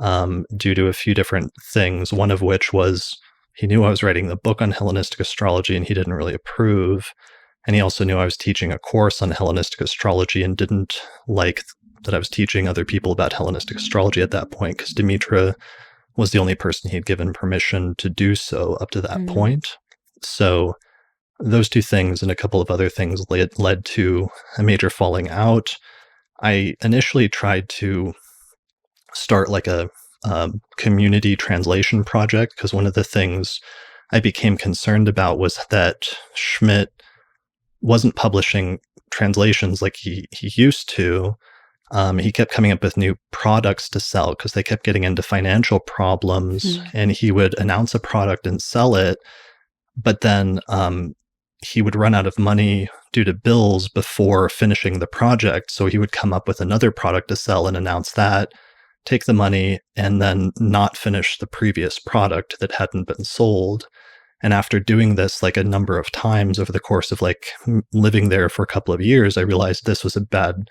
due to a few different things, one of which was he knew I was writing the book on Hellenistic astrology and he didn't really approve. And he also knew I was teaching a course on Hellenistic astrology and didn't like that I was teaching other people about Hellenistic astrology at that point, because Demetra was the only person he'd given permission to do so up to that point. So those two things and a couple of other things led to a major falling out. I initially tried to start like a community translation project, because one of the things I became concerned about was that Schmidt wasn't publishing translations like he used to. He kept coming up with new products to sell because they kept getting into financial problems, and he would announce a product and sell it, but then he would run out of money due to bills before finishing the project. So he would come up with another product to sell and announce that, take the money, and then not finish the previous product that hadn't been sold. And after doing this like a number of times over the course of like living there for a couple of years, I realized this was a bad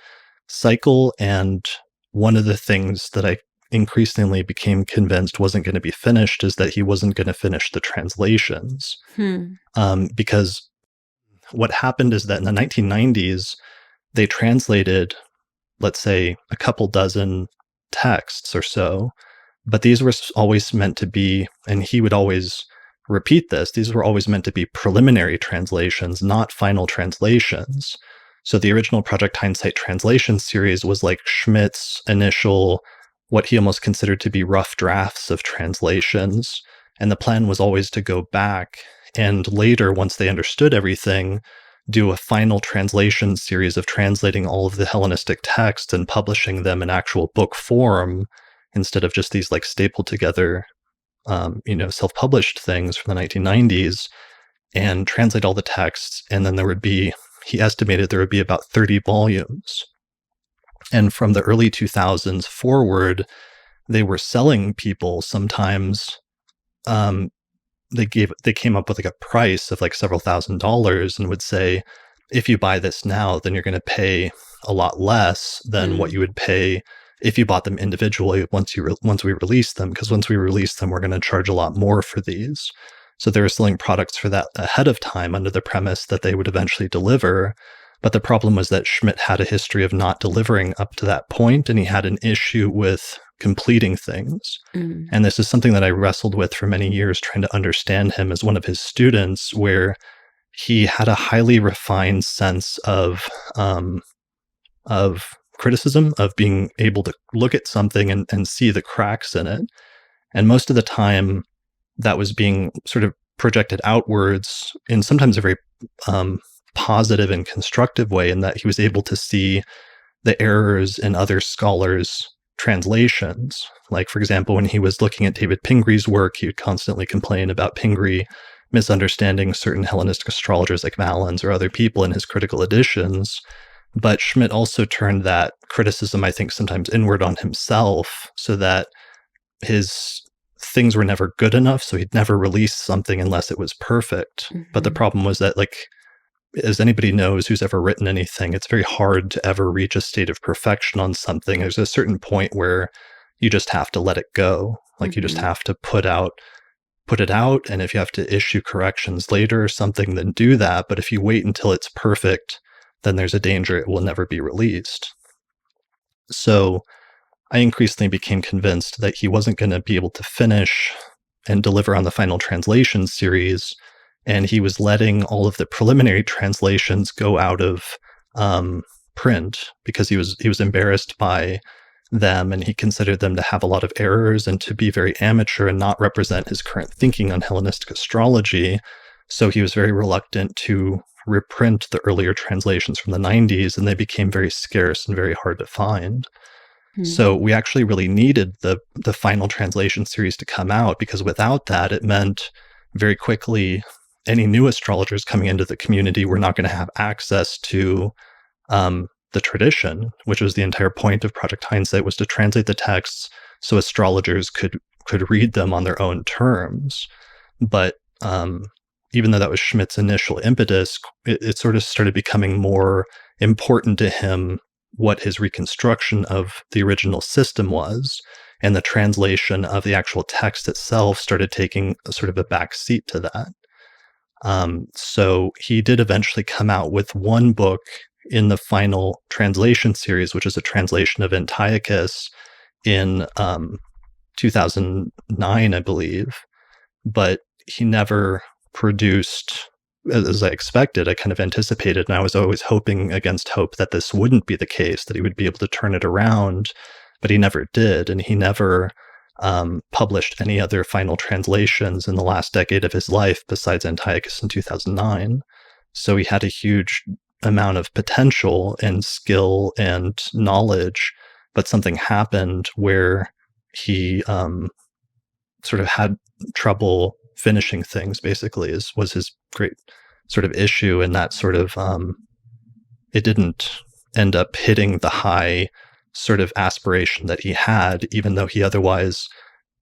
cycle. And one of the things that I increasingly became convinced wasn't going to be finished is that he wasn't going to finish the translations. Because what happened is that in the 1990s, they translated, let's say, a couple dozen texts or so, but these were always meant to be, and he would always repeat this, these were always meant to be preliminary translations, not final translations. So the original Project Hindsight translation series was like Schmidt's initial, what he almost considered to be rough drafts of translations. And the plan was always to go back and later, once they understood everything, do a final translation series of translating all of the Hellenistic texts and publishing them in actual book form instead of just these like stapled together, self-published things from the 1990s, and translate all the texts. And then he estimated there would be about 30 volumes. And from the early 2000s forward, they were selling people sometimes, they came up with like a price of like several $1,000s and would say, if you buy this now, then you're going to pay a lot less than what you would pay if you bought them individually once we release them, because once we release them, we're going to charge a lot more for these. So they were selling products for that ahead of time under the premise that they would eventually deliver. But the problem was that Schmidt had a history of not delivering up to that point, and he had an issue with completing things. And this is something that I wrestled with for many years, trying to understand him as one of his students, where he had a highly refined sense of criticism, of being able to look at something and see the cracks in it. And most of the time, that was being sort of projected outwards in sometimes a very positive and constructive way, in that he was able to see the errors in other scholars' translations. Like, for example, when he was looking at David Pingree's work, he would constantly complain about Pingree misunderstanding certain Hellenistic astrologers like Valens or other people in his critical editions. But Schmidt also turned that criticism, I think, sometimes inward on himself, so that his things were never good enough. So he'd never release something unless it was perfect. But the problem was that, like, as anybody knows who's ever written anything, it's very hard to ever reach a state of perfection on something. There's a certain point where you just have to let it go. Like, you just have to put it out. And if you have to issue corrections later or something, then do that. But if you wait until it's perfect, then there's a danger it will never be released. So I increasingly became convinced that he wasn't going to be able to finish and deliver on the final translation series. And he was letting all of the preliminary translations go out of print because he was embarrassed by them, and he considered them to have a lot of errors and to be very amateur and not represent his current thinking on Hellenistic astrology. So he was very reluctant to reprint the earlier translations from the 90s, and they became very scarce and very hard to find. So we actually really needed the final translation series to come out, because without that, it meant very quickly any new astrologers coming into the community were not going to have access to the tradition, which was the entire point of Project Hindsight, was to translate the texts so astrologers could read them on their own terms. But even though that was Schmidt's initial impetus, it sort of started becoming more important to him what his reconstruction of the original system was, and the translation of the actual text itself started taking a sort of a back seat to that. So he did eventually come out with one book in the final translation series, which is a translation of Antiochus in 2009, I believe. But he never produced as I expected, I kind of anticipated, and I was always hoping against hope that this wouldn't be the case, that he would be able to turn it around, but he never did, and he never published any other final translations in the last decade of his life besides Antiochus in 2009. So he had a huge amount of potential and skill and knowledge, but something happened where he sort of had trouble finishing things, basically, was his great sort of issue. And that sort of, it didn't end up hitting the high sort of aspiration that he had, even though he otherwise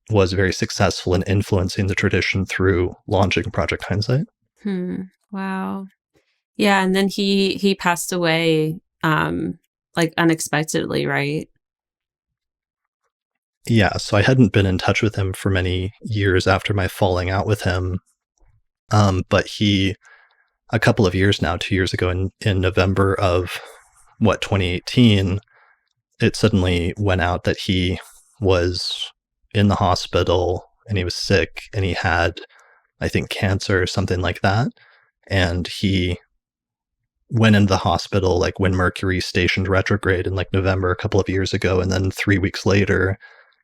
was very successful in influencing the tradition through launching Project Hindsight. Wow. Yeah. And then he passed away, like unexpectedly, right? Yeah, so I hadn't been in touch with him for many years after my falling out with him. But he, a couple of years now, 2 years ago in November of 2018, it suddenly went out that he was in the hospital and he was sick and he had, I think, cancer or something like that. And he went into the hospital like when Mercury stationed retrograde in like November a couple of years ago. And then 3 weeks later,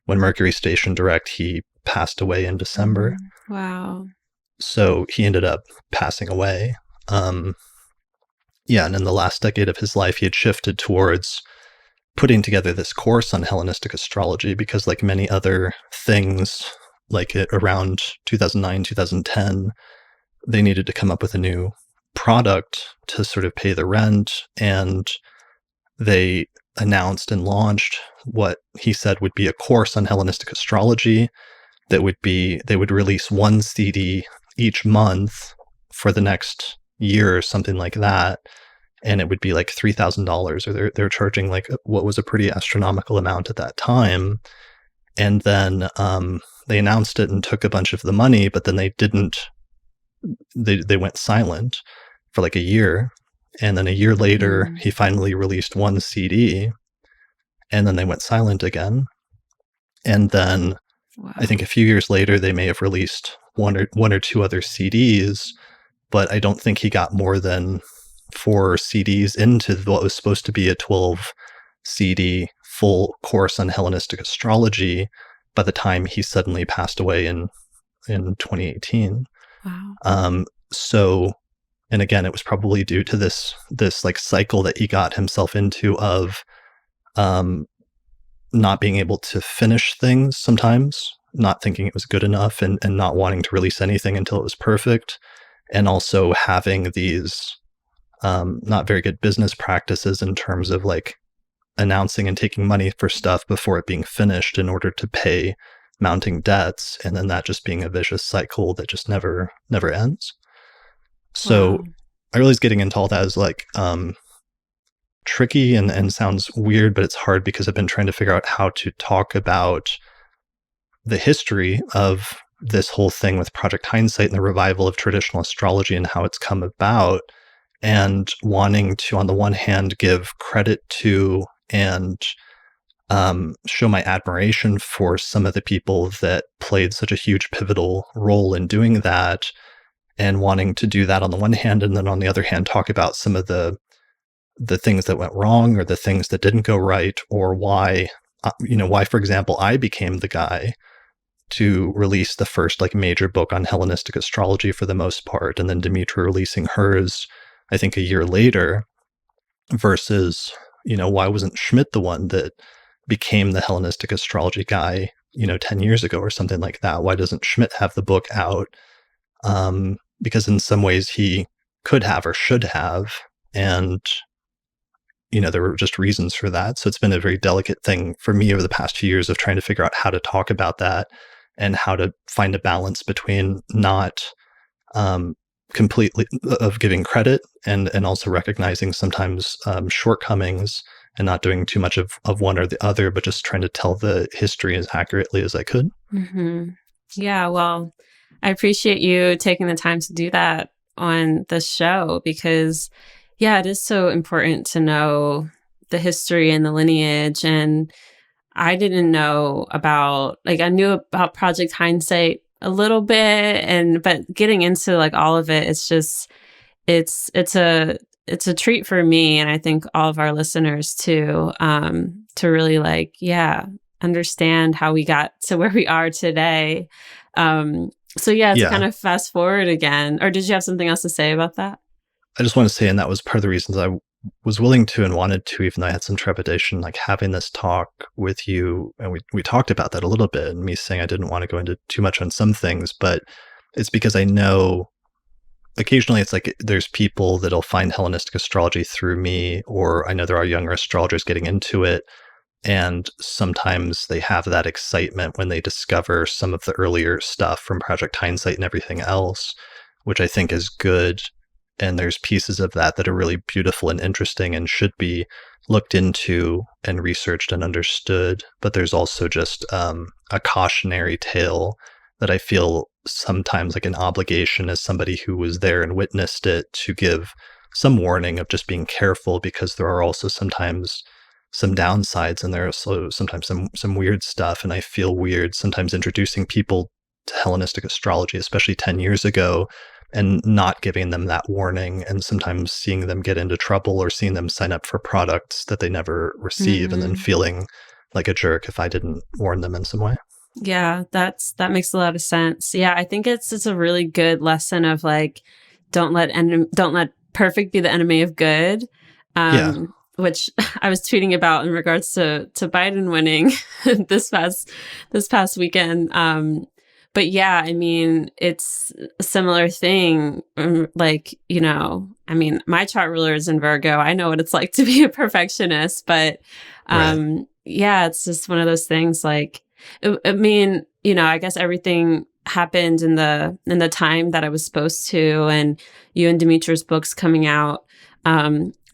when Mercury stationed direct, he passed away in December. Wow. So he ended up passing away. Yeah, and in the last decade of his life, he had shifted towards putting together this course on Hellenistic astrology because, like many other things, like around 2009, 2010, they needed to come up with a new product to sort of pay the rent. And they announced and launched what he said would be a course on Hellenistic astrology that would be, they would release one CD each month for the next year or something like that. And it would be like $3,000, or they're charging like what was a pretty astronomical amount at that time. And then they announced it and took a bunch of the money, but then they went silent for like a year. And then a year later, he finally released one CD, and then they went silent again. And then I think a few years later, they may have released one or two other CDs, but I don't think he got more than 4 CDs into what was supposed to be a 12 CD full course on Hellenistic astrology by the time he suddenly passed away in 2018. Wow. So, and again, it was probably due to this like cycle that he got himself into of not being able to finish things sometimes, not thinking it was good enough, and not wanting to release anything until it was perfect, and also having these not very good business practices in terms of like announcing and taking money for stuff before it being finished in order to pay mounting debts, and then that just being a vicious cycle that just never ends. So I realize getting into all that is like tricky and sounds weird, but it's hard because I've been trying to figure out how to talk about the history of this whole thing with Project Hindsight and the revival of traditional astrology and how it's come about, and wanting to, on the one hand, give credit to and show my admiration for some of the people that played such a huge pivotal role in doing that, and wanting to do that on the one hand, and then on the other hand, talk about some of the things that went wrong or the things that didn't go right, or why, for example, I became the guy to release the first like major book on Hellenistic astrology for the most part, and then Demetra releasing hers, I think, a year later, versus, why wasn't Schmidt the one that became the Hellenistic astrology guy, 10 years ago or something like that? Why doesn't Schmidt have the book out? Because in some ways he could have or should have, and there were just reasons for that. So it's been a very delicate thing for me over the past few years of trying to figure out how to talk about that and how to find a balance between not completely of giving credit and also recognizing sometimes shortcomings and not doing too much of one or the other, but just trying to tell the history as accurately as I could. Mm-hmm. Yeah, well, I appreciate you taking the time to do that on the show because, yeah, it is so important to know the history and the lineage. And I didn't know about, like, I knew about Project Hindsight a little bit, but getting into like all of it, it's just, it's a treat for me, and I think all of our listeners too, to really like, yeah, understand how we got to where we are today. So yeah, to kind Yeah. of fast forward again, or did you have something else to say about that? I just want to say, and that was part of the reasons I was willing to and wanted to, even though I had some trepidation, like having this talk with you. And we talked about that a little bit, and me saying I didn't want to go into too much on some things, but it's because I know occasionally it's like there's people that'll find Hellenistic astrology through me, or I know there are younger astrologers getting into it. And sometimes they have that excitement when they discover some of the earlier stuff from Project Hindsight and everything else, which I think is good. And there's pieces of that that are really beautiful and interesting and should be looked into and researched and understood. But there's also just a cautionary tale that I feel sometimes like an obligation as somebody who was there and witnessed it to give some warning of just being careful, because there are also sometimes some downsides, and there are also sometimes some weird stuff. And I feel weird sometimes introducing people to Hellenistic astrology, especially 10 years ago, and not giving them that warning, and sometimes seeing them get into trouble or seeing them sign up for products that they never receive, and then feeling like a jerk if I didn't warn them in some way. Yeah, that makes a lot of sense. Yeah, I think it's a really good lesson of like, don't let perfect be the enemy of good. Yeah. Which I was tweeting about in regards to Biden winning this past weekend. But yeah, I mean, it's a similar thing. Like, you know, I mean, my chart ruler is in Virgo. I know what it's like to be a perfectionist, but Right. yeah, it's just one of those things. Like, I mean, you know, I guess everything happened in the time that I was supposed to, and you and Dimitri's books coming out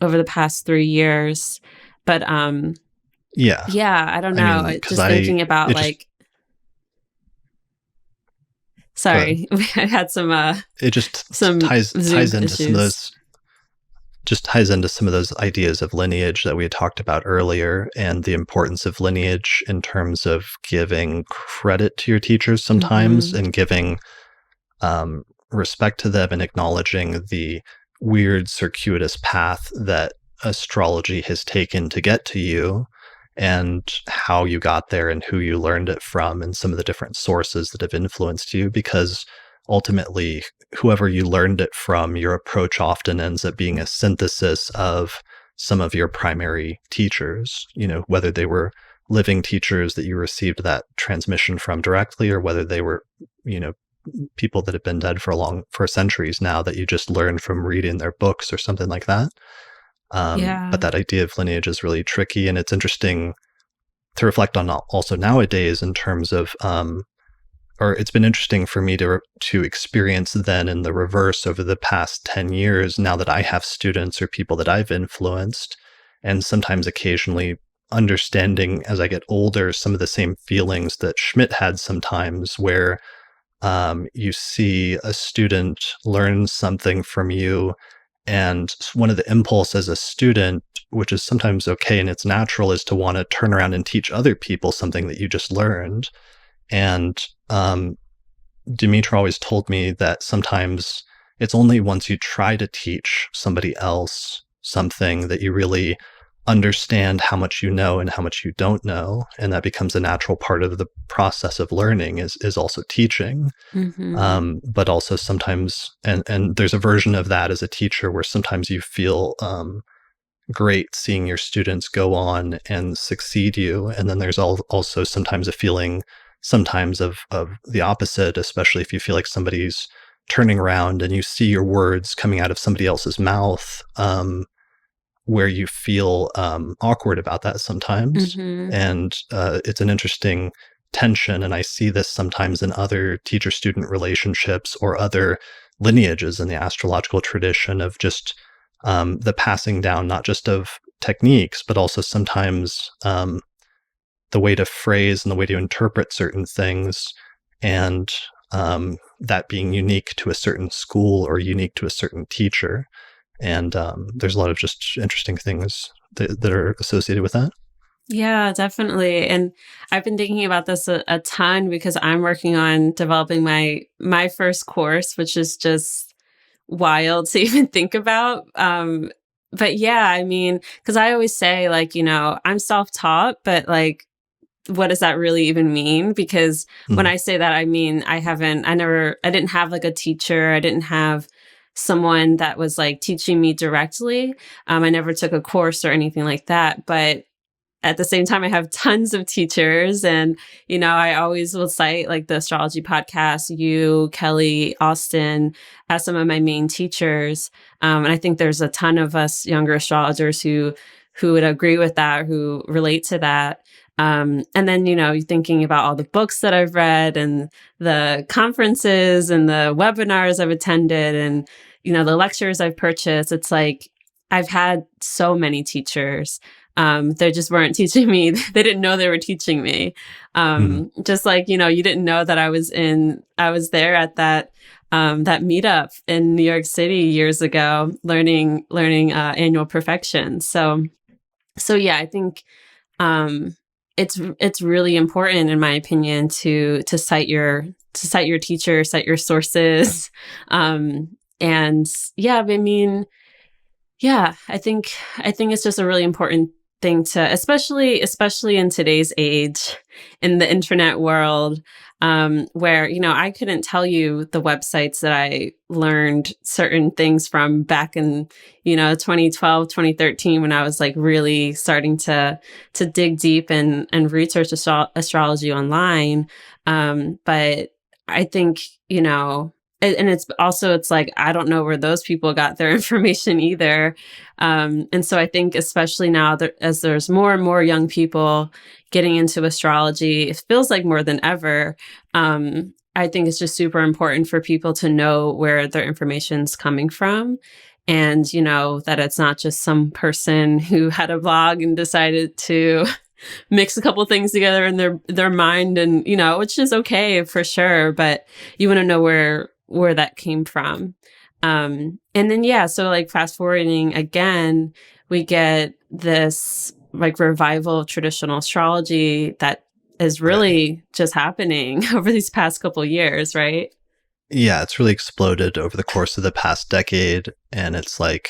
over the past 3 years. But Yeah. yeah, I don't I mean, know. because Just thinking about it just, like, go ahead. sorry, I had It just some ties Zoom into some of issues. those, ideas of lineage that we had talked about earlier, and the importance of lineage in terms of giving credit to your teachers sometimes, Hmm. and giving respect to them, and acknowledging the weird circuitous path that astrology has taken to get to you, and how you got there, and who you learned it from, and some of the different sources that have influenced you. Because ultimately, whoever you learned it from, your approach often ends up being a synthesis of some of your primary teachers, you know, whether they were living teachers that you received that transmission from directly, or whether they were, you know, people that have been dead for centuries now that you just learned from reading their books or something like that. But Yeah. that idea of lineage is really tricky, and it's interesting to reflect on also nowadays in terms of, or it's been interesting for me to experience then in the reverse over the past 10 years, now that I have students or people that I've influenced, and sometimes occasionally understanding as I get older some of the same feelings that Schmidt had sometimes, where you see a student learn something from you, and one of the impulse as a student, which is sometimes okay and it's natural, is to want to turn around and teach other people something that you just learned. And Dimitri always told me that sometimes it's only once you try to teach somebody else something that you really understand how much you know and how much you don't know, and that becomes a natural part of the process of learning, is also teaching. Hmm. But also sometimes, and there's a version of that as a teacher where sometimes you feel great seeing your students go on and succeed you, and then there's also sometimes a feeling sometimes of the opposite, especially if you feel like somebody's turning around and you see your words coming out of somebody else's mouth, where you feel awkward about that sometimes. Hmm. And it's an interesting tension. And I see this sometimes in other teacher student relationships or other lineages in the astrological tradition, of just the passing down, not just of techniques, but also sometimes the way to phrase and the way to interpret certain things. And that being unique to a certain school or unique to a certain teacher. And there's a lot of just interesting things that are associated with that. Yeah, definitely. And I've been thinking about this a ton because I'm working on developing my first course, which is just wild to even think about. But yeah, I mean, because I always say, like, I'm self-taught, but like, what does that really even mean? Because when Mhm. I say that, I mean, I didn't have like a teacher. I didn't have someone that was like teaching me directly. I never took a course or anything like that. But at the same time, I have tons of teachers, and I always will cite like the Astrology Podcast, you, Kelly, Austin, as some of my main teachers. And I think there's a ton of us younger astrologers who would agree with that, who relate to that. And then you're thinking about all the books that I've read, and the conferences and the webinars I've attended, and the lectures I've purchased. It's like I've had so many teachers. They just weren't teaching me. They didn't know they were teaching me. Mhm. Just like, you didn't know that I was there at that meetup in New York City years ago, learning annual perfection. So yeah, I think, it's really important, in my opinion, to cite your teacher, cite your sources. And yeah, I mean, yeah, I think it's just a really important thing to, especially in today's age, in the internet world, where I couldn't tell you the websites that I learned certain things from back in 2012, 2013, when I was like really starting to dig deep and research astrology online. But I think and it's like, I don't know where those people got their information either. And so I think, especially now that as there's more and more young people getting into astrology, it feels like more than ever. I think it's just super important for people to know where their information's coming from. And, that it's not just some person who had a blog and decided to mix a couple things together in their mind, and which is okay for sure, but you want to know where that came from. And then yeah, so like fast forwarding again, we get this like revival of traditional astrology that is Right. really just happening over these past couple years, right? Yeah, it's really exploded over the course of the past decade. And it's like,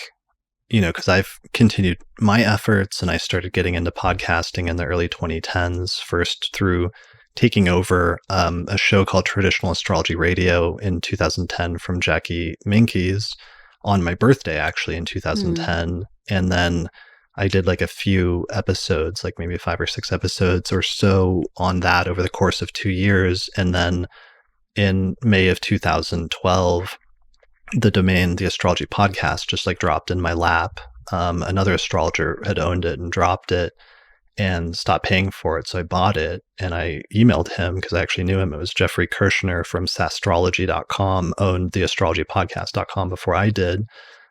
because I've continued my efforts and I started getting into podcasting in the early 2010s, first through taking over a show called Traditional Astrology Radio in 2010 from Jackie Minkeys on my birthday, actually, in Mm. 2010. And then I did like a few episodes, like maybe 5 or 6 episodes or so on that over the course of 2 years. And then in May of 2012, the domain, the Astrology Podcast, just like dropped in my lap. Another astrologer had owned it and dropped it and stopped paying for it. So I bought it and I emailed him because I actually knew him. It was Jeffrey Kirshner from Astrology.com, owned the astrologypodcast.com before I did,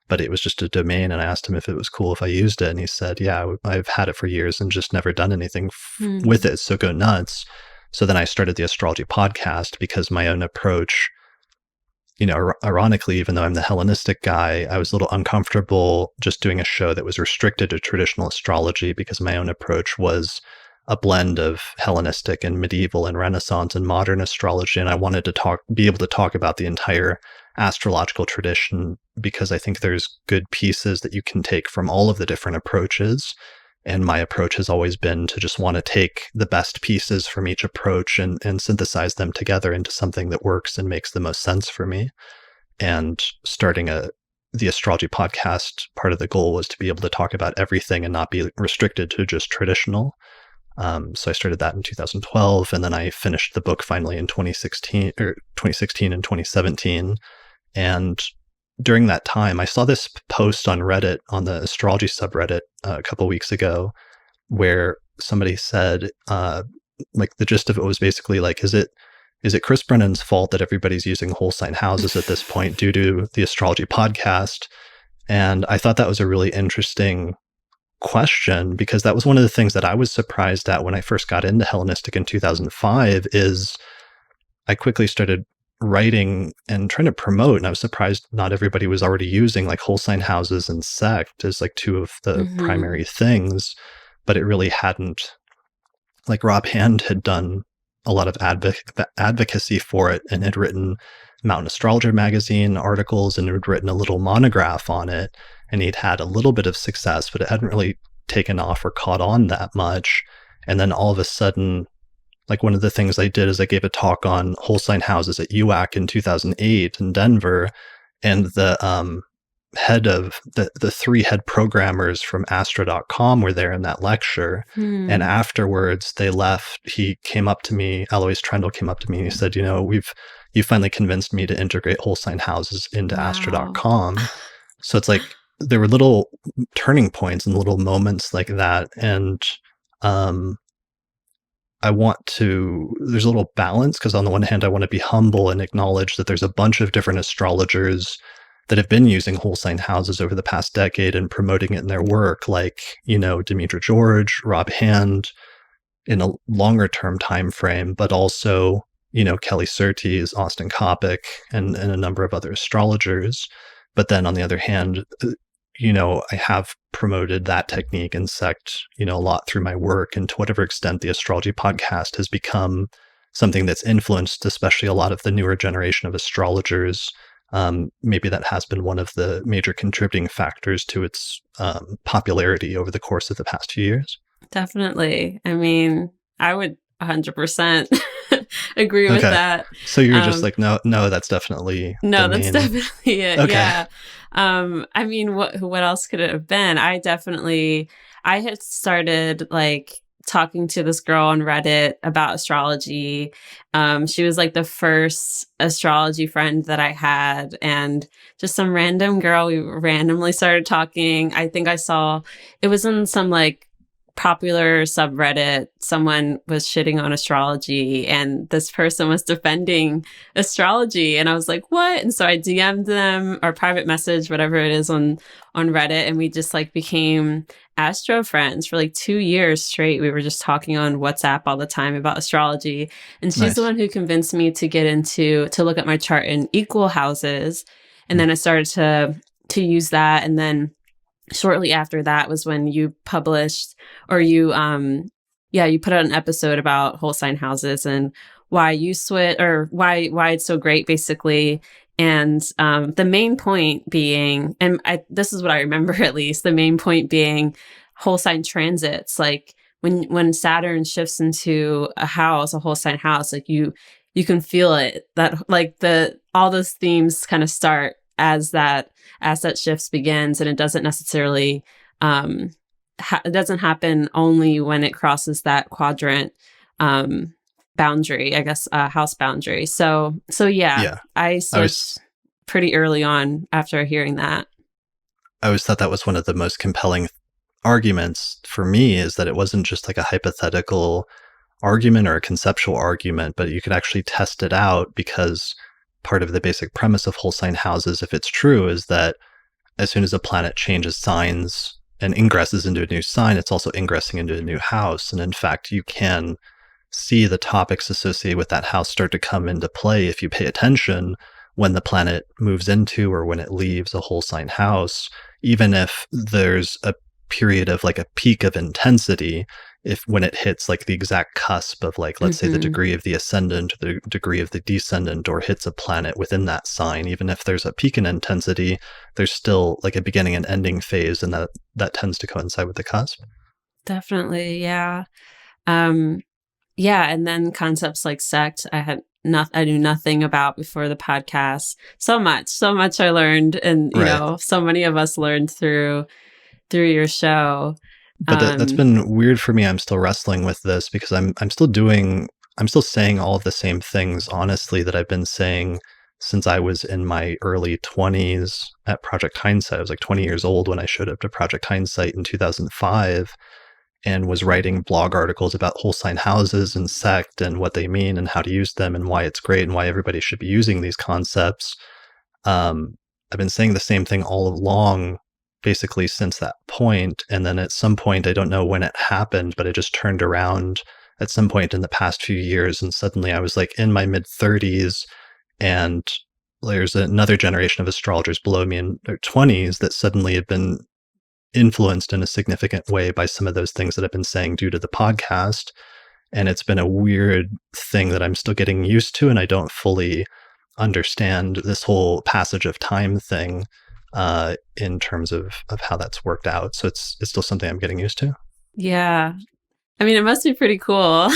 but it was just a domain. And I asked him if it was cool if I used it. And he said, yeah, I've had it for years and just never done anything with Mm. it. So go nuts. So then I started the Astrology Podcast because my own approach, ironically, even though I'm the Hellenistic guy, I was a little uncomfortable just doing a show that was restricted to traditional astrology because my own approach was a blend of Hellenistic and medieval and Renaissance and modern astrology. And I wanted to be able to talk about the entire astrological tradition because I think there's good pieces that you can take from all of the different approaches. And my approach has always been to just want to take the best pieces from each approach and synthesize them together into something that works and makes the most sense for me. And starting the Astrology Podcast, part of the goal was to be able to talk about everything and not be restricted to just traditional. So I started that in 2012, and then I finished the book finally in 2016 and 2017. And during that time, I saw this post on Reddit, on the astrology subreddit, a couple weeks ago, where somebody said, like the gist of it was basically like, is it Chris Brennan's fault that everybody's using whole sign houses at this point due to the Astrology Podcast? And I thought that was a really interesting question because that was one of the things that I was surprised at when I first got into Hellenistic in 2005 is I quickly started writing and trying to promote, and I was surprised not everybody was already using like whole sign houses and sect as like two of the Hmm. primary things, but it really hadn't, like Rob Hand had done a lot of advocacy for it, and had written Mountain Astrologer magazine articles and had written a little monograph on it. And he'd had a little bit of success, but it hadn't really taken off or caught on that much. And then all of a sudden, like one of the things I did is I gave a talk on whole sign houses at UAC in 2008 in Denver. And the head of the three head programmers from Astro.com were there in that lecture. And afterwards they left. He came up to me, Alois Trendle came up to me and he said, you finally convinced me to integrate whole sign houses into Astro.com. So it's like there were little turning points and little moments like that. And there's a little balance, because on the one hand, I want to be humble and acknowledge that there's a bunch of different astrologers that have been using whole sign houses over the past decade and promoting it in their work, like, Demetra George, Rob Hand in a longer term time frame, but also, Kelly Surtees, Austin Coppock, and a number of other astrologers. But then on the other hand, I have promoted that technique and sect, a lot through my work, and to whatever extent the Astrology Podcast has become something that's influenced, especially a lot of the newer generation of astrologers. Maybe that has been one of the major contributing factors to its popularity over the course of the past few years. Definitely. I mean, I would 100% agree with that. So you're just like, no, that's definitely that's definitely it. Okay. Yeah. I mean, what else could it have been? I had started like talking to this girl on Reddit about astrology. She was like the first astrology friend that I had, and just some random girl. We randomly started talking. I think I saw it was in some like popular subreddit. Someone was shitting on astrology, and this person was defending astrology, and I was like, what? And so I DM'd them, or private message, whatever it is, on Reddit, and we just like became astro friends for like 2 years straight. We were just talking on WhatsApp all the time about astrology, and she's Nice. the one who convinced me to look at my chart in equal houses. And then I started to use that, and then shortly after that was when you published, or you put out an episode about whole sign houses and why you switch, or why it's so great, basically. And the main point being, and this is what I remember at least, the main point being whole sign transits. Like when Saturn shifts into a whole sign house, like you can feel it, that like all those themes kind of start as that shifts begins, and it doesn't necessarily it doesn't happen only when it crosses that quadrant boundary, I guess, house boundary. So yeah. I switched pretty early on after hearing that. I always thought that was one of the most compelling arguments for me, is that it wasn't just like a hypothetical argument or a conceptual argument, but you could actually test it out, because part of the basic premise of whole sign houses, if it's true, is that as soon as a planet changes signs and ingresses into a new sign, it's also ingressing into a new house. And in fact, you can see the topics associated with that house start to come into play if you pay attention when the planet moves into or when it leaves a whole sign house, even if there's a period of like a peak of intensity, when it hits like the exact cusp of like, let's say the degree of the ascendant or the degree of the descendant, or hits a planet within that sign, even if there's a peak in intensity, there's still like a beginning and ending phase, and that tends to coincide with the cusp. Definitely. Yeah. Yeah. And then concepts like sect, I knew nothing about before the podcast. So much I learned, and so many of us learned through your show. But that's been weird for me. I'm still wrestling with this, because I'm still saying all of the same things, honestly, that I've been saying since I was in my early 20s at Project Hindsight. I was like 20 years old when I showed up to Project Hindsight in 2005, and was writing blog articles about whole sign houses and sect and what they mean and how to use them and why it's great and why everybody should be using these concepts. I've been saying the same thing all along, basically since that point. And then at some point, I don't know when it happened, but it just turned around at some point in the past few years. And suddenly I was like in my mid 30s, and there's another generation of astrologers below me in their 20s that suddenly had been influenced in a significant way by some of those things that I've been saying due to the podcast. And it's been a weird thing that I'm still getting used to, and I don't fully understand this whole passage of time thing in terms of how that's worked out. So it's still something I'm getting used to. Yeah. I mean, it must be pretty cool.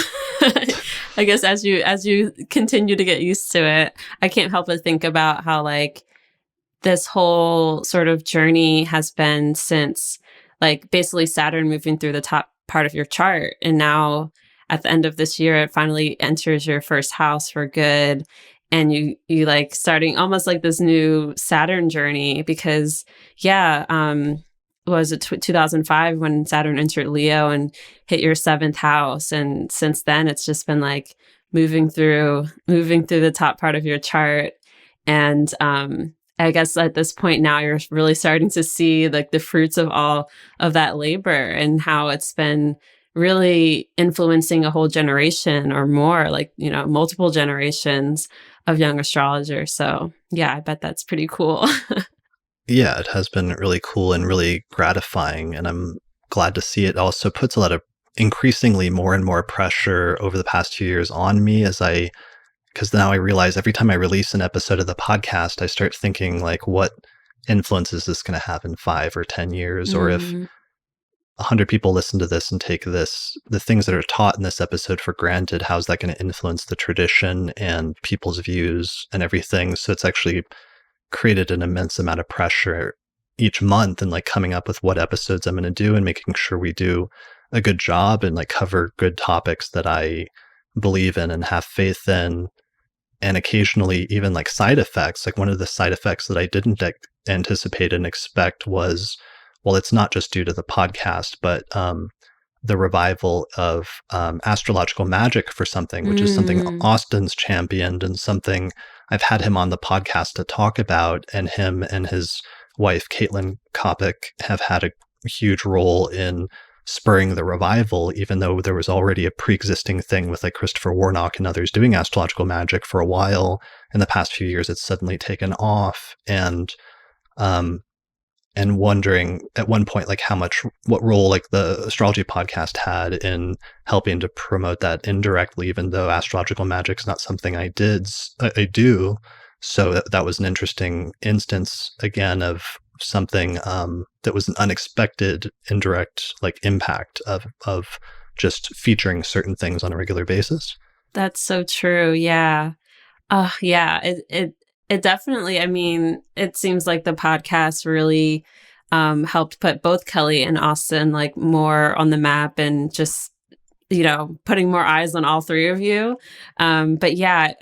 I guess as you continue to get used to it, I can't help but think about how like this whole sort of journey has been since like basically Saturn moving through the top part of your chart. And now at the end of this year, it finally enters your first house for good. And you like starting almost like this new Saturn journey because was it 2005 when Saturn entered Leo and hit your seventh house. And since then it's just been like moving through the top part of your chart. And I guess at this point now you're really starting to see like the fruits of all of that labor and how it's been really influencing a whole generation or more, like, you know, multiple generations of young astrologers. So yeah, I bet that's pretty cool. Yeah, it has been really cool and really gratifying. And I'm glad to see it also puts a lot of increasingly more and more pressure over the past 2 years on me because now I realize every time I release an episode of the podcast, I start thinking like, what influence is this going to have in 5 or 10 years? Or if 100 people listen to this and take the things that are taught in this episode for granted, how's that going to influence the tradition and people's views and everything? So it's actually created an immense amount of pressure each month and like coming up with what episodes I'm going to do and making sure we do a good job and like cover good topics that I believe in and have faith in. And occasionally even like side effects, like one of the side effects that I didn't anticipate and expect was, well, it's not just due to the podcast, but the revival of astrological magic for something, which is something Austin's championed and something I've had him on the podcast to talk about, and him and his wife, Caitlin Kopic, have had a huge role in spurring the revival, even though there was already a pre-existing thing with like Christopher Warnock and others doing astrological magic for a while. In the past few years, it's suddenly taken off, and wondering at one point, like what role like the Astrology Podcast had in helping to promote that indirectly, even though astrological magic's not something I do. So that was an interesting instance again of something that was an unexpected indirect like impact of just featuring certain things on a regular basis. That's so true. Yeah. Yeah. It definitely, I mean, it seems like the podcast really helped put both Kelly and Austin like more on the map and just, you know, putting more eyes on all three of you. But yeah,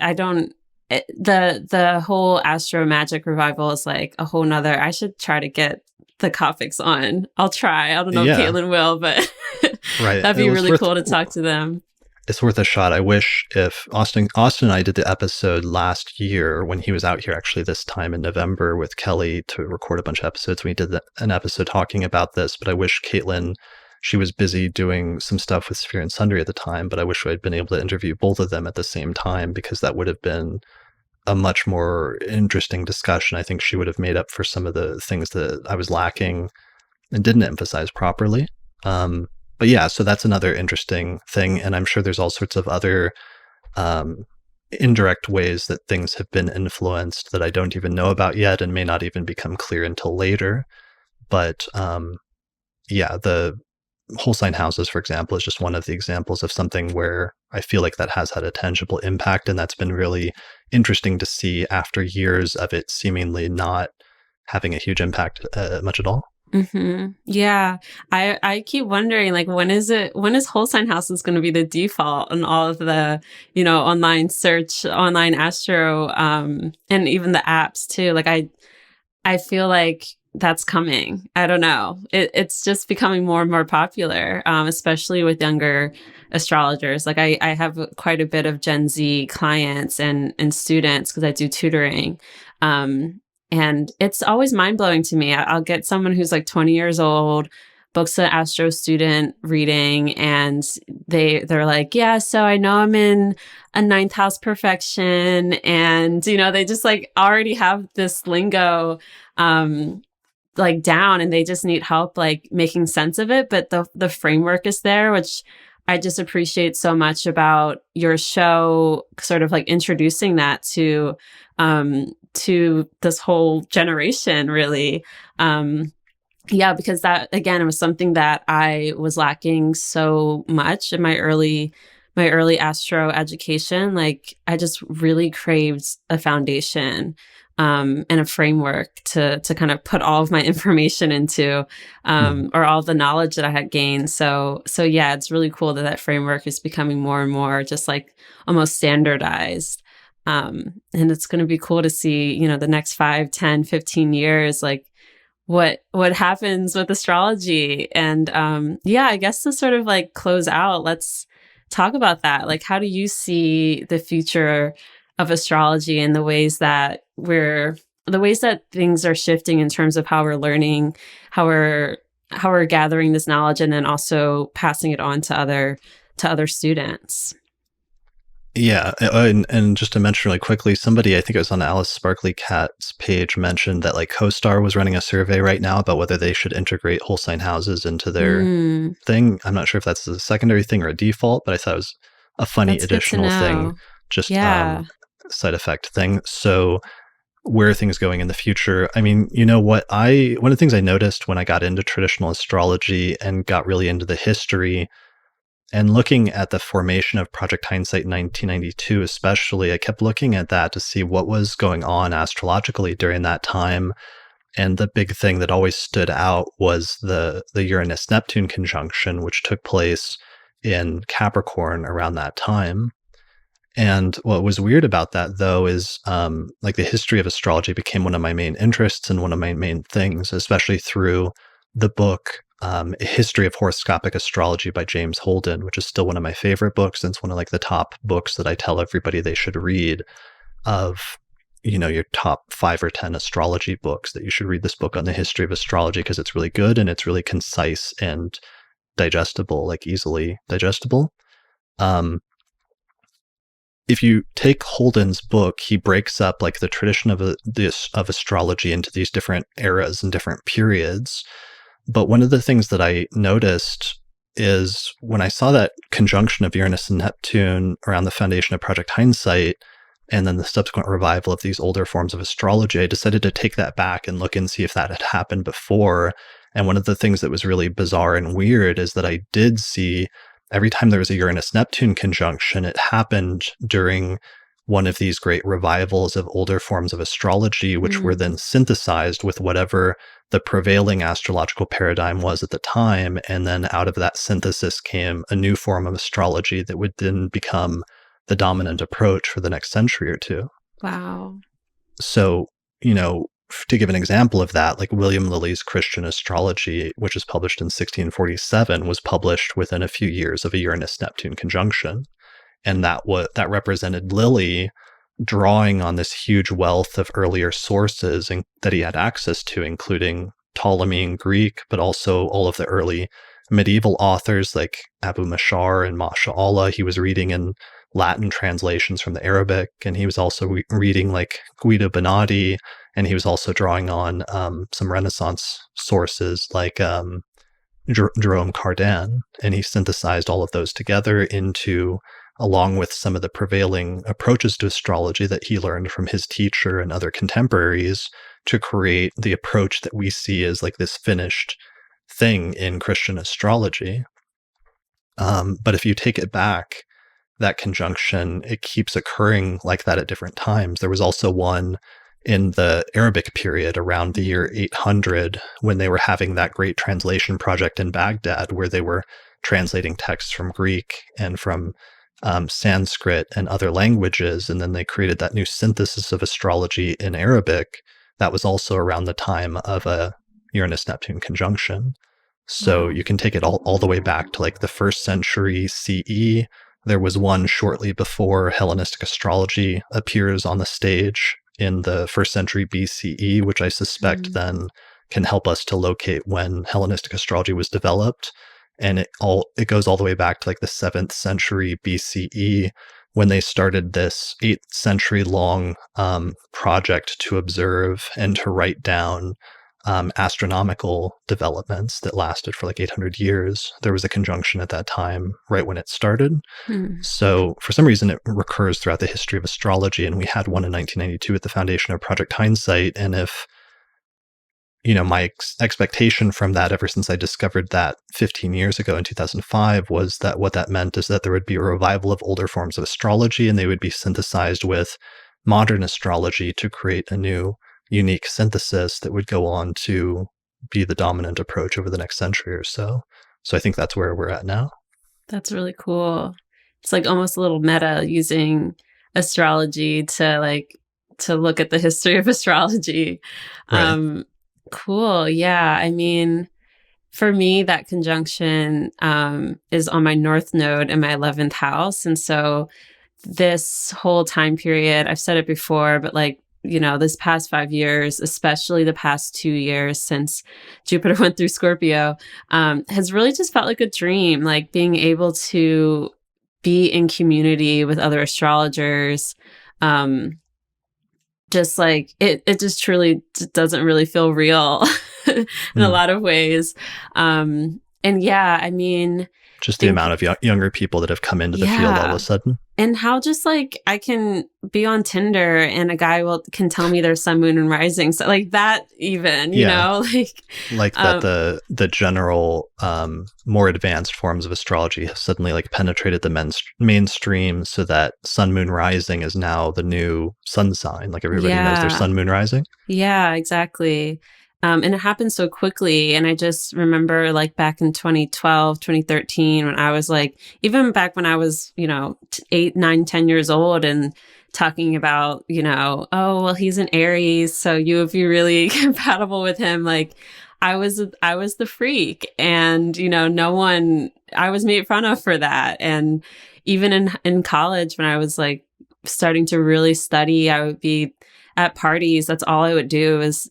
the whole Astro Magic revival is like a whole nother, I should try to get the Kopics on. I'll try. I don't know if Caitlin will, but right. That'd be really cool to talk to them. It's worth a shot. I wish if Austin and I did the episode last year when he was out here, actually this time in November with Kelly to record a bunch of episodes. We did an episode talking about this, but I wish Caitlin, she was busy doing some stuff with Sphere and Sundry at the time, but I wish I'd been able to interview both of them at the same time, because that would have been a much more interesting discussion. I think she would have made up for some of the things that I was lacking and didn't emphasize properly. But yeah, so that's another interesting thing. And I'm sure there's all sorts of other indirect ways that things have been influenced that I don't even know about yet and may not even become clear until later. But yeah, the whole sign houses, for example, is just one of the examples of something where I feel like that has had a tangible impact. And that's been really interesting to see after years of it seemingly not having a huge impact much at all. Mm-hmm. Yeah. I keep wondering, like, when is whole sign houses going to be the default on all of the, you know, online search, online astro, and even the apps too. Like, I feel like that's coming. I don't know. It's just becoming more and more popular, especially with younger astrologers. Like I have quite a bit of Gen Z clients and students because I do tutoring. And it's always mind blowing to me. I'll get someone who's like 20 years old, books an astro student reading, and they're like, yeah, so I know I'm in a 9th house perfection. And, you know, they just like already have this lingo, like down, and they just need help like making sense of it. But the framework is there, which I just appreciate so much about your show, sort of like introducing that to this whole generation, really. Yeah, because that, again, it was something that I was lacking so much in my early astro education. Like, I just really craved a foundation, and a framework to kind of put all of my information into, Mhm. or all the knowledge that I had gained. So yeah, it's really cool that that framework is becoming more and more just like almost standardized. And it's going to be cool to see, the next 5, 10, 15 years, like what happens with astrology. And yeah, I guess to sort of like close out, let's talk about that. Like, how do you see the future of astrology and the ways that things are shifting in terms of how we're learning, how we're gathering this knowledge, and then also passing it on to other students? Yeah, and just to mention really quickly, somebody, I think it was on Alice Sparkly Cat's page, mentioned that like CoStar was running a survey right now about whether they should integrate whole sign houses into their Mm, thing. I'm not sure if that's a secondary thing or a default, but I thought it was a funny that's good to additional thing, know. just Yeah. side effect thing. So where are things going in the future? I mean, you know what, I one of the things I noticed when I got into traditional astrology and got really into the history and looking at the formation of Project Hindsight in 1992, especially, I kept looking at that to see what was going on astrologically during that time. And the big thing that always stood out was the Uranus Neptune conjunction, which took place in Capricorn around that time. And what was weird about that, though, is like the history of astrology became one of my main interests and one of my main things, especially through the book A History of Horoscopic Astrology by James Holden, which is still one of my favorite books. And it's one of like the top books that I tell everybody they should read of, your top 5 or 10 astrology books, that you should read this book on the history of astrology because it's really good and it's really concise and digestible, like easily digestible. Um, if you take Holden's book, he breaks up like the tradition of of astrology into these different eras and different periods. But one of the things that I noticed is when I saw that conjunction of Uranus and Neptune around the foundation of Project Hindsight, and then the subsequent revival of these older forms of astrology, I decided to take that back and look and see if that had happened before. And one of the things that was really bizarre and weird is that I did see every time there was a Uranus Neptune conjunction, it happened during one of these great revivals of older forms of astrology, which were Mm, then synthesized with whatever the prevailing astrological paradigm was at the time. And then out of that synthesis came a new form of astrology that would then become the dominant approach for the next century or two. wow. So, to give an example of that, like William Lilly's Christian Astrology, which was published in 1647, was published within a few years of a Uranus Neptune conjunction. And that represented Lilly drawing on this huge wealth of earlier sources that he had access to, including Ptolemy and Greek, but also all of the early medieval authors like Abu Mashar and Masha Allah. He was reading in Latin translations from the Arabic, and he was also reading like Guido Bonatti, and he was also drawing on some Renaissance sources like Jerome Cardan, and he synthesized all of those together into, along with some of the prevailing approaches to astrology that he learned from his teacher and other contemporaries, to create the approach that we see as like this finished thing in Christian astrology. But if you take it back, that conjunction, it keeps occurring like that at different times. There was also one in the Arabic period around the year 800 when they were having that great translation project in Baghdad, where they were translating texts from Greek and from Sanskrit and other languages. And then they created that new synthesis of astrology in Arabic. That was also around the time of a Uranus Neptune conjunction. So Wow. you can take it all the way back to like the first century CE. There was one shortly before Hellenistic astrology appears on the stage in the first century BCE, which I suspect Mm, then can help us to locate when Hellenistic astrology was developed. And it goes all the way back to like the 7th century BCE, when they started this 8th century long project to observe and to write down astronomical developments that lasted for like 800 years. There was a conjunction at that time, right when it started. So for some reason, it recurs throughout the history of astrology. And we had one in 1992 at the foundation of Project Hindsight. And if, my expectation from that ever since I discovered that 15 years ago in 2005 was that what that meant is that there would be a revival of older forms of astrology, and they would be synthesized with modern astrology to create a new, unique synthesis that would go on to be the dominant approach over the next century or so. So I think that's where we're at now. That's really cool. It's like almost a little meta, using astrology to look at the history of astrology. Right. Cool. Yeah. I mean, for me, that conjunction is on my North Node in my 11th house. And so this whole time period, I've said it before, but this past 5 years, especially the past 2 years since Jupiter went through Scorpio, has really just felt like a dream, like being able to be in community with other astrologers. Just like it just truly doesn't really feel real in a lot of ways. And yeah, I mean, just the amount of younger people that have come into the field all of a sudden. And how just like I can be on Tinder and a guy can tell me their sun, moon, and rising. So like that, even, you know, like that the general more advanced forms of astrology have suddenly like penetrated the mainstream, so that sun, moon, rising is now the new sun sign. Like everybody knows their sun, moon, rising. Yeah, exactly. And it happened so quickly. And I just remember like back in 2012, 2013, when I was like, even back when I was, 8, 9, 10 years old, and talking about, oh, well, he's an Aries, so you would be really compatible with him. Like I was the freak, and, I was made fun of for that. And even in college, when I was like starting to really study, I would be at parties. That's all I would do is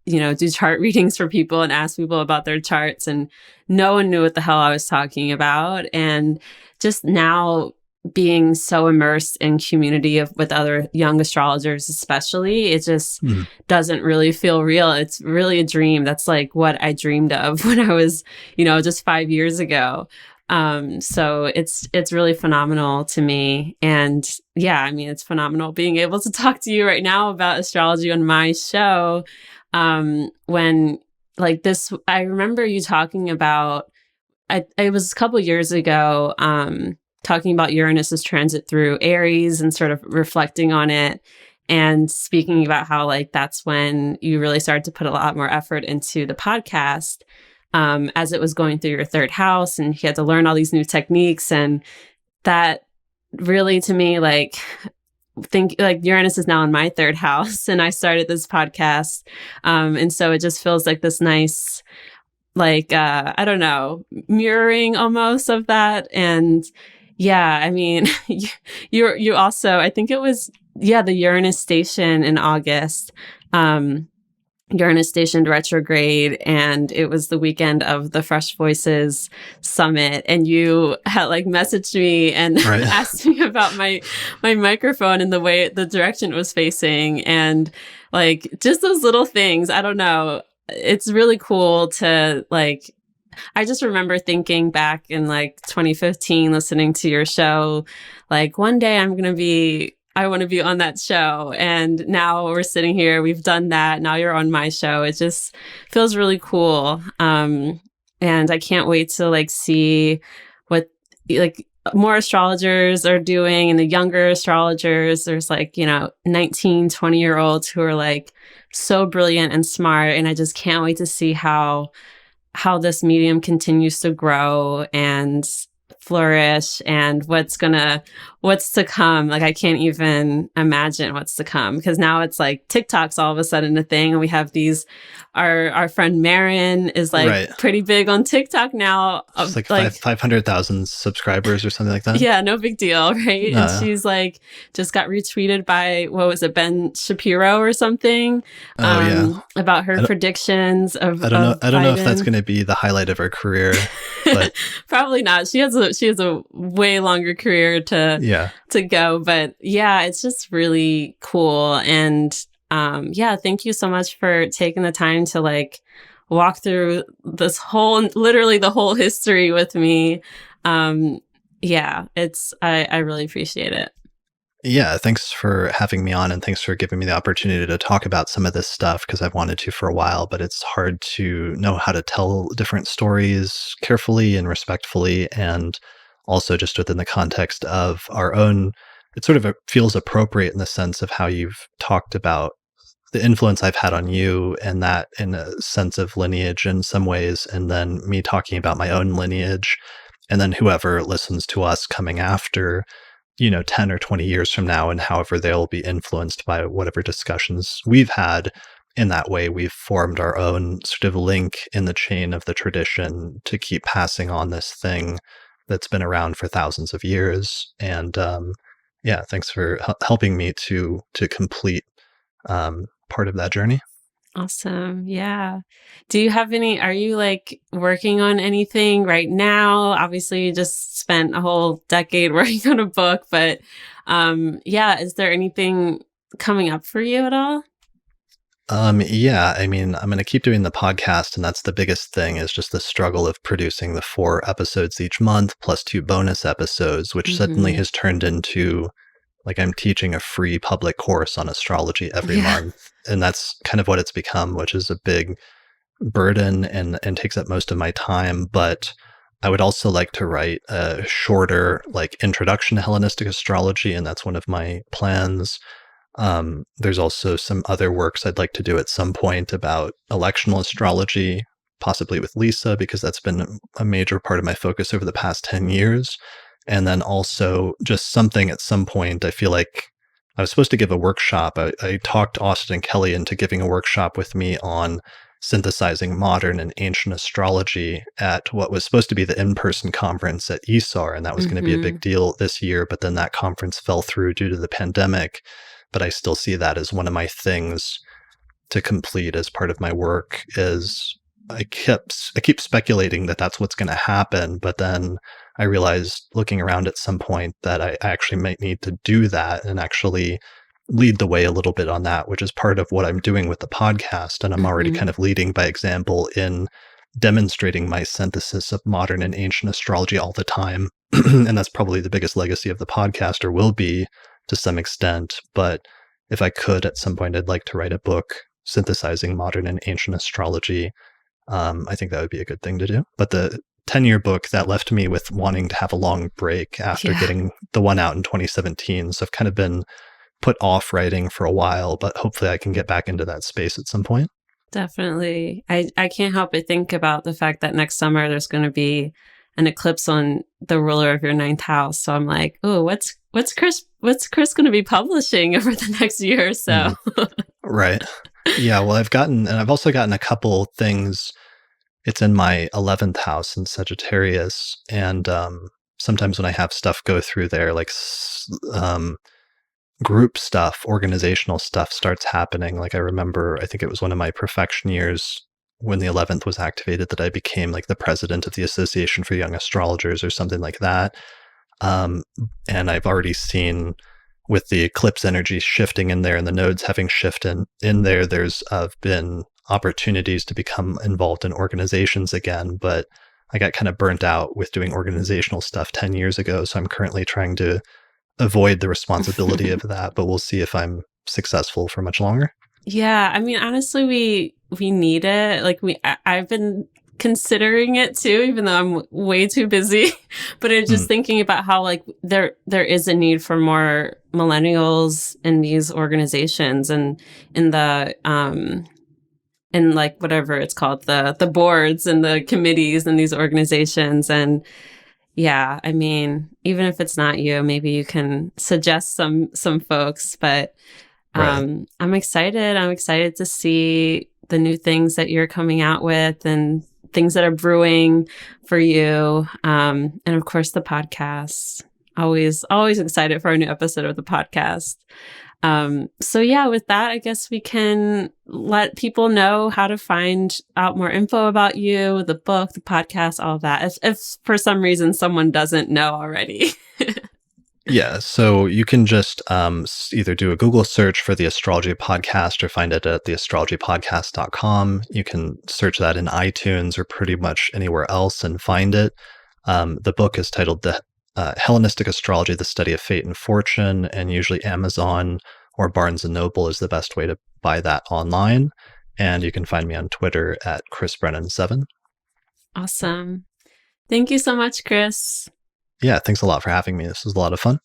do chart readings for people and ask people about their charts, and no one knew what the hell I was talking about. And just now being so immersed in community with other young astrologers, especially, it just doesn't really feel real. It's really a dream. That's like what I dreamed of when I was, just 5 years ago. So it's really phenomenal to me. And yeah, I mean, it's phenomenal being able to talk to you right now about astrology on my show. When like this, I remember you talking about, it was a couple years ago, talking about Uranus's transit through Aries and sort of reflecting on it, and speaking about how like that's when you really started to put a lot more effort into the podcast, as it was going through your third house, and you had to learn all these new techniques. And that really, to me, think like Uranus is now in my third house, and I started this podcast. And so it just feels like this nice, I don't know, mirroring almost of that. And yeah, I mean, you also, I think it was, the Uranus station in August, Uranus stationed retrograde, and it was the weekend of the Fresh Voices Summit, and you had messaged me and asked me about my microphone and the direction it was facing, and just those little things. I don't know. It's really cool to I just remember thinking back in 2015, listening to your show, one day I want to be on that show. And now we're sitting here, we've done that. Now you're on my show. It just feels really cool. And I can't wait to see what more astrologers are doing, and the younger astrologers. There's 19, 20-year-olds who are so brilliant and smart. And I just can't wait to see how this medium continues to grow and flourish, and what's to come. I can't even imagine what's to come, because now it's TikTok's all of a sudden a thing, and we have our friend Marin is pretty big on TikTok now. It's 500,000 subscribers or something like that. Yeah, no big deal, right? And she's just got retweeted by, what was it, Ben Shapiro or something? About her predictions of I don't know if that's going to be the highlight of her career, but probably not. She has a way longer career to go, but yeah, it's just really cool. And Yeah, thank you so much for taking the time to like walk through this literally the whole history with me. Yeah, I really appreciate it. Yeah, thanks for having me on and thanks for giving me the opportunity to talk about some of this stuff because I've wanted to for a while, but it's hard to know how to tell different stories carefully and respectfully and also just within the context of our own. It sort of feels appropriate in the sense of how you've talked about the influence I've had on you and that in a sense of lineage in some ways, and then me talking about my own lineage, and then whoever listens to us coming after 10 or 20 years from now, and however they'll be influenced by whatever discussions we've had. In that way, we've formed our own sort of link in the chain of the tradition to keep passing on this thing that's been around for thousands of years. And yeah, thanks for helping me to complete part of that journey. Awesome. Yeah. Are you like working on anything right now? Obviously, you just spent a whole decade working on a book, but yeah, is there anything coming up for you at all? Yeah, I mean, I'm going to keep doing the podcast, and that's the biggest thing is just the struggle of producing the 4 episodes each month plus 2 bonus episodes, which suddenly Hmm. has turned into like I'm teaching a free public course on astrology every Yeah. month. And that's kind of what it's become, which is a big burden and takes up most of my time. But I would also like to write a shorter like introduction to Hellenistic astrology, and that's one of my plans. There's also some other works I'd like to do at some point about electional astrology, possibly with Lisa, because that's been a major part of my focus over the past 10 years. And then also just something at some point, I feel like I was supposed to give a workshop. I talked Austin and Kelly into giving a workshop with me on synthesizing modern and ancient astrology at what was supposed to be the in-person conference at ESAR. And that was going to be a Hmm. big deal this year, but then that conference fell through due to the pandemic. But I still see that as one of my things to complete as part of my work is I keep speculating that that's what's going to happen, but then I realized looking around at some point that I actually might need to do that and actually lead the way a little bit on that, which is part of what I'm doing with the podcast. And I'm already Hmm. kind of leading by example in demonstrating my synthesis of modern and ancient astrology all the time. And that's probably the biggest legacy of the podcast, or will be to some extent. But if I could at some point, I'd like to write a book synthesizing modern and ancient astrology. I think that would be a good thing to do. But the 10-year book that left me with wanting to have a long break after Yeah, getting the one out in 2017. So I've kind of been put off writing for a while, but hopefully I can get back into that space at some point. definitely. I can't help but think about the fact that next summer there's going to be an eclipse on the ruler of your ninth house. So I'm like, oh, what's Chris going to be publishing over the next year or so? Mm, right. Yeah. Well, I've also gotten a couple things. It's in my 11th house in Sagittarius. And sometimes when I have stuff go through there, like group stuff, organizational stuff starts happening. Like I remember, I think it was one of my perfection years when the 11th was activated that I became like the president of the Association for Young Astrologers or something like that. Um, and I've already seen with the eclipse energy shifting in there and the nodes having shifted in there, there's been opportunities to become involved in organizations again. But I got kind of burnt out with doing organizational stuff 10 years ago. So I'm currently trying to avoid the responsibility of that, but we'll see if I'm successful for much longer. Yeah, I mean, honestly, we need it. Like I've been considering it too, even though I'm way too busy. But I'm Mm, just thinking about how like there is a need for more millennials in these organizations and in the in like whatever it's called, the boards and the committees in these organizations. And yeah, I mean, even if it's not you, maybe you can suggest some folks. But right. I'm excited. I'm excited to see the new things that you're coming out with and things that are brewing for you. And of course, the podcast. Always excited for a new episode of the podcast. So yeah, with that, I guess we can let people know how to find out more info about you, the book, the podcast, all of that. If for some reason someone doesn't know already. Yeah, so you can just either do a Google search for the Astrology Podcast or find it at theastrologypodcast.com. You can search that in iTunes or pretty much anywhere else and find it. The book is titled The Hellenistic Astrology, The Study of Fate and Fortune, and usually Amazon or Barnes & Noble is the best way to buy that online. And you can find me on Twitter at ChrisBrennan7. Awesome. Thank you so much, Chris. Yeah, thanks a lot for having me. This was a lot of fun.